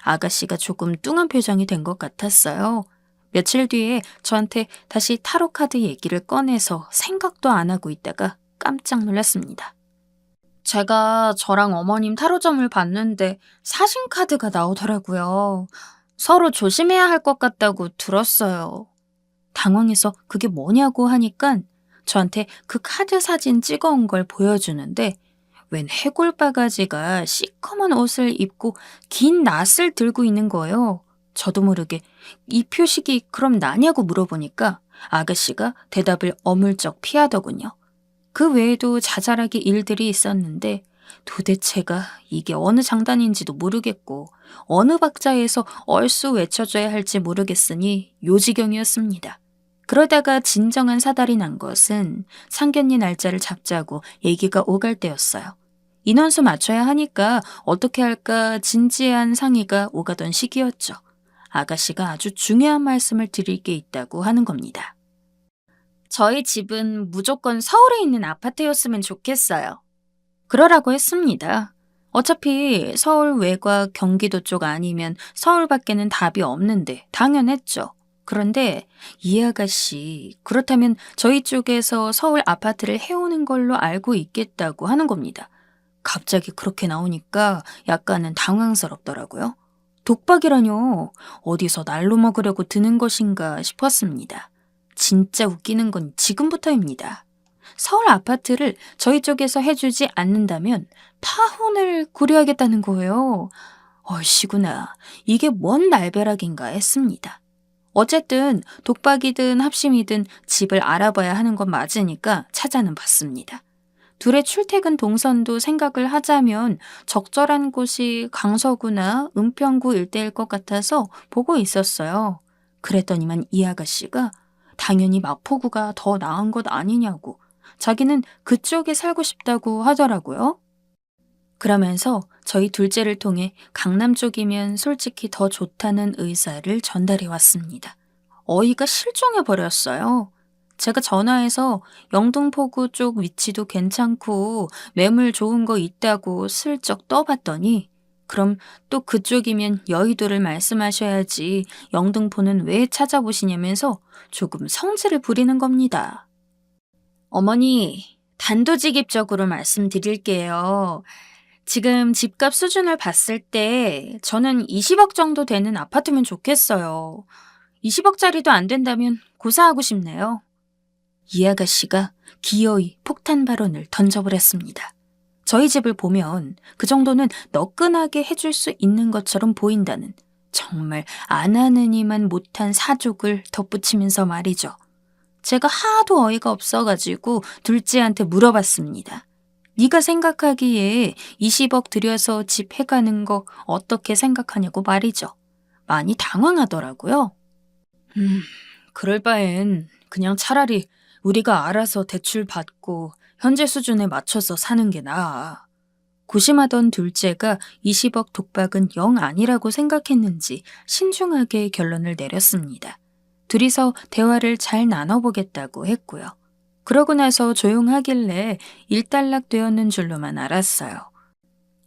아가씨가 조금 뚱한 표정이 된 것 같았어요. 며칠 뒤에 저한테 다시 타로카드 얘기를 꺼내서 생각도 안 하고 있다가 깜짝 놀랐습니다. 제가 저랑 어머님 타로점을 봤는데 사진카드가 나오더라고요. 서로 조심해야 할 것 같다고 들었어요. 당황해서 그게 뭐냐고 하니까 저한테 그 카드 사진 찍어온 걸 보여주는데 웬 해골바가지가 시커먼 옷을 입고 긴 낫을 들고 있는 거예요. 저도 모르게 이 표식이 그럼 나냐고 물어보니까 아가씨가 대답을 어물쩍 피하더군요. 그 외에도 자잘하게 일들이 있었는데 도대체가 이게 어느 장단인지도 모르겠고 어느 박자에서 얼쑤 외쳐줘야 할지 모르겠으니 요지경이었습니다. 그러다가 진정한 사달이 난 것은 상견례 날짜를 잡자고 얘기가 오갈 때였어요. 인원수 맞춰야 하니까 어떻게 할까 진지한 상의가 오가던 시기였죠. 아가씨가 아주 중요한 말씀을 드릴 게 있다고 하는 겁니다. 저희 집은 무조건 서울에 있는 아파트였으면 좋겠어요. 그러라고 했습니다. 어차피 서울 외곽 경기도 쪽 아니면 서울 밖에는 답이 없는데 당연했죠. 그런데 이 아가씨 그렇다면 저희 쪽에서 서울 아파트를 해오는 걸로 알고 있겠다고 하는 겁니다. 갑자기 그렇게 나오니까 약간은 당황스럽더라고요. 독박이라뇨. 어디서 날로 먹으려고 드는 것인가 싶었습니다. 진짜 웃기는 건 지금부터입니다. 서울 아파트를 저희 쪽에서 해주지 않는다면 파혼을 고려하겠다는 거예요. 얼씨구나. 이게 뭔 날벼락인가 했습니다. 어쨌든 독박이든 합심이든 집을 알아봐야 하는 건 맞으니까 찾아는 봤습니다. 둘의 출퇴근 동선도 생각을 하자면 적절한 곳이 강서구나 은평구 일대일 것 같아서 보고 있었어요. 그랬더니만 이 아가씨가 당연히 마포구가 더 나은 것 아니냐고 자기는 그쪽에 살고 싶다고 하더라고요. 그러면서 저희 둘째를 통해 강남 쪽이면 솔직히 더 좋다는 의사를 전달해 왔습니다. 어이가 실종해 버렸어요. 제가 전화해서 영등포구 쪽 위치도 괜찮고 매물 좋은 거 있다고 슬쩍 떠봤더니 그럼 또 그쪽이면 여의도를 말씀하셔야지 영등포는 왜 찾아보시냐면서 조금 성질을 부리는 겁니다. 어머니, 단도직입적으로 말씀드릴게요. 지금 집값 수준을 봤을 때 저는 20억 정도 되는 아파트면 좋겠어요. 20억짜리도 안 된다면 고사하고 싶네요. 이 아가씨가 기어이 폭탄 발언을 던져버렸습니다. 저희 집을 보면 그 정도는 너끈하게 해줄 수 있는 것처럼 보인다는 정말 안 하느니만 못한 사족을 덧붙이면서 말이죠. 제가 하도 어이가 없어가지고 둘째한테 물어봤습니다. 네가 생각하기에 20억 들여서 집 해가는 거 어떻게 생각하냐고 말이죠. 많이 당황하더라고요. 그럴 바엔 그냥 차라리 우리가 알아서 대출 받고 현재 수준에 맞춰서 사는 게 나아. 고심하던 둘째가 20억 독박은 영 아니라고 생각했는지 신중하게 결론을 내렸습니다. 둘이서 대화를 잘 나눠보겠다고 했고요. 그러고 나서 조용하길래 일단락되었는 줄로만 알았어요.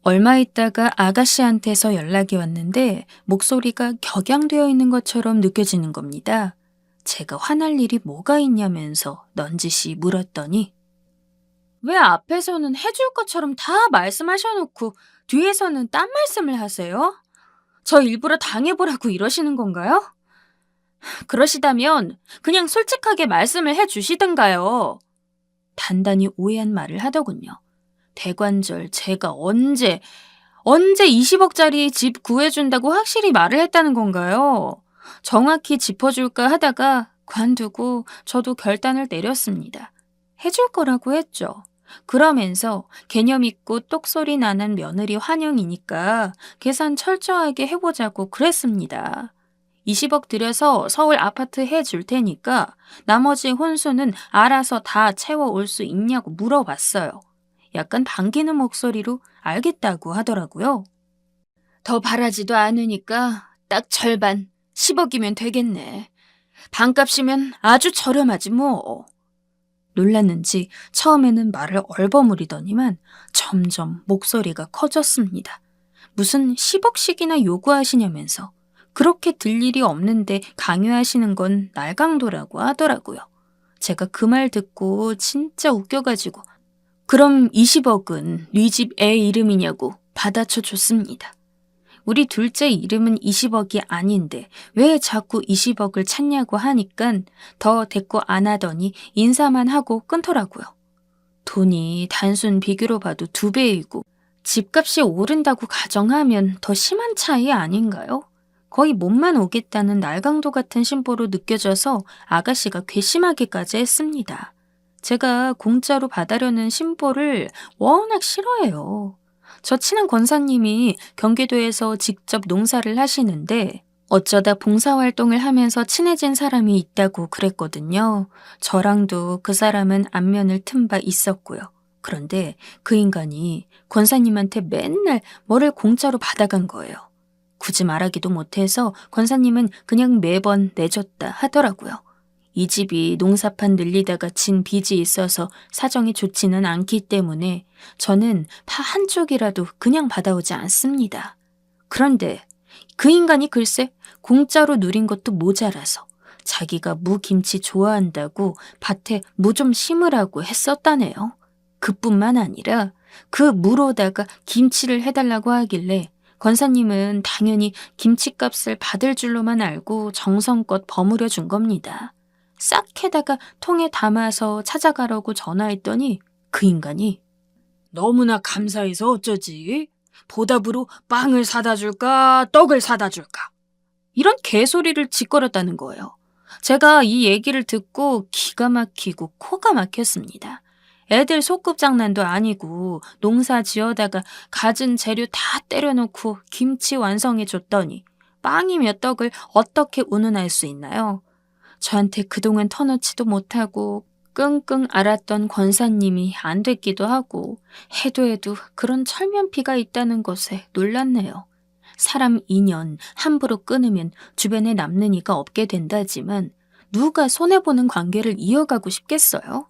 얼마 있다가 아가씨한테서 연락이 왔는데 목소리가 격양되어 있는 것처럼 느껴지는 겁니다. 제가 화날 일이 뭐가 있냐면서 넌지시 물었더니 왜 앞에서는 해줄 것처럼 다 말씀하셔놓고 뒤에서는 딴 말씀을 하세요? 저 일부러 당해보라고 이러시는 건가요? 그러시다면 그냥 솔직하게 말씀을 해주시든가요. 단단히 오해한 말을 하더군요. 대관절 제가 언제 20억짜리 집 구해준다고 확실히 말을 했다는 건가요? 정확히 짚어줄까 하다가 관두고 저도 결단을 내렸습니다. 해줄 거라고 했죠. 그러면서 개념 있고 똑소리 나는 며느리 환영이니까 계산 철저하게 해보자고 그랬습니다. 20억 들여서 서울 아파트 해줄 테니까 나머지 혼수는 알아서 다 채워올 수 있냐고 물어봤어요. 약간 반기는 목소리로 알겠다고 하더라고요. 더 바라지도 않으니까 딱 절반 10억이면 되겠네. 반값이면 아주 저렴하지 뭐. 놀랐는지 처음에는 말을 얼버무리더니만 점점 목소리가 커졌습니다. 무슨 10억씩이나 요구하시냐면서 그렇게 들 일이 없는데 강요하시는 건 날강도라고 하더라고요. 제가 그 말 듣고 진짜 웃겨가지고 그럼 20억은 네 집 애 이름이냐고 받아쳐 줬습니다. 우리 둘째 이름은 20억이 아닌데 왜 자꾸 20억을 찾냐고 하니깐 더 대꾸 안 하더니 인사만 하고 끊더라고요. 돈이 단순 비교로 봐도 2배이고 집값이 오른다고 가정하면 더 심한 차이 아닌가요? 거의 몸만 오겠다는 날강도 같은 심보로 느껴져서 아가씨가 괘씸하기까지 했습니다. 제가 공짜로 받으려는 심보를 워낙 싫어해요. 저 친한 권사님이 경기도에서 직접 농사를 하시는데 어쩌다 봉사활동을 하면서 친해진 사람이 있다고 그랬거든요. 저랑도 그 사람은 안면을 튼 바 있었고요. 그런데 그 인간이 권사님한테 맨날 뭐를 공짜로 받아간 거예요. 굳이 말하기도 못해서 권사님은 그냥 매번 내줬다 하더라고요. 이 집이 농사판 늘리다가 진 빚이 있어서 사정이 좋지는 않기 때문에 저는 파 한쪽이라도 그냥 받아오지 않습니다. 그런데 그 인간이 글쎄 공짜로 누린 것도 모자라서 자기가 무김치 좋아한다고 밭에 무 좀 심으라고 했었다네요. 그뿐만 아니라 그 무로다가 김치를 해달라고 하길래 권사님은 당연히 김치값을 받을 줄로만 알고 정성껏 버무려 준 겁니다. 싹 해다가 통에 담아서 찾아가라고 전화했더니 그 인간이 너무나 감사해서 어쩌지? 보답으로 빵을 사다 줄까? 떡을 사다 줄까? 이런 개소리를 짓거렸다는 거예요. 제가 이 얘기를 듣고 기가 막히고 코가 막혔습니다. 애들 소꿉장난도 아니고 농사 지어다가 갖은 재료 다 때려놓고 김치 완성해 줬더니 빵이며 떡을 어떻게 운운할 수 있나요? 저한테 그동안 터놓지도 못하고 끙끙 앓았던 권사님이 안 됐기도 하고 해도 그런 철면피가 있다는 것에 놀랐네요. 사람 인연 함부로 끊으면 주변에 남는 이가 없게 된다지만 누가 손해보는 관계를 이어가고 싶겠어요?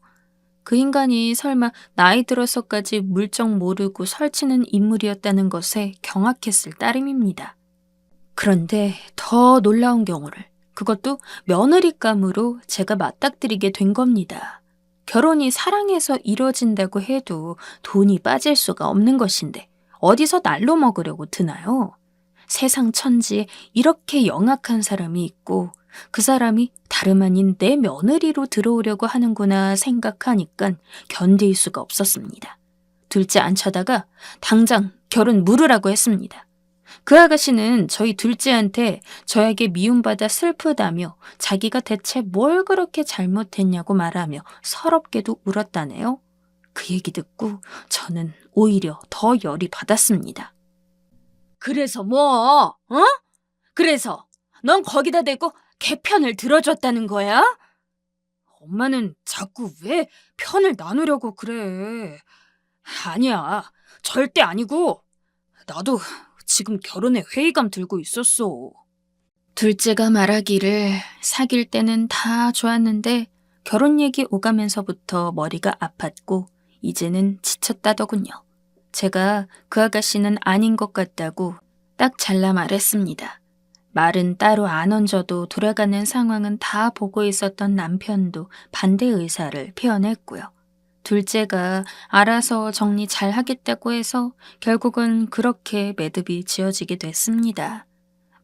그 인간이 설마 나이 들어서까지 물정 모르고 설치는 인물이었다는 것에 경악했을 따름입니다. 그런데 더 놀라운 경우를, 그것도 며느리감으로 제가 맞닥뜨리게 된 겁니다. 결혼이 사랑해서 이뤄진다고 해도 돈이 빠질 수가 없는 것인데 어디서 날로 먹으려고 드나요? 세상 천지에 이렇게 영악한 사람이 있고 그 사람이 다름 아닌 내 며느리로 들어오려고 하는구나 생각하니까 견딜 수가 없었습니다. 둘째 안 쳐다가 당장 결혼 물으라고 했습니다. 그 아가씨는 저희 둘째한테 저에게 미움받아 슬프다며 자기가 대체 뭘 그렇게 잘못했냐고 말하며 서럽게도 울었다네요. 그 얘기 듣고 저는 오히려 더 열이 받았습니다. 그래서 뭐? 어? 그래서 넌 거기다 대고 걔 편을 들어줬다는 거야? 엄마는 자꾸 왜 편을 나누려고 그래? 아니야, 절대 아니고 나도 지금 결혼에 회의감 들고 있었어. 둘째가 말하기를 사귈 때는 다 좋았는데 결혼 얘기 오가면서부터 머리가 아팠고 이제는 지쳤다더군요. 제가 그 아가씨는 아닌 것 같다고 딱 잘라 말했습니다. 말은 따로 안 얹어도 돌아가는 상황은 다 보고 있었던 남편도 반대 의사를 표현했고요. 둘째가 알아서 정리 잘 하겠다고 해서 결국은 그렇게 매듭이 지어지게 됐습니다.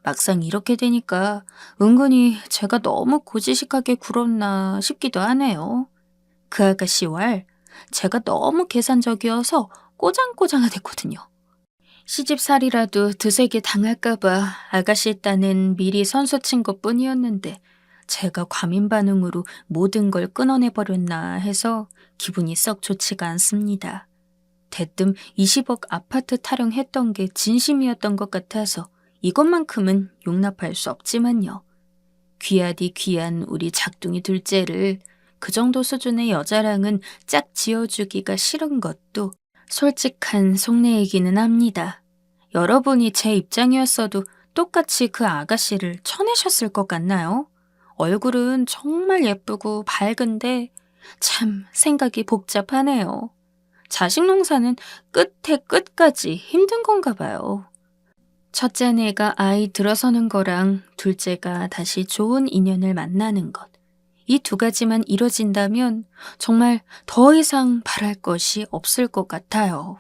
막상 이렇게 되니까 은근히 제가 너무 고지식하게 굴었나 싶기도 하네요. 그 아가씨 왈, 제가 너무 계산적이어서 꼬장꼬장하댔거든요. 시집살이라도 드세게 당할까봐 아가씨 딴엔 미리 선수 친 것뿐이었는데 제가 과민 반응으로 모든 걸 끊어내버렸나 해서 기분이 썩 좋지가 않습니다. 대뜸 20억 아파트 타령했던 게 진심이었던 것 같아서 이것만큼은 용납할 수 없지만요. 귀하디 귀한 우리 작둥이 둘째를 그 정도 수준의 여자랑은 짝 지어주기가 싫은 것도 솔직한 속내이기는 합니다. 여러분이 제 입장이었어도 똑같이 그 아가씨를 쳐내셨을 것 같나요? 얼굴은 정말 예쁘고 밝은데 참 생각이 복잡하네요. 자식 농사는 끝에 끝까지 힘든 건가 봐요. 첫째 내가 아이 들어서는 거랑 둘째가 다시 좋은 인연을 만나는 것. 이 두 가지만 이뤄진다면 정말 더 이상 바랄 것이 없을 것 같아요.